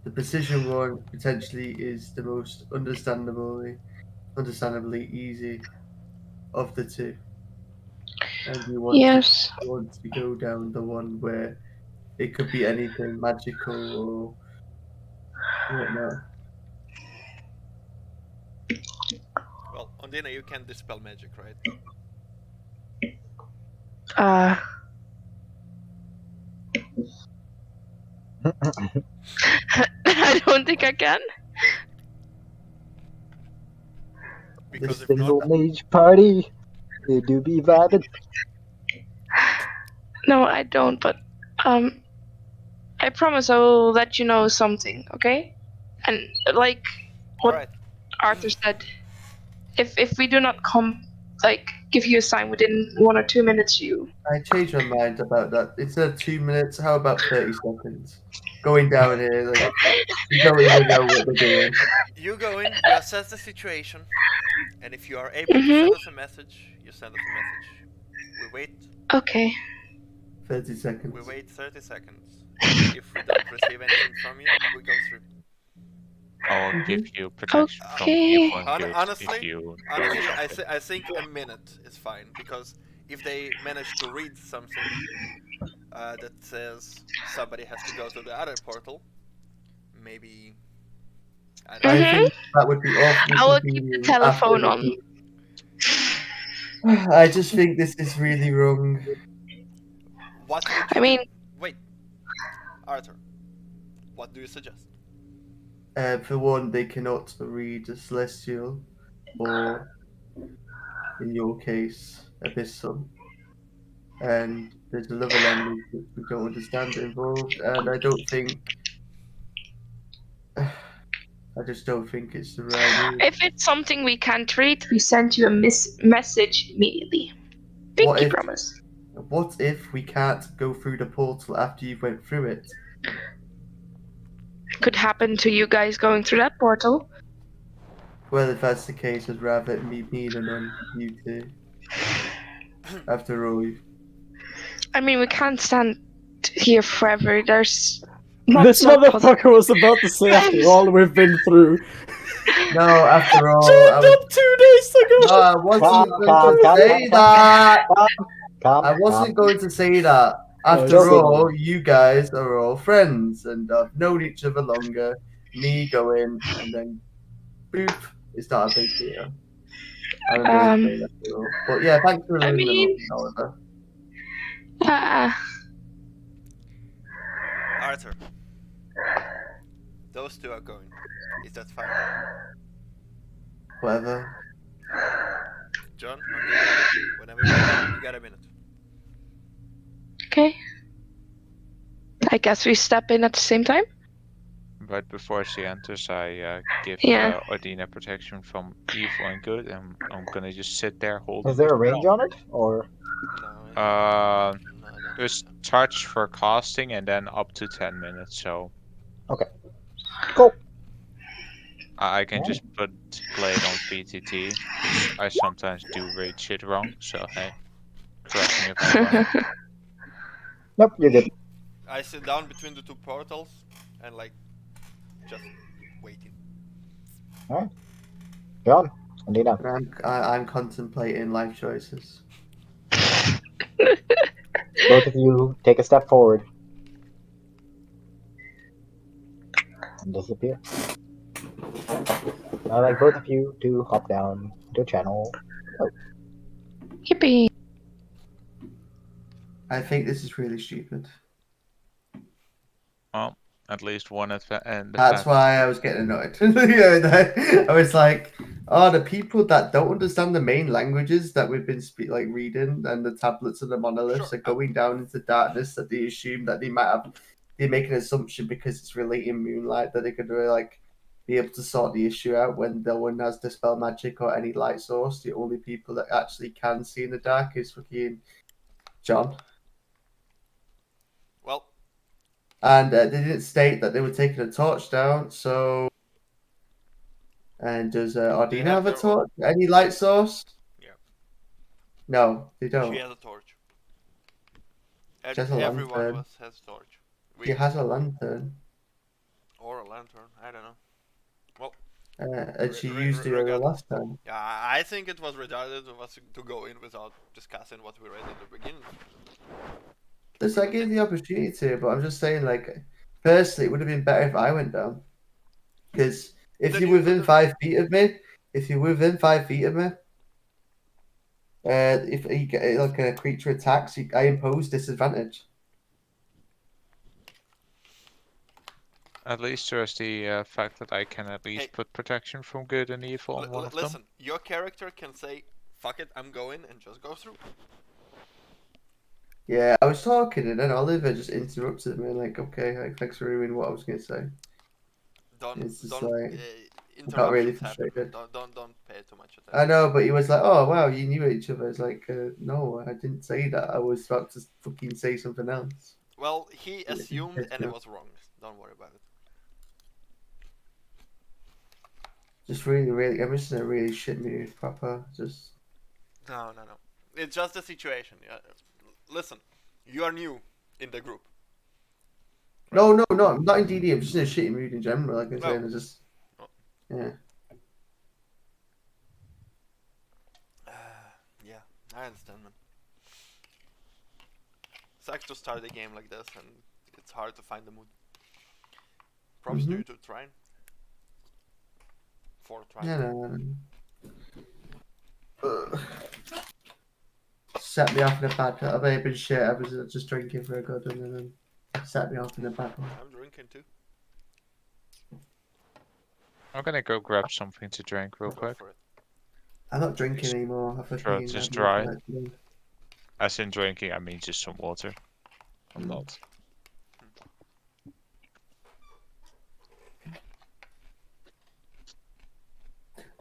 the precision one potentially is the most understandably easy of the two, and you Yes. want to go down the one where it could be anything magical or whatnot. Well, Ondina, you can dispel magic, right? I don't think I can. Because This if not, single mage party, they do be vibing. No, I don't. But I promise I will let you know something. Okay? And like what alright. Arthur said, if we do not give you a sign within 1 or 2 minutes, you. I changed my mind about that. Instead of 2 minutes, how about 30 seconds? Going down here, like you don't even know what they're doing. You go in, you assess the situation, and if you are able to Mhm. send us a message, you send us a message. We wait. Okay. 30 seconds. We wait 30 seconds. If we don't receive anything from you, we go through. I'll give you protection from Okay. evil and good Honestly, if you honestly, do something. I think a minute is fine because if they manage to read something that says somebody has to go to the other portal, maybe I don't I know. think that would be awfully I will keep the convenient telephone after on. I just think this is really wrong. What would you I mean, wait, Arthur? What do you suggest? For one, they cannot read a celestial, or in your case, abyssal. And there's another language which we don't understand involved, and I don't think. I just don't think it's the right move. if it's something we can't read, we send you a message immediately. What Pinky if- promise. What if we can't go through the portal after you went through it? Could happen to you guys going through that portal. Well, if that's the case, I'd rather it be me than you two. After all, I mean, we can't stand here forever. There's not This so motherfucker was about to say after Times. all we've been through. no, after all, I Joined was, up 2 days ago! no, I wasn't going to say that. I wasn't going to say that. After all, you guys are all friends and have known each other longer. Me going and then boop, it's not a big deal. I'm going to say that after all. But yeah, thanks for I letting them mean, know, however. Arthur, those two are going. Is that fine? Whatever. John, Ondina, whenever you're ready, you got a minute. okay. I guess we step in at the same time. But before she enters, I give Yeah. Odina protection from evil and good, and I'm gonna just sit there holding. Is there a the range spell. on it, or No. Uh, No, I don't there's think so. touch for casting, and then up to 10 minutes. So cool? I can just play it on PTT because I sometimes do read shit wrong. So hey, correct me if I'm wrong. Nope, you're good. I sit down between the two portals and just waiting. All right, John. Ondina. And I'm contemplating life choices. Both of you take a step forward and disappear. I'd like both of you to hop down to channel. Yippee! I think this is really stupid. Well, at least one end That's effect. why I was getting annoyed. I was like, oh, the people that don't understand the main languages that we've been reading, and the tablets and the monoliths Sure. are going down into darkness, that they assume that they make an assumption because it's relating moonlight that they could be able to sort the issue out when no one has dispel magic or any light source. The only people that actually can see in the dark is fucking John. Well, And they didn't state that they were taking a torch down, so. And does Ondina have have a their torch? Any light source? Yeah. No, they she don't. has a torch. She has a Everyone of lantern. us has a torch. She has a lantern. Or a lantern, I don't know. Well, And she used it the regardless. last time. Yeah, I think it was retarded of us to go in without discussing what we read at the beginning. Listen, I gave the opportunity to, but I'm just saying, personally, it would have been better if I went down. Because if Then you're you within could've- 5 feet of me, if you get a creature attacks, I impose disadvantage. At least there's the fact that I can at least Hey. put protection from good and evil on one of Listen, them. your character can say, fuck it, I'm going, and just go through. Yeah, I was talking, and then Oliver just interrupted me, okay, thanks for ruining what I was going to say. It's just got really interruptions happen. frustrated. Don't pay too much attention. I know, but he was like, "Oh wow, you knew each other." It's like, no, I didn't say that. I was about to fucking say something else. Well, he assumed and it was wrong. Don't worry about it. Just really, I'm just in a really shit mood, proper. Just No. It's just a situation. Yeah. Listen, you are new in the group. no, I'm not in DD. I'm just in a shitty mood in general. Like I'm saying, it's just yeah. Yeah, I understand, man. Sucks to start a game like this, and it's hard to find the mood. Props to you to trying. For trying. No. Set me off in a bad. I may have been shit. I was just drinking for a good, and then set me off in a bad one. I'm drinking too. I'm gonna go grab something to drink real Go quick. for it. I'm not drinking anymore. Throat is dry. As in drinking, I mean just some water. I'm not.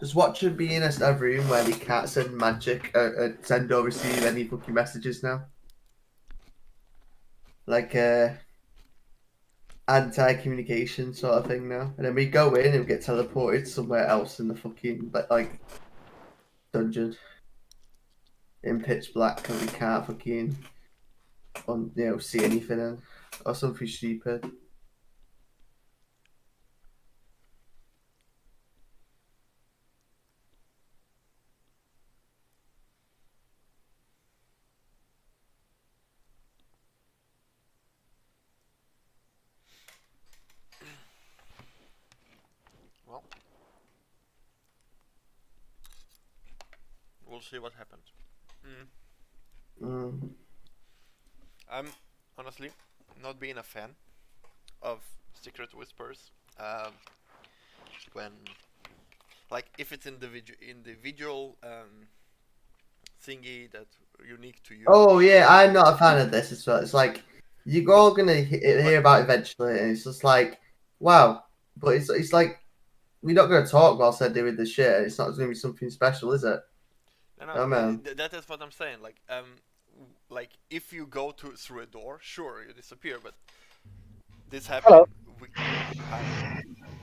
Just watch it be in a room where they can't send magic, send or receive any fucking messages now. Like anti-communication sort of thing now. And then we go in and we get teleported somewhere else in the fucking like dungeon in pitch black, and we can't fucking see anything in, or something stupid. Well, we'll see what happens. I'm honestly not being a fan of secret whispers. When, like, if it's individual thingy that's unique to you. Oh yeah, I'm not a fan of this as well. It's like you're all gonna hear about it eventually, and it's just like, wow. But it's like we're not gonna talk whilst they're doing the shit. It's not gonna be something special, is it? No, Oh man. that is what I'm saying. Like if you go through a door, sure, you disappear. But this happened.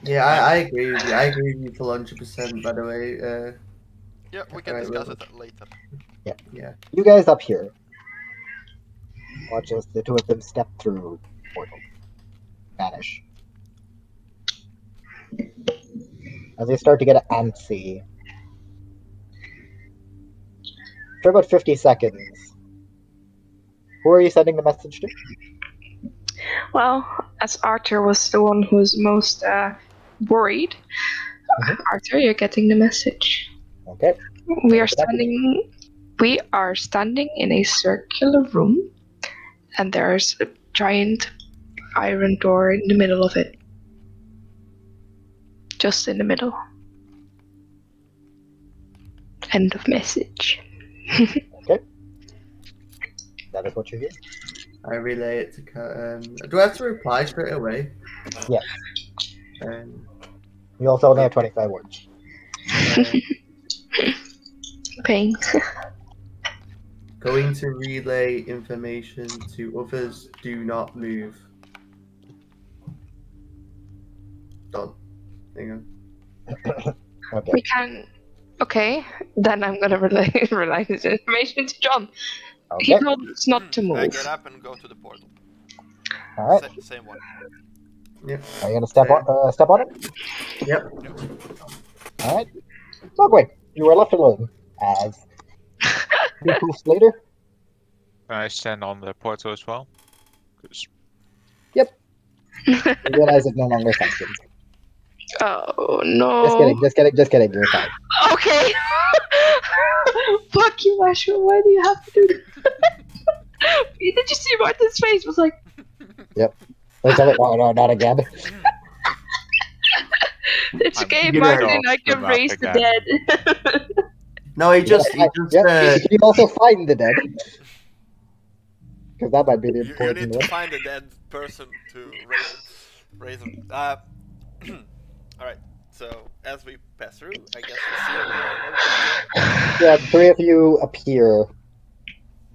Yeah, I agree with you. I agree with you full 100%. By the way. Yeah, we can discuss it later. Yeah. You guys up here. Watch as the two of them step through the portal. Vanish. As they start to get antsy, for about 50 seconds. Who are you sending the message to? Well, as Arthur was the one who's most worried, Arthur, you're getting the message. Okay. We are standing in a circular room, and there's a giant iron door in the middle of it. Just in the middle. End of message. Okay. That is what you hear. I relay it to. Do I have to reply straight away? Yes. You You also only have 25 words. Pain. Going to relay information to others. Do not move. Done. Hang on. Okay. We can. Okay, then I'm gonna relay this information to John. He Okay. told us not to I move. get up and go to the portal. All right. Same one. Yep. Are you gonna step on it? Yep. All right. Logwig, you are left alone as 2 poofs later. Can I stand on the portal as well? 'Cause You realize it no longer functions. Oh no. Just kidding. You're fine. Okay. Fuck you, Asher. Why do you have to do that? Did you see Martin's face? Was like. Yep. Wait, tell it. Oh no, not again. It's okay, gonna Martin. go I can swim up raise the again. dead. No, he just. Yep. Can you also find the dead? Because that might be the You important need to one. find a dead person to raise them. Alright, so as we pass through, I guess we see Ondina. Yeah, the 3 of you appear a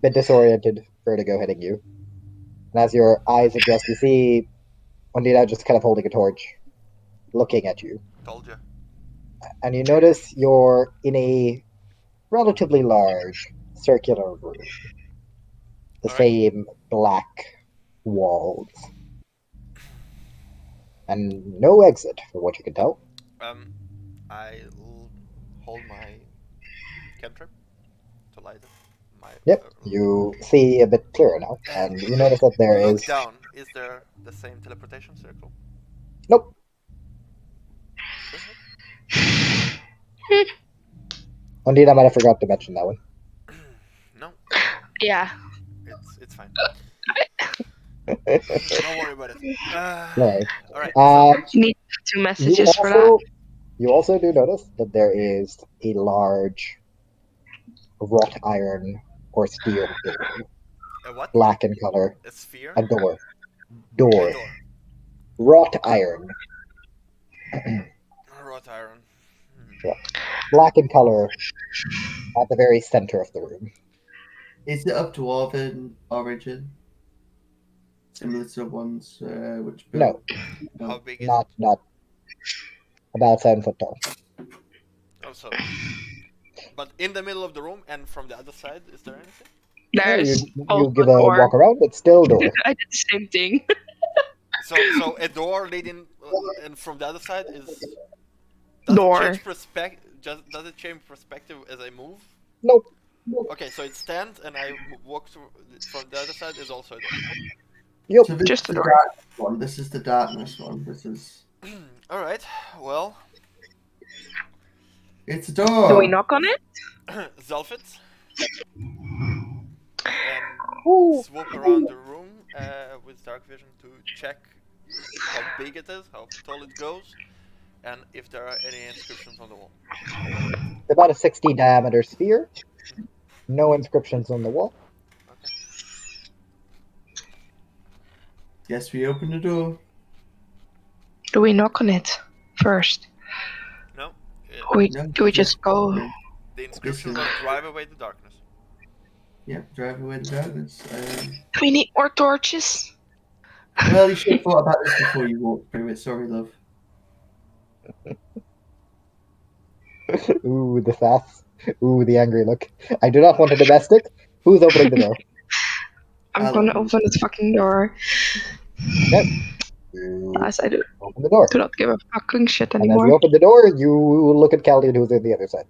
bit disoriented, vertigo hitting you. And as your eyes adjust, you see Ondina just kind of holding a torch, looking at you. Told you. And you notice you're in a relatively large circular room. The Alright. same black walls. And no exit, from what you can tell. I'll hold my cantrip to light it. Yep, you see a bit clearer now, and you notice that there look is... down. Is there the same teleportation circle? Nope. Ondina might have forgot to mention that one. No. Yeah. It's fine. Don't worry about it. Right. Alright. You need 2 messages for that. You also do notice that there is a large wrought iron or steel door. A what? Black in color. A sphere? A door. A door. Wrought iron. Wrought iron. Yeah. Black in color at the very center of the room. Is it of dwarven origin? Similar to the ones which built? No. How big is Not about 7 foot tall. Oh, so. But in the middle of the room and from the other side, is there anything? There's you give a walk around, it's still a door. I did the same thing. So a door leading, and from the other side is. Does it change perspective as I move? Nope. Okay, so it stands and I walk through. From the other side is also a door. Yep. So this Just is the the door. dark one. This is the darkness one. This is. All right. Well. It's a door. Do we knock on it? Zelfit. And swoop around the room with dark vision to check how big it is, how tall it goes, and if there are any inscriptions on the wall. About a 60 diameter sphere. No inscriptions on the wall. Okay. Yes, we open the door. Do we knock on it first? No. Do we just go? The inscription will drive away the darkness. Yeah, drive away the darkness. Do we need more torches? Well, you should have thought about this before you walked through it. Sorry, love. Ooh, the sass. Ooh, the angry look. I do not want a domestic. Who's opening the door? I'm gonna open this fucking door. Okay. As I do. Open the door. Do not give a fucking shit And as anymore. you open the door, you look at Caldian, who's on the other side.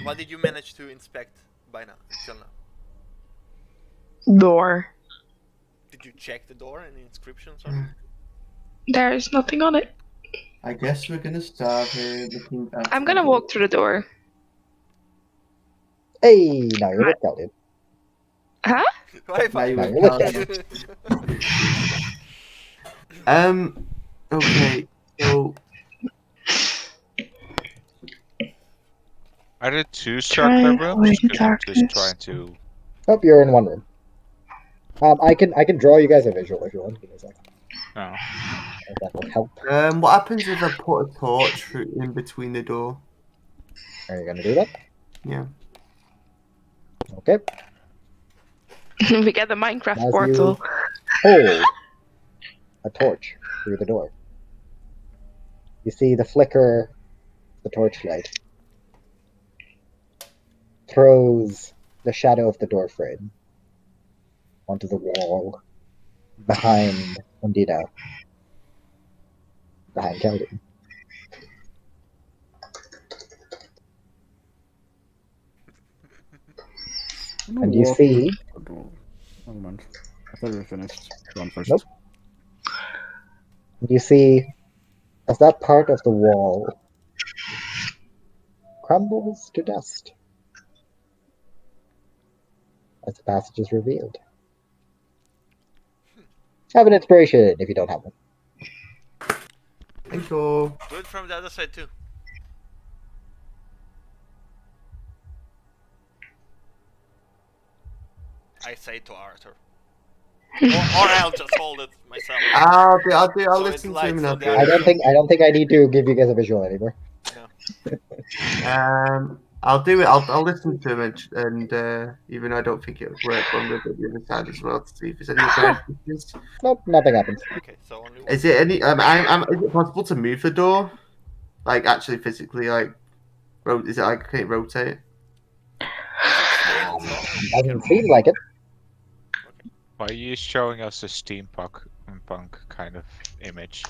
What did you manage to inspect by now, until now? Door. Did you check the door? Any inscriptions on it? There is nothing on it. I guess we're gonna start looking at. I'm gonna walk through the door. Hey, now you're with Caldian. Huh? High Now you five. with Caldian. Okay. So Are there 2 circular Try rooms? avoid Because I'm just darkness. trying to. Oh, you're in one room. I can draw you guys a visual if you want. Give me a second. Oh. If that will help. what happens if I put a torch in between the door? Are you gonna do that? Yeah. Okay. We get the Minecraft As you portal. hold a torch through the door, you see the flicker of the torchlight throws the shadow of the door frame onto the wall behind Ondina, behind Caldian. And you see. Never mind. I thought we were finished. Go on first. Nope. You see, as that part of the wall crumbles to dust, as the passage is revealed. Have an inspiration if you don't have one. Thank you. Do it from the other side too. I say to Arthur. or I'll just hold it myself. I'll So listen it's to light him from now. the I don't think I need to give you guys a visual anymore. I'll do it. I'll listen to him and even though I don't think it'll work, but I'm gonna go to the other side as well to see if there's any other issues. Nope, nothing happens. Okay, so only one. Is it any? Is it possible to move the door? Like actually physically, like, is it like can it rotate? Doesn't seem like it. Why are you showing us a steampunk kind of image?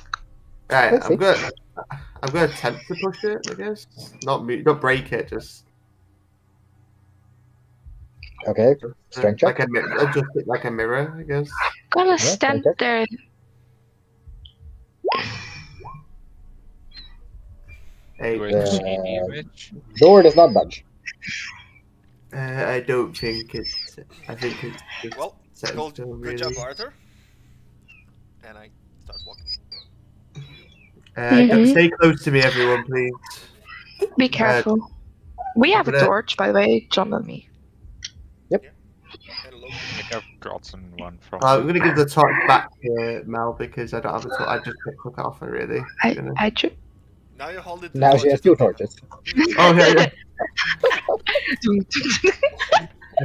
Right, Let's see. I'm gonna attempt to push it. I guess not break it. Just Okay, strength check. adjust it like a mirror. I guess. Gonna Yeah, stand okay. there. Hey, Do I see the image? Door does not budge. I don't think it's. I think it's. Just Well, set in good stone, really. job, Arthur. And I start walking. Stay close to me, everyone, please. Be careful. We have a gonna- torch, by the way, John and me. And look. I think I've gotten one from. I'm gonna give the torch back to Mel because I don't have a torch. I just took it off her, really. Now you hold it. Now she has 2 torches. Oh yeah.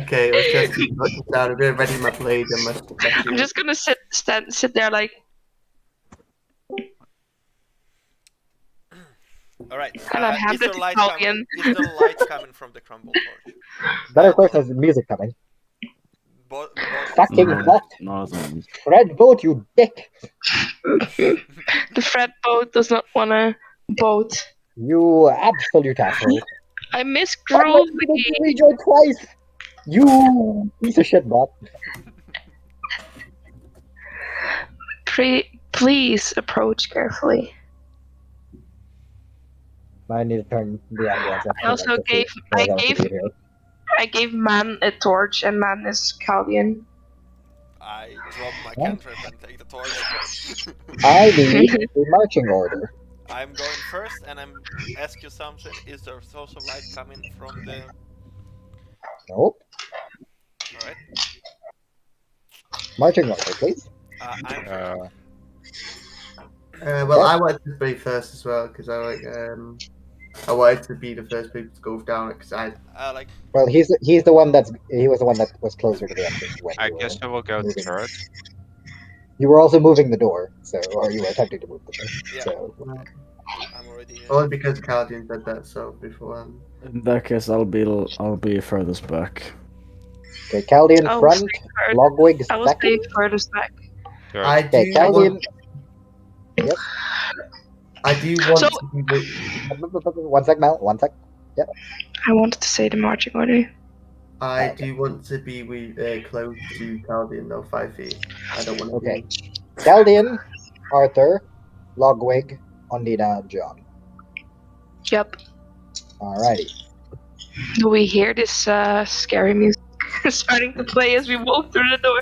Okay, let's just put this down. I'm gonna ready my blade and my. I'm just gonna sit there like. All right. And I hand is it there to light Caldian. coming? Is there light coming from the crumble torch? That of course has music coming. Fucking No, what? no, it doesn't. Red boat, you dick! The Fred boat does not wanna boat. You absolute asshole. I miss Why cruelty. did you rejoin twice? You piece of shit bot. Please approach carefully. I need to turn the ambiance up. I also I gave Man a torch, and Man is Caldian. I drop my cantrip and take the torch. I need a marching order. I'm going first, and I'm ask you something. Is there also light coming from the? Nope. All right. Marching order, please. I'm first. Well, I wanted to be first as well because I wanted to be the first people to go down it because like. Well, he was the one that was closer to the entrance. I guess I will go third. You were also moving the door, or you were attempting to move the door. Yeah. So. I'm already. Only because Caldian did that so before. In that case, I'll be furthest back. Okay, Caldian front, Logwig I will stay second. furthest back. Okay, Caldian. Yes. I do want So- to be. One sec, Mel. One sec. I wanted to say the marching order. I Okay. do want to be close to Caldian, though, 5 feet. I don't want to Okay. be. Caldian, Arthur, Logwig, Ondina, and John. Yep. Alrighty. Do we hear this scary music starting to play as we walk through the door?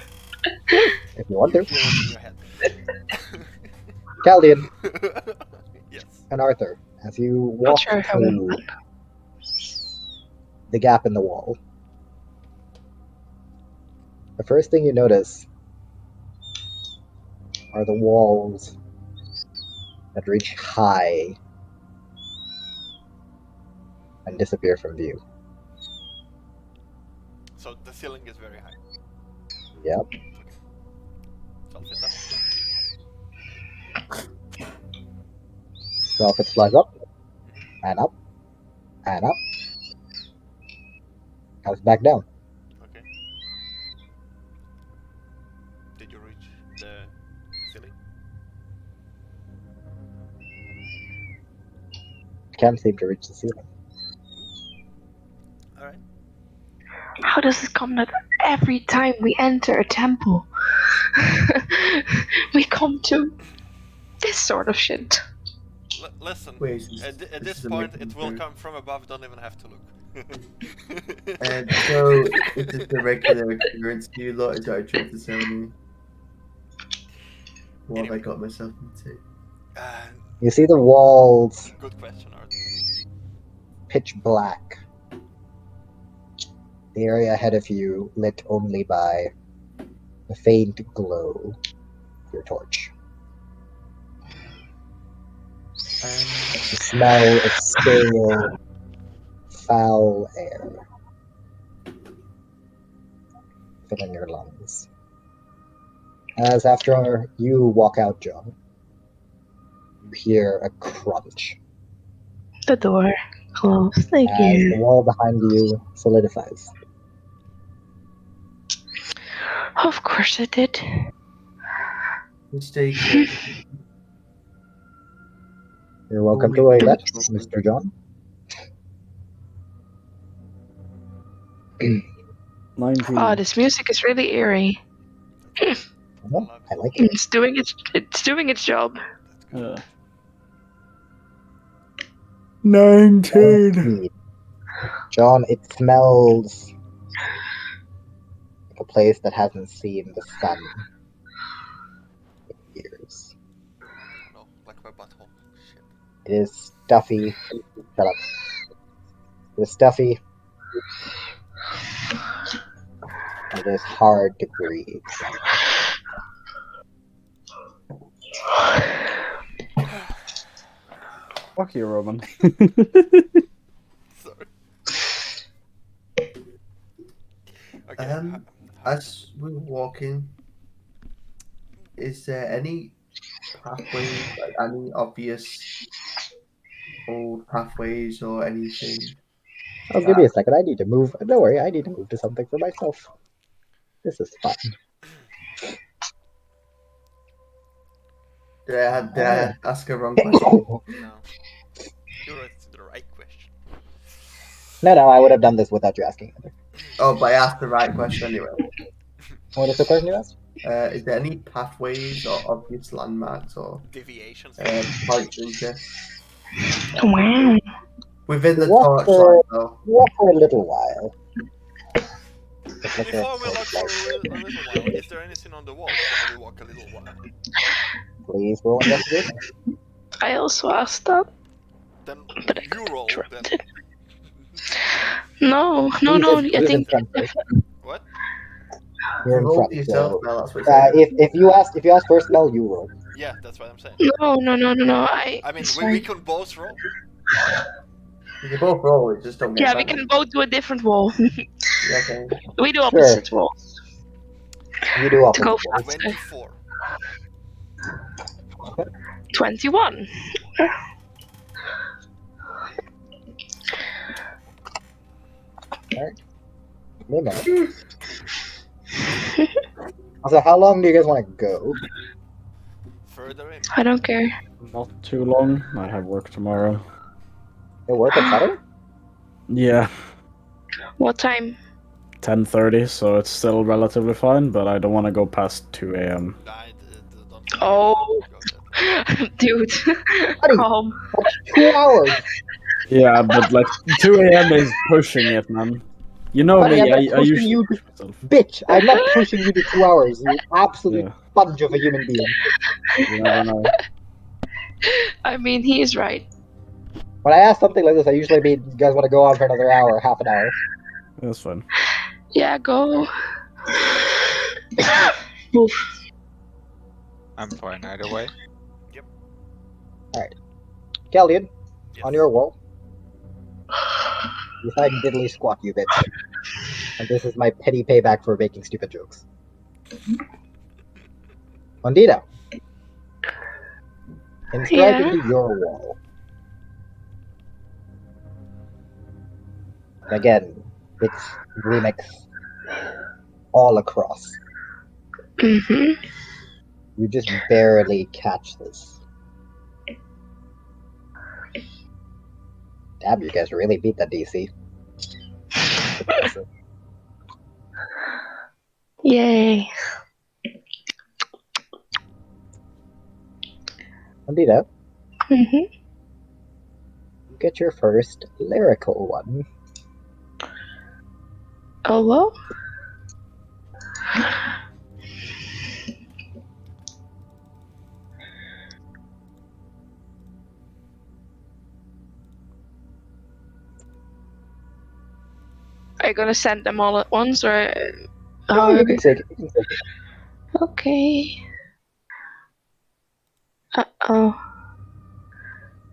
Sure, if you want You to. hear it in your head. Caldian Yes. and Arthur, as you Not walk sure if I want through that. the gap in the wall, the first thing you notice are the walls that reach high and disappear from view. So the ceiling is very high. Yep. Self-hits up. So if it flies up, and up, and up, comes back down. Okay. Did you reach the ceiling? Can't seem to reach the ceiling. Alright. How does it come that every time we enter a temple, we come to this sort of shit? Listen, Wait, at this is point, amazing it will too. come from above, don't even have to look. So, is this a regular occurrence to you lot? Is what you're trying to tell me? What have I Anyway. got myself into? You see the walls Good question, Arthur. pitch black. The area ahead of you lit only by the faint glow of your torch. You smell of stale, foul air filling your lungs. As after you walk out, John, you hear a crunch The door closed as again. the wall behind you solidifies. Of course it did. Mistake. Sir. You're welcome to Only weigh that, one. Mr. John. 19. Oh, this music is really eerie. Well, I like it. It's doing its job. That's good. 19. John, it smells like a place that hasn't seen the sun in years. Oh no, like my butthole. Shit. It is stuffy. Shut up. It is stuffy. It is hard to breathe. Fuck you, Roman. Sorry. Okay. As we're walking, is there any pathways, like any obvious old pathways or anything? Oh, give me a second. I need to move. Don't worry, I need to move to something for myself. This is fun. Did I ask a wrong question? No. You're asking the right question. No, I would have done this without you asking. Oh, but I asked the right question anyway. What is the question you asked? Is there any pathways or obvious landmarks or Deviations. points of interest Wow. within the Walk torchlight, though? Walk for a little while. Before we look for a little while, is there anything on the walls while we walk a little while? Please roll investigation. I also asked that. Then But I you roll. Then. interrupted. No. I He's think in front first. What? You're in Roll front. for yourself, So, Mel, that's what it's if you ask first, Mel, you roll. Yeah, that's what I'm saying. no. I mean, it's we fine. can both roll. You can both roll, it just don't get Yeah, we back. can both do a different wall. Yeah, okay. We do opposite walls. You do To opposite go rolls. faster. 24. 21. Maybe not. Also, how long do you guys want to go? Further in. I don't care. Not too long. I have work tomorrow. You work on Saturday? Yeah, What time? 10:30, so it's still relatively fine, but I don't want to go past 2 a.m. Don't Oh, go that long. dude, Buddy. calm. That's 2 hours. Yeah, but like 2 a.m. is pushing it, man. You know Buddy, me, I'm not I pushing usually you push to... myself. Bitch, I'm not pushing you to 2 hours, you absolute Yeah, sponge of a human being. you never know. I mean, he is right. When I ask something like this, I usually mean you guys want to go on for another hour, half an hour. That's fine. Yeah, go. Oof. I'm fine either way. Caldian, Yes. on your wall. You find diddly squat, you bitch. And this is my petty payback for making stupid jokes. Ondina, inscribed Yeah. into your wall. And again, it's remix all across. Mm-hmm. You just barely catch this. Damn, you guys really beat that DC. Impressive. Yay. Ondina, Mm-hmm. you get your first lyrical one. Oh, well. Are you gonna send them all at once, or Oh, you can take it. You can take it. Okay. Uh-oh.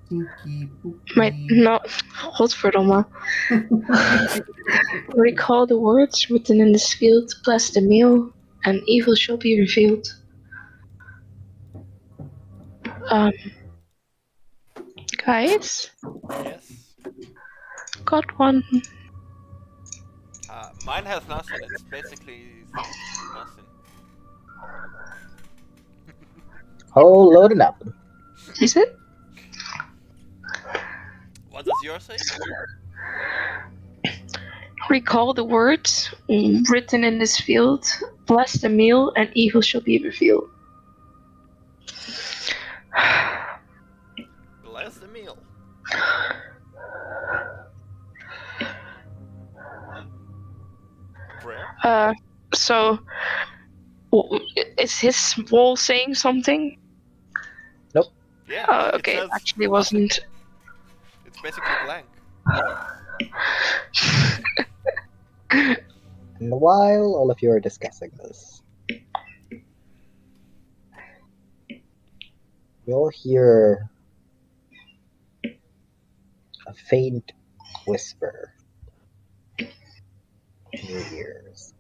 Tinky My not godverdomme. Recall the words written in this field, bless the meal, and evil shall be revealed. Guys, Yes. got one. Mine has nothing. It's basically nothing. Whole load of nothing. Is it? What does yours say? Recall the words written in this field, bless the meal, and evil shall be revealed. Bless the meal. Prayer? So, is his wall saying something? Yeah. Okay, It it says actually nothing. wasn't. It's basically blank. And while all of you are discussing this, you'll hear a faint whisper in your ears.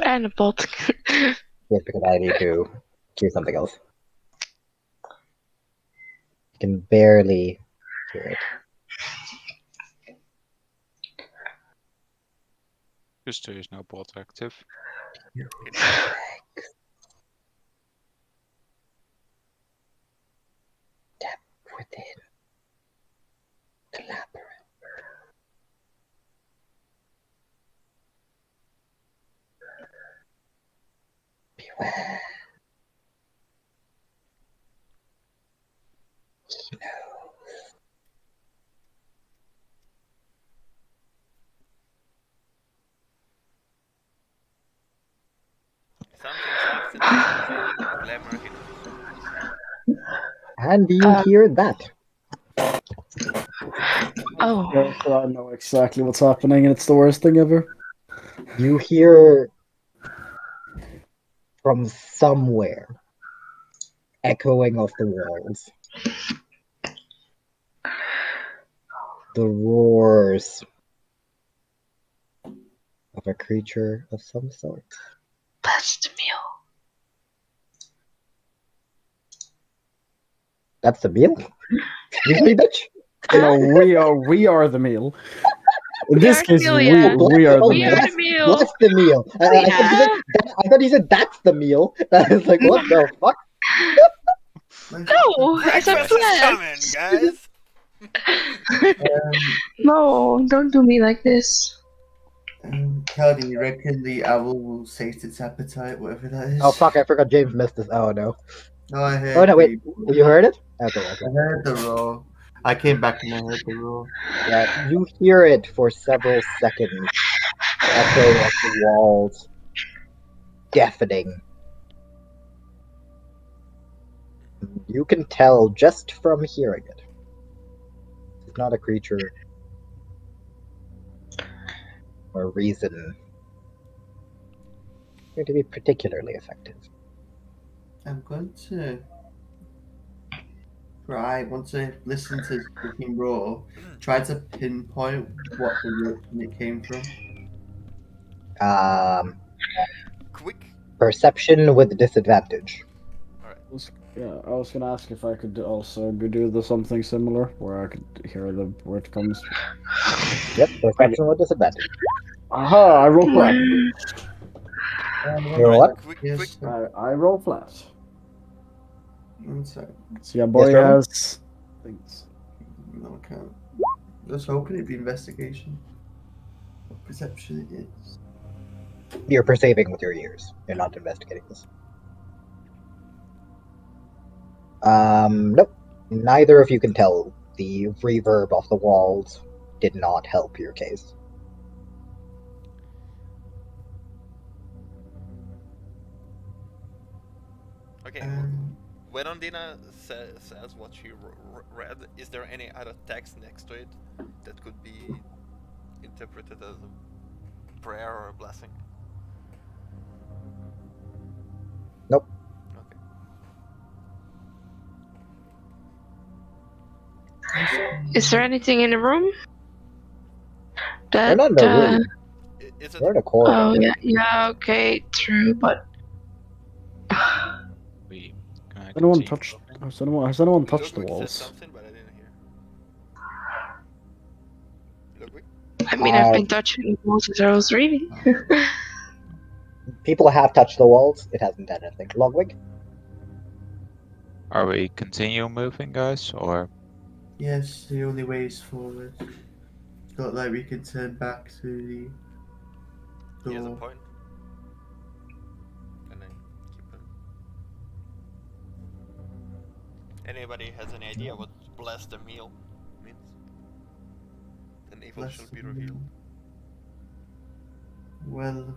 And a bot. Yes, because I need to choose something else. You can barely hear it. Just there is no bot active. Step within the labyrinth. Beware. He knows. Something's happening within Glamour he knows. And you hear that. Oh. Yes, I know exactly what's happening, and it's the worst thing ever. You hear from somewhere echoing off the walls the roars of a creature of some sort. Bless the meal. That's the meal? Really, bitch? No, we are the meal. In We this are case, still, yeah. we are the We meal. are the meal. Bless the meal. I thought he said that's the meal. I was like, what the fuck? No, I said Breakfast is coming, bless. guys. No, don't do me like this. Caldian, you reckon the owl will sate its appetite, whatever that is? Oh fuck! I forgot James missed this. Oh no. No, I heard. Oh no! Wait, the- you heard it? Okay. I heard the roar. I came back and I heard the roar. Yeah, you hear it for several seconds, echo off the walls, deafening. You can tell just from hearing it. It's not a creature or reason going to be particularly effective. I'm going to try, once I listen to the freaking roar, try to pinpoint what direction it came from. Quick. Perception with disadvantage. I was gonna ask if I could also do something similar, where I could hear where it comes. Yep, perception with disadvantage. Aha! I roll flat. You know what? Quick. Yes, I roll flat. one sec. So yeah, boy Rowan? has things. No, I can't. I was hoping it'd be investigation. What perception it is. You're perceiving with your ears. You're not investigating this. Nope. Neither of you can tell. The reverb off the walls did not help your case. Okay. Um, When Ondina says what she read, is there any other text next to it that could be interpreted as a prayer or a blessing? Nope. Okay. Is there anything in the room? They're That, not in the room. Is it? They're in a corridor. oh yeah, okay, true, but We Anyone touched? Has anyone touched the Logwig said walls? something, but I didn't hear. Logwig? I mean, I've been touching the walls as I was reading. People have touched the walls. It hasn't done anything. Logwig? Are we continue moving, guys, or? yes, the only way is forward. It's not like we can turn back through the He has a door. point. And then keep it. Anybody has any idea what bless the meal means? An evil Bless shall the be revealed. Well,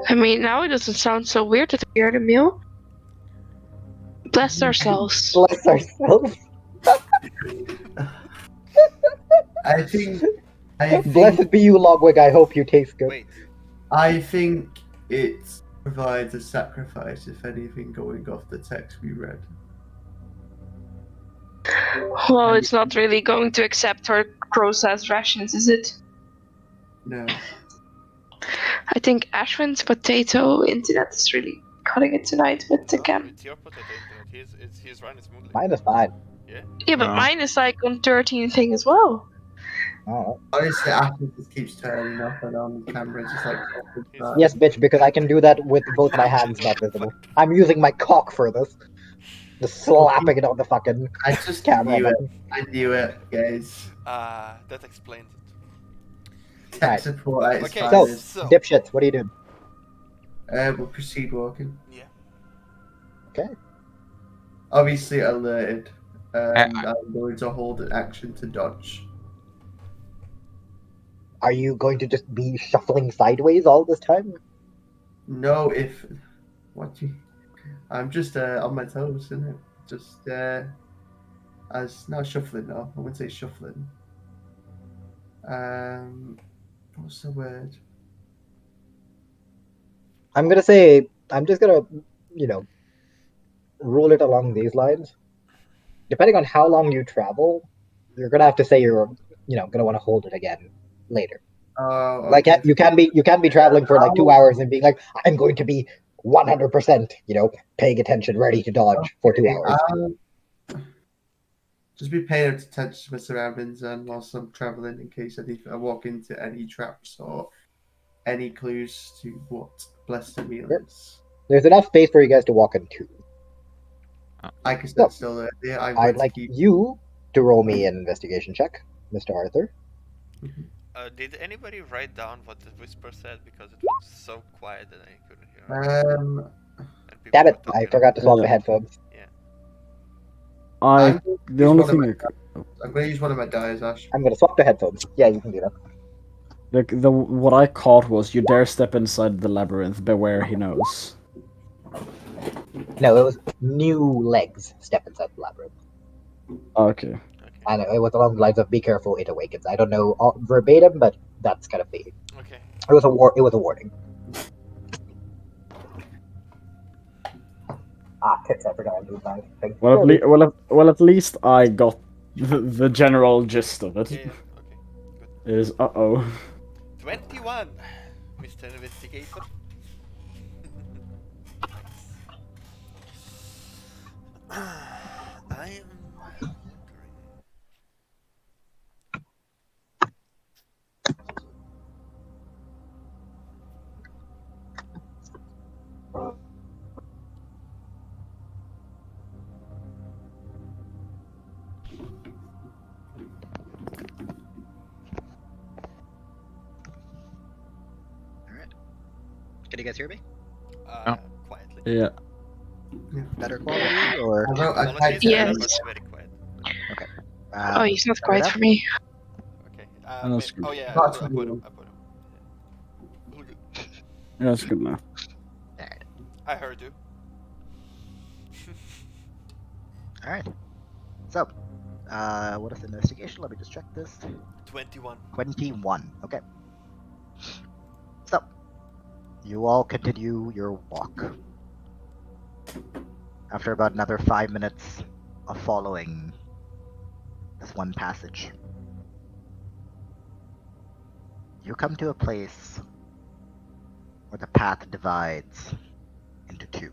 I mean, now it doesn't sound so weird that we are the meal. Bless ourselves. Bless ourselves. I think Blessed be you, Logwig. I hope you taste good. Wait, I think it provides a sacrifice, if anything, going off the text we read. Well, it's not really going to accept our processed rations, is it? No. I think Ashwin's potato internet is really cutting it tonight with the no, cam. it's your potato internet. He's running smoothly. Mine is fine. Yeah. Yeah, but No. mine is like on 13 thing as well. Oh. Honestly, Apple just keeps turning off and on the camera. It's just like. Yes, bitch, because I can do that with both my hands not visible. I'm using my cock for this. Just slapping it on the fucking I just camera knew it. button. I knew it, guys. That explains it. Tech Right. support at its Okay, finest. so Dipshits, what are you doing? We'll proceed walking. yeah. Okay. Obviously alerted. I- I'm going to hold an action to dodge. Are you going to just be shuffling sideways all this time? No, if what you, I'm just on my toes, isn't it? Just as not shuffling. No, I wouldn't say shuffling. What's the word? I'm gonna say, I'm just gonna, rule it along these lines. Depending on how long you travel, you're gonna have to say you're, gonna want to hold it again later. Oh, Like okay. you can be traveling for like 2 hours and being like, I'm going to be 100%, paying attention, ready to dodge for 2 hours. Just be paying attention to my surroundings and whilst I'm traveling, in case I walk into any traps or any clues to what blessed meal Yep. is. There's enough space for you guys to walk into. I can No. stand still there. Yeah, I'm I'd going like to keep. you to roll me an investigation check, Mr. Arthur. Did anybody write down what the whisper said? Because it was so quiet that I couldn't hear it. And people Damn were it! I talking forgot to swap the Yeah. headphones. I I'm gonna the use only one of thing I'm going to use one of my dice, Ash. I'm gonna swap the headphones. Yeah, you can do that. the what I caught was you dare step inside the labyrinth, beware he knows. No, it was new legs step inside the labyrinth. Okay. Okay. And it was along the lines of "Be careful, it awakens." I don't know verbatim, but that's kind of the. Okay. It was a It was a warning. Ah, tits! I forgot I moved my thing. Well, at least I got the general gist of it. Yeah. Okay. Is uh-oh. 21, Mr. Investigator. I am wondering. Can you guys hear me? Quietly. Yeah. Better quality or? Quality is Yes. better, but very quiet. Okay. Oh, he's not better quiet now? for me. Okay. That's good. Oh yeah, That's I put him. good. I put him. Yeah. All good. Yeah, that's good enough. Alright. I heard you. Alright. So, what is the investigation? Let me just check this. 21. 21. Okay. So, you all continue your walk. After about another 5 minutes of following this one passage, you come to a place where the path divides into two.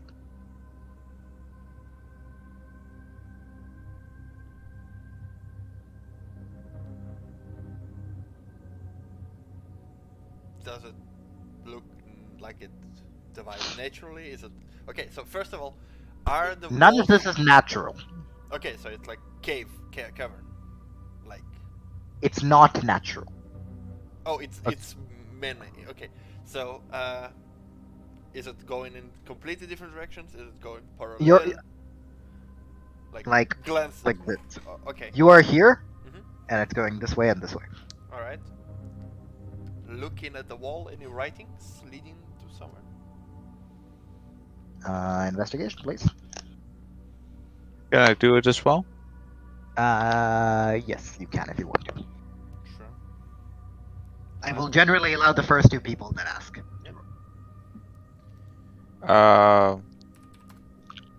Does it look like it divides naturally? Is it okay? So first of all, are the None walls... of this is natural. Okay, so it's like cavern, like. It's not natural. Oh, it's many. Okay, so is it going in completely different directions? Is it going parallel? You're like glance. like this. Okay. You are here, Mhm. and it's going this way and this way. All right. Looking at the wall, any writings leading to somewhere? Investigation, please. Can I do it as well? Yes, you can if you want to. Sure. I will generally allow the first two people that ask.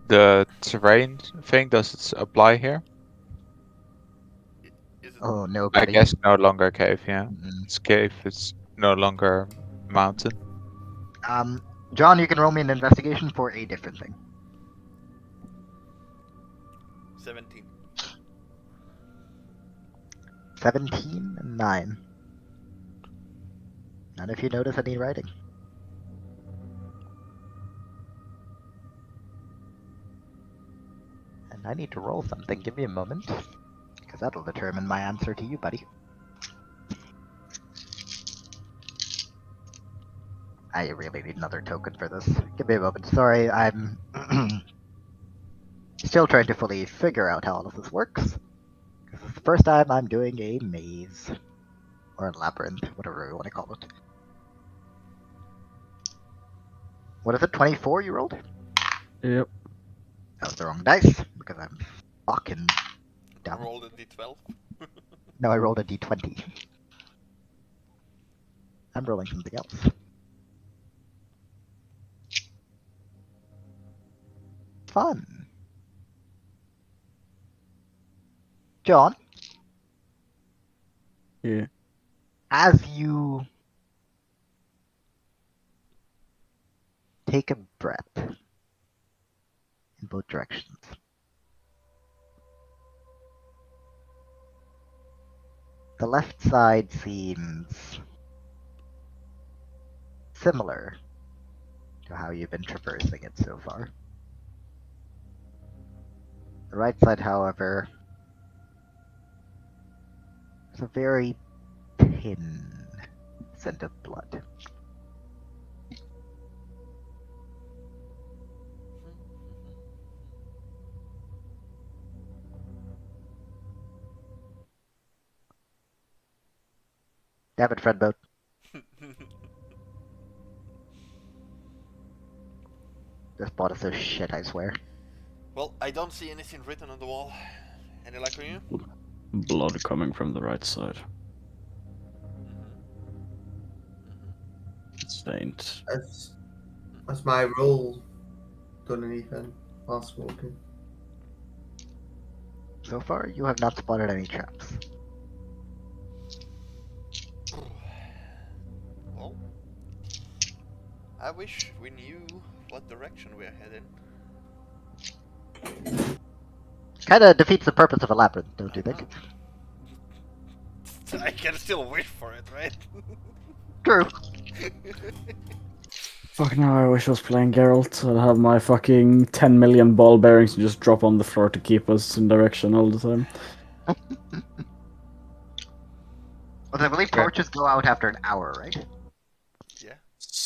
The terrain thing, does it apply here? Is it? Oh no, I buddy. guess no longer cave, yeah. Mm-mm. It's cave, it's no longer mountain. John, you can roll me an investigation for a different thing. 17. 17 and 9. None of you notice any writing. And I need to roll something. Give me a moment. Because that'll determine my answer to you, buddy. I really need another token for this. Give me a moment. Sorry, I'm still trying to fully figure out how all of this works. This is the first time I'm doing a maze. Or a labyrinth, whatever you want to call it. What is it, 24 you rolled? Yep. That was the wrong dice, because I'm fucking dumb. Rolled a d12. No, I rolled a d20. I'm rolling something else. Fun. John, Yeah. as you take a breath in both directions, the left side seems similar to how you've been traversing it so far. The right side, however, It's a very thin scent of blood. Damn it, Fred Boat. This bot is so shit, I swear. Well, I don't see anything written on the wall. Any luck on you? Blood coming from the right side. It's faint. Has my roll done anything whilst walking? So far, you have not spotted any traps. Well, I wish we knew what direction we're heading. Kinda defeats the purpose of a labyrinth, don't you I think? know. I can still wish for it, right? True. Fuck now, I wish I was playing Geralt. I'd have my fucking 10 million ball bearings and just drop on the floor to keep us in direction all the time. Well, I believe Yeah. torches go out after an hour, right? Yeah.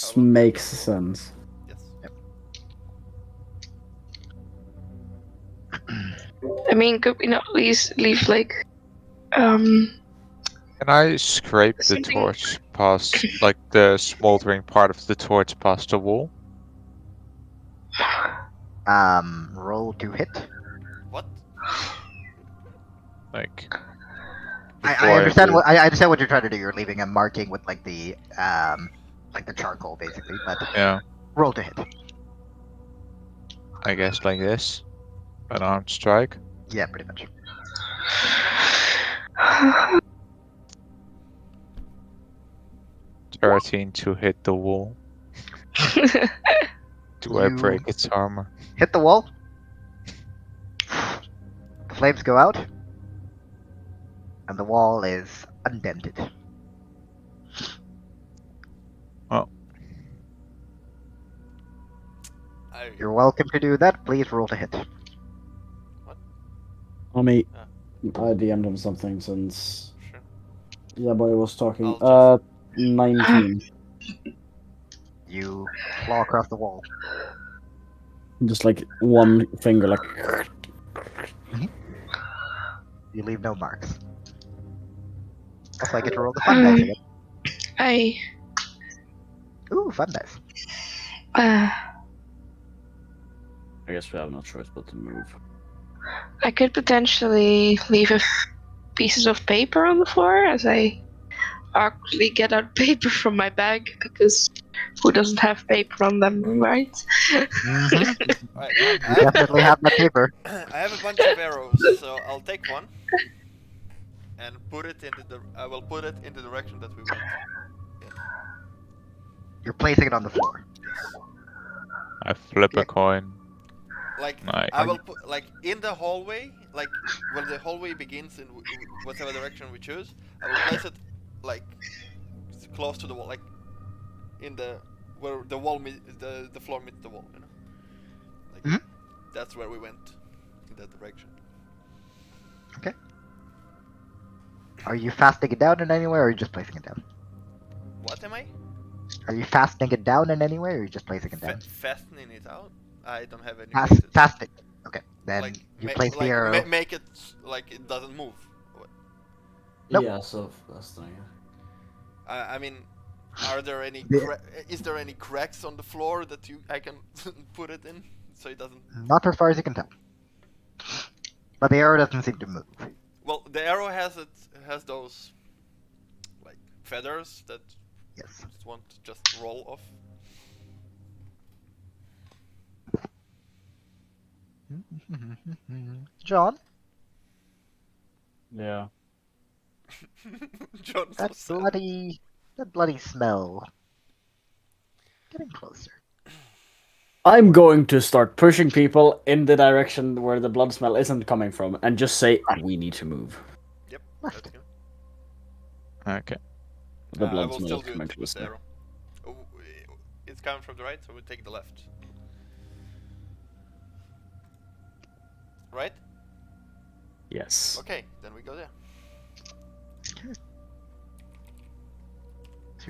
How long Makes does it go? sense. Yes. I mean, could we not at least leave like Can I scrape the something? torch past, like the smoldering part of the torch past the wall? Roll to hit. What? Like, I before understand do what it. I understand what you're trying to do. You're leaving a marking with like the charcoal basically, but Yeah, roll to hit. I guess like this. An armed strike. Yeah, pretty much. 13 to hit the wall. Do I You break its armor? hit the wall. Flames go out, and the wall is undented. You're welcome to do that. Please roll to hit. I mean, Ah. I DM'd him something since. Sure. Yeah, boy was talking. I'll 19. You claw across the wall. Just like one finger, like. You leave no marks. Also, I get to roll the fun dice again. Ooh, fun dice. I guess we have no choice but to move. I could potentially leave pieces of paper on the floor as I awkwardly get out paper from my bag, because who doesn't have paper on them, right? Mm-hmm. Alright, You definitely have that paper. I have a bunch of arrows, so I'll take one and put it into the. I will put it in the direction that we went. You're placing it on the floor. Yes. I flip Yeah. a coin. Like Nice. I will put like in the hallway, like where the hallway begins in whatever direction we choose. I will place it like close to the wall, like in the where the wall the floor meets the wall. You know, like Mhm. that's where we went in that direction. Okay. Are you fastening it down in any way, or are you just placing it down? What am I? Are you fastening it down in any way, or are you just placing it down? Fastening it out? I don't have any places. Fasten. Okay. Then Like you place the like arrow. make it like it doesn't move. Nope. Yeah, so that's the thing. I mean, are there any is there any cracks on the floor that I can put it in so it doesn't? Not as far as you can tell. But the arrow doesn't seem to move. Well, the arrow has those like feathers that Yes. just roll off. John, Yeah. John's that so sad. bloody smell. Getting closer. I'm going to start pushing people in the direction where the blood smell isn't coming from and just say, we need to move. Yep. Left. That's good. Okay. The I blood will smell still is do coming it to with us the now. arrow. Oh, it's coming from the right, so we take the left. Right? Yes. Okay, then we go there.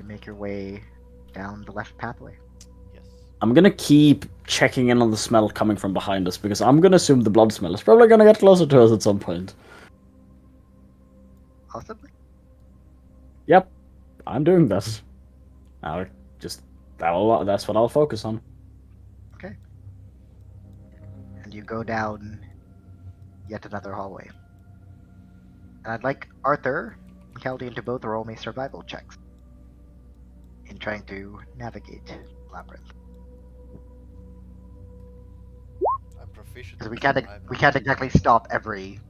you make your way down the left pathway. Yes. I'm gonna keep checking in on the smell coming from behind us because I'm gonna assume the blood smell is probably gonna get closer to us at some point. Possibly. Yep, I'm doing that. I'll just that's what I'll focus on. Okay. And you go down yet another hallway. And I'd like Arthur and Caldian to both roll me survival checks in trying to navigate the labyrinth. I'm proficient. Because in we can't exactly stop every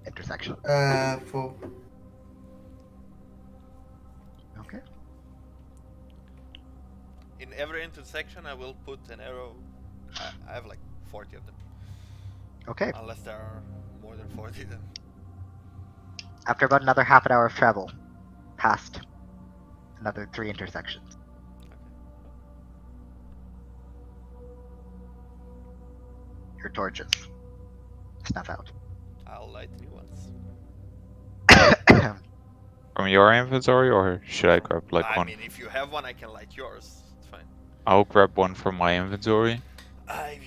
intersection. 4. Okay. In every intersection, I will put an arrow. I have like 40 of them. Okay. Unless there are more than 40 then. After about another half an hour of travel, past another 3 intersections, your torches snuff out. I'll light new ones. From your inventory, or should I grab like I one? mean, if you have one, I can light yours. It's fine. I'll grab one from my inventory. I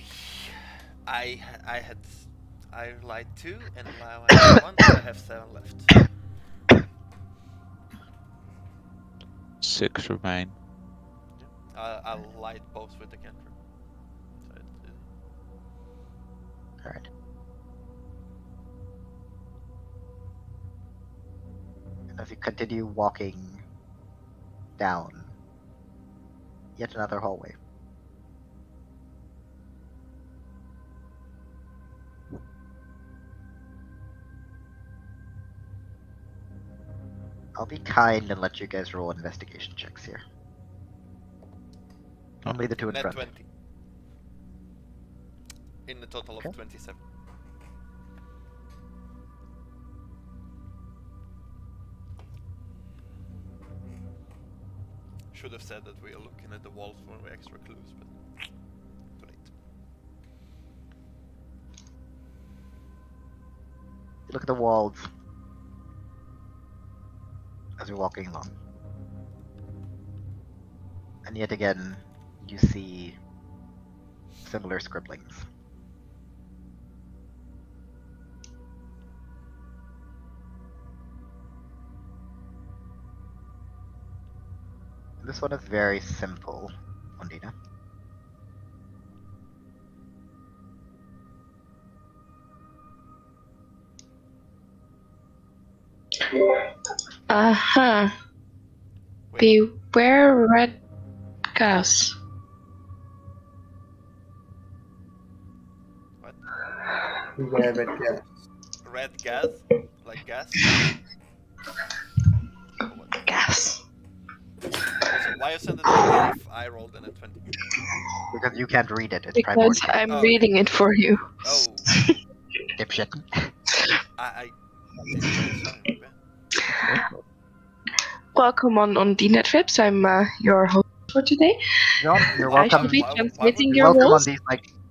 light 2 and now I have 1, so I have 7 left. 6 remain. I'll light both with the cantrip. So Alright. And as you continue walking down yet another hallway, I'll be kind and let you guys roll investigation checks here. Only the two in net front. 20. In a total of Okay. 27. Should have said that we are looking at the walls for extra clues, but too late. You look at the walls as you're walking along. And yet again, you see similar scribblings. This one is very simple, Ondina. Uh-huh. Wait, Beware red gas. what? Beware red gas. Red gas? Like gas? Or what? Gas. Also, why you send a 20 if I rolled in a 20? Because you can't read it, it's Because primordial. I'm Oh, reading it for you. Oh, Dipshit. I didn't know. Sorry, my bad. Welcome on Ondina Trips. I'm your host for today. You're I welcome. shall be Why would transmitting you- You're your welcome on roles. these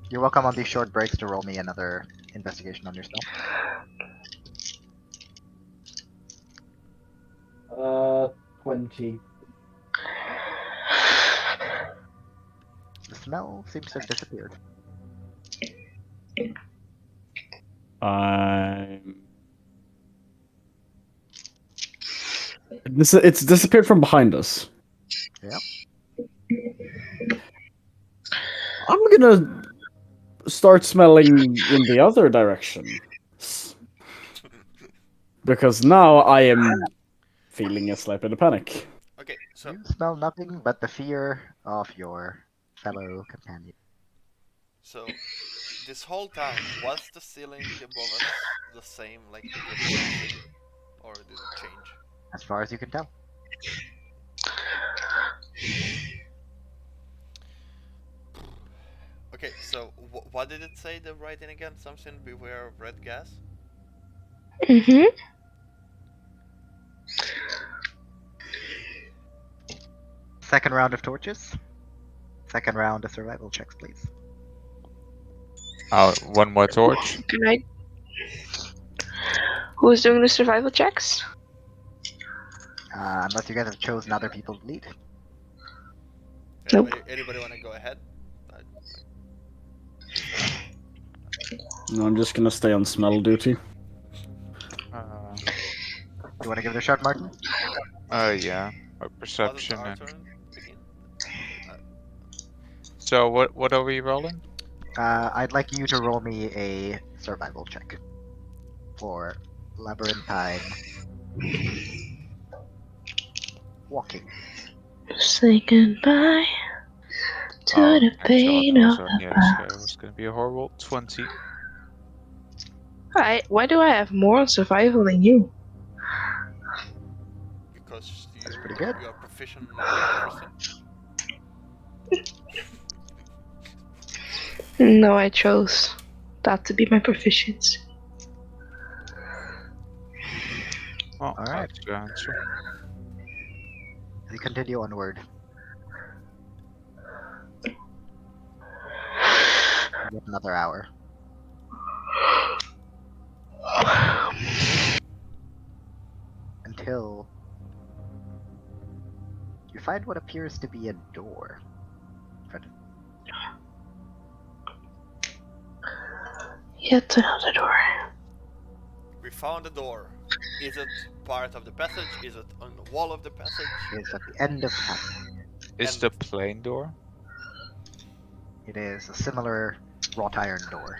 you're welcome on these short breaks to roll me another investigation on your spell. 20. The smell seems to have disappeared. It's disappeared from behind us. Yeah. I'm gonna start smelling in the other direction. Because now I am feeling a slight bit of panic. Okay, so You smell nothing but the fear of your fellow companion. this whole time, was the ceiling above us the same, like the same thing? Or did it change? As far as you can tell. Okay, so what did it say, the writing again? Something beware of red gas? Mm-hmm. Second round of torches. Second round of survival checks, please. One more torch. Good night. Who's doing the survival checks? Unless you guys have chosen other people to lead. Nope. Anybody want to go ahead? No, I'm just gonna stay on smell duty. Uh, You want to give it a shot, Martin? yeah. My perception. Our And... turn begin? So what are we rolling? I'd like you to roll me a survival check for labyrinthine walking. Say goodbye to Oh, the thanks a lot, pain of also. the Yes, past. it was gonna be a horrible 20. Why do I have more on survival than you? Because That's pretty good. you are proficient in everything. No, I chose that to be my proficiency. Oh, Alright. that's the answer. We continue onward. Yet another hour. Until you find what appears to be a door. Yet another door. We found a door. Is it part of the passage? Is it on the wall of the passage? It's at the end of the passage. Is the plain door? It is a similar wrought iron door.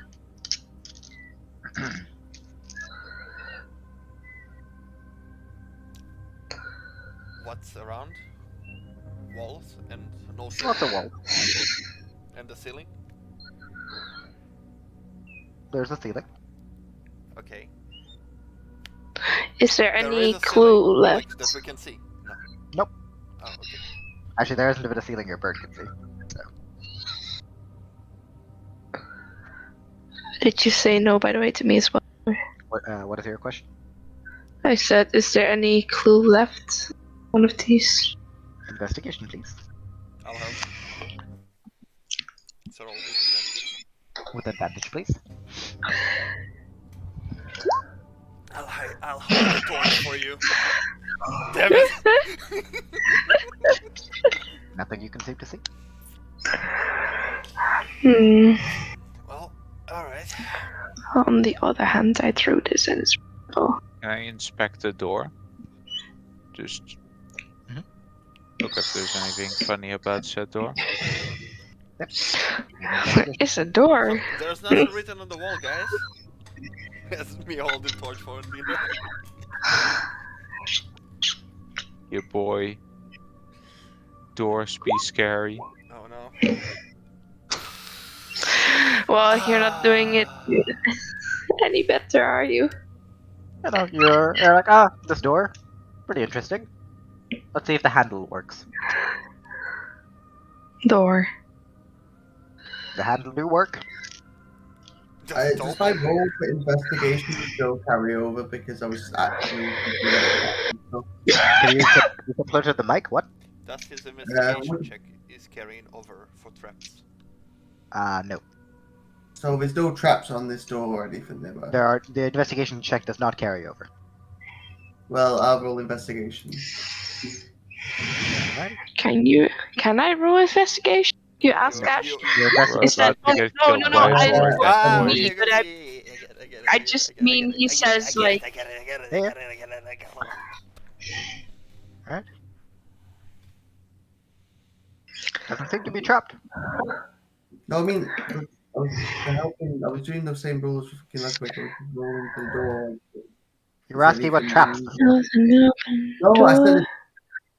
What's around? Walls and no ceiling. Lots of walls. And the ceiling? There's a ceiling. Okay. Is there There any is a clue ceiling, left? like, that we can see? No. Nope. Oh, okay. Actually, there isn't a bit of ceiling your bird can see. Did you say no, by the way, to me as well? What is your question? I said, is there any clue left? One of these. Investigation, please. I'll help. So roll disadvantage. With advantage, please. I'll hold the torch for you. Damn it! Nothing you can seem to see. Well, alright. On the other hand, I threw this and it's. Oh. Can I inspect the door? Just look if there's anything funny about said door. Yep. It's a door. There's nothing written on the wall, guys. That's me holding the torch for Ondina. Your boy. Doors be scary. Oh no. Well, you're not doing it any better, are you? You know, you're like, this door, pretty interesting. Let's see if the handle works. Door. The handle do work. Just Just my roll for investigation still carry over because I was actually. Can you get closer to the mic? What? Does his investigation check is carrying over for traps? No. So there's no traps on this door or anything there. The investigation check does not carry over. Well, I'll roll investigation. Right. Can I roll investigation? You ask Ash? We're Is that about to get no, killed no, by no, a I sword didn't that mean point. but I just mean he says like Alright. Doesn't seem to be trapped. No, I mean, I was doing the same rules for fucking Logwig. I was rolling for the door. You were asking what traps. No, I said it.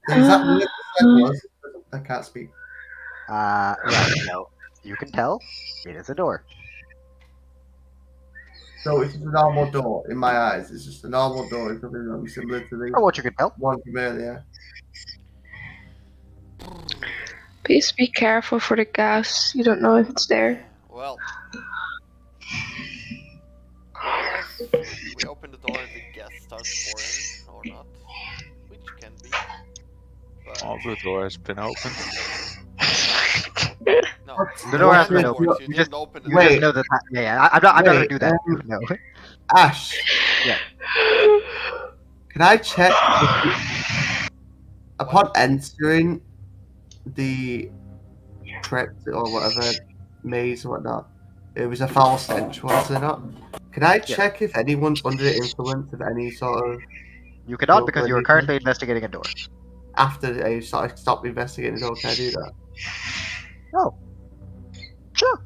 The exact word I said was, I can't speak. Yeah, no. You can tell it is a door. So it's just a normal door in my eyes. It's just a normal door. It's something that was similar to the Or what you can tell. one from earlier. please be careful for the gas. You don't know if it's there. Well, what if we open the door and the gas starts pouring or not? Which can be. But Oh, the door has been opened. no, The door has hand been opened. works, You You didn't open the You door. just know that. Yeah, I'm not gonna do that. No. Ash, Yeah. can I check? Upon entering the crypt or whatever maze or whatnot, it was a foul stench, was it not? Can I check if anyone's under the influence of any sort of You cannot drug because or you are anything? currently investigating a door. After I sort of stopped investigating the door, can I do that? Oh. Sure.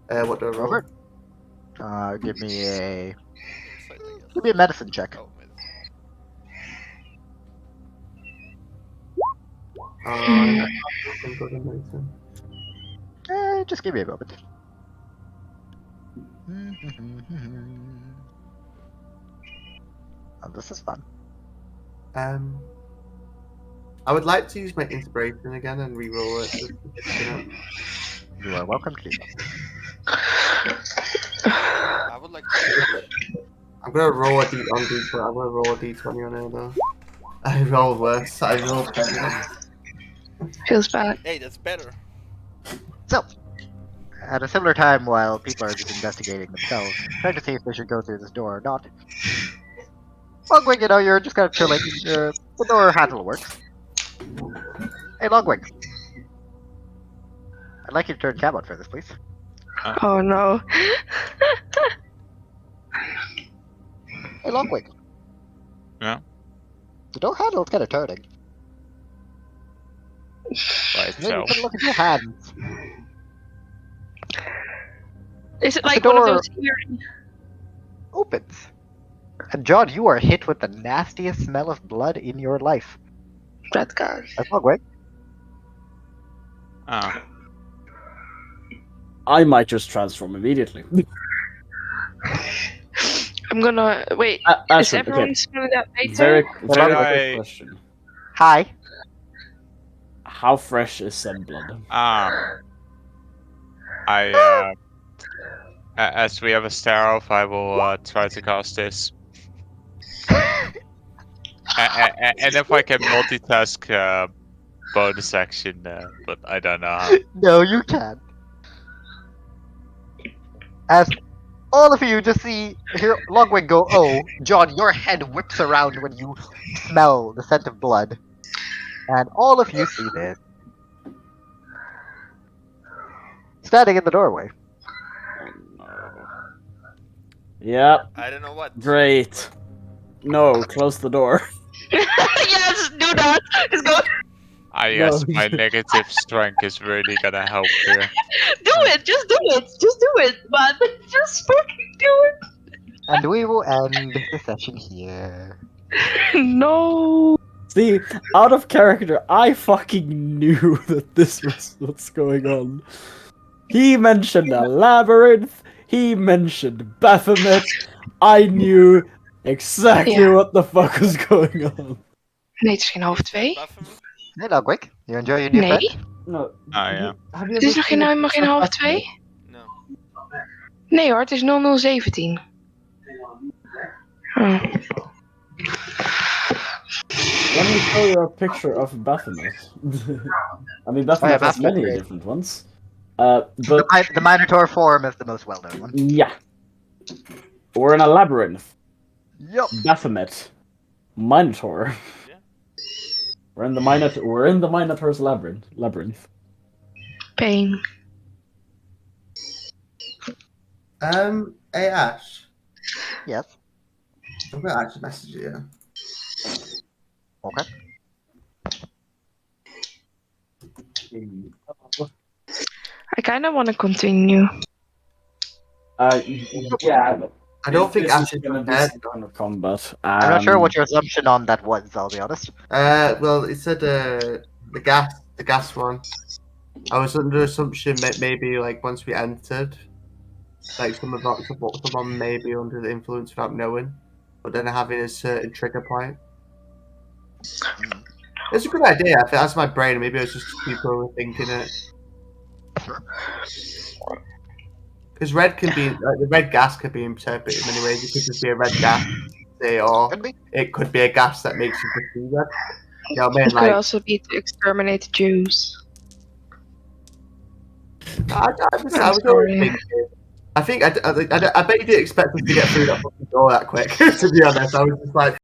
What do I roll? Robert? Give me a Insight, I guess. give me a medicine check. Oh, medicine. I'm not good at medicine. Just give me a moment. Oh, this is fun. I would like to use my inspiration again and re-roll it. You are welcome to do I would like to. I'm gonna roll a d on d20. I'm gonna roll a d20 on it though. I rolled worse. I rolled better. Feels bad. Hey, that's better. So, at a similar time, while people are just investigating themselves, trying to see if they should go through this door or not. Logwig, you know, you're just kind of chilling. The door handle works. Hey, Logwig. I'd like you to turn cam on for this, please. Oh no. Hey, Logwig. Yeah? The door handle is kind of turning. By Maybe you itself. can look at your hands. Is it like The one of door- those hearing? Opens. And John, you are hit with the nastiest smell of blood in your life. That guy. That's Logwig. Ah. I might just transform immediately. I'm gonna wait. Is Ashwin, everyone okay. smelling that later? Very Hello? quick question. Hi. How fresh is said blood? As we have a stare off, I will try to cast this. And if I can multitask bonus action, but I don't know how. No, you can't. As all of you just hear Logwig go, oh, John, your head whips around when you smell the scent of blood. And all of you see this. Standing in the doorway. Oh no. Yep, I don't know what. great. No, close the door. Yes, do that. Just go. Yes, No. my negative strength is really gonna help here. Do it. Just do it. Just do it, man. Just fucking do And we will end the session here. it. No. See, out of character, I fucking knew that this was what's going on. He mentioned a labyrinth. He mentioned Baphomet. I knew exactly Ja. what the fuck was going on. Nee, het is geen half 2. Baphomet? Hey, Logwig, you enjoy your new Nee. friend? No. Yeah. Have you Het is ever nog geen, seen helemaal geen half 2? No. Nee hoor, het is 0017. Oh. Let me show you a picture of Baphomet. I mean, Baphomet has Baphomet's many great. different ones. But The Minotaur form is the most well-known one. yeah, we're in a labyrinth. Yup. Baphomet, Minotaur. Yeah. We're in the Minotaur's labyrinth. Pain. Hey Ash, Yes. I'm gonna actually message you. Okay. I kind of want to continue. Yeah. I don't think This Ash is gonna be prepared. some kind of combat. I'm not sure what your assumption on that was, I'll be honest. Well, it said the gas one. I was under assumption that maybe like once we entered, like someone may be under the influence without knowing, but then having a certain trigger point. It's a good idea. I think that's my brain. Maybe I was just people overthinking it. Because red can be the red gas could be interpreted in many ways. It could just be a red gas, say, or Could be. it could be a gas that makes you just see red. You know what I mean? It could Like, also be to exterminate the Jews. I was always sorry. thinking. I think I bet you didn't expect us to get through that fucking door that quick. To be honest, I was just like.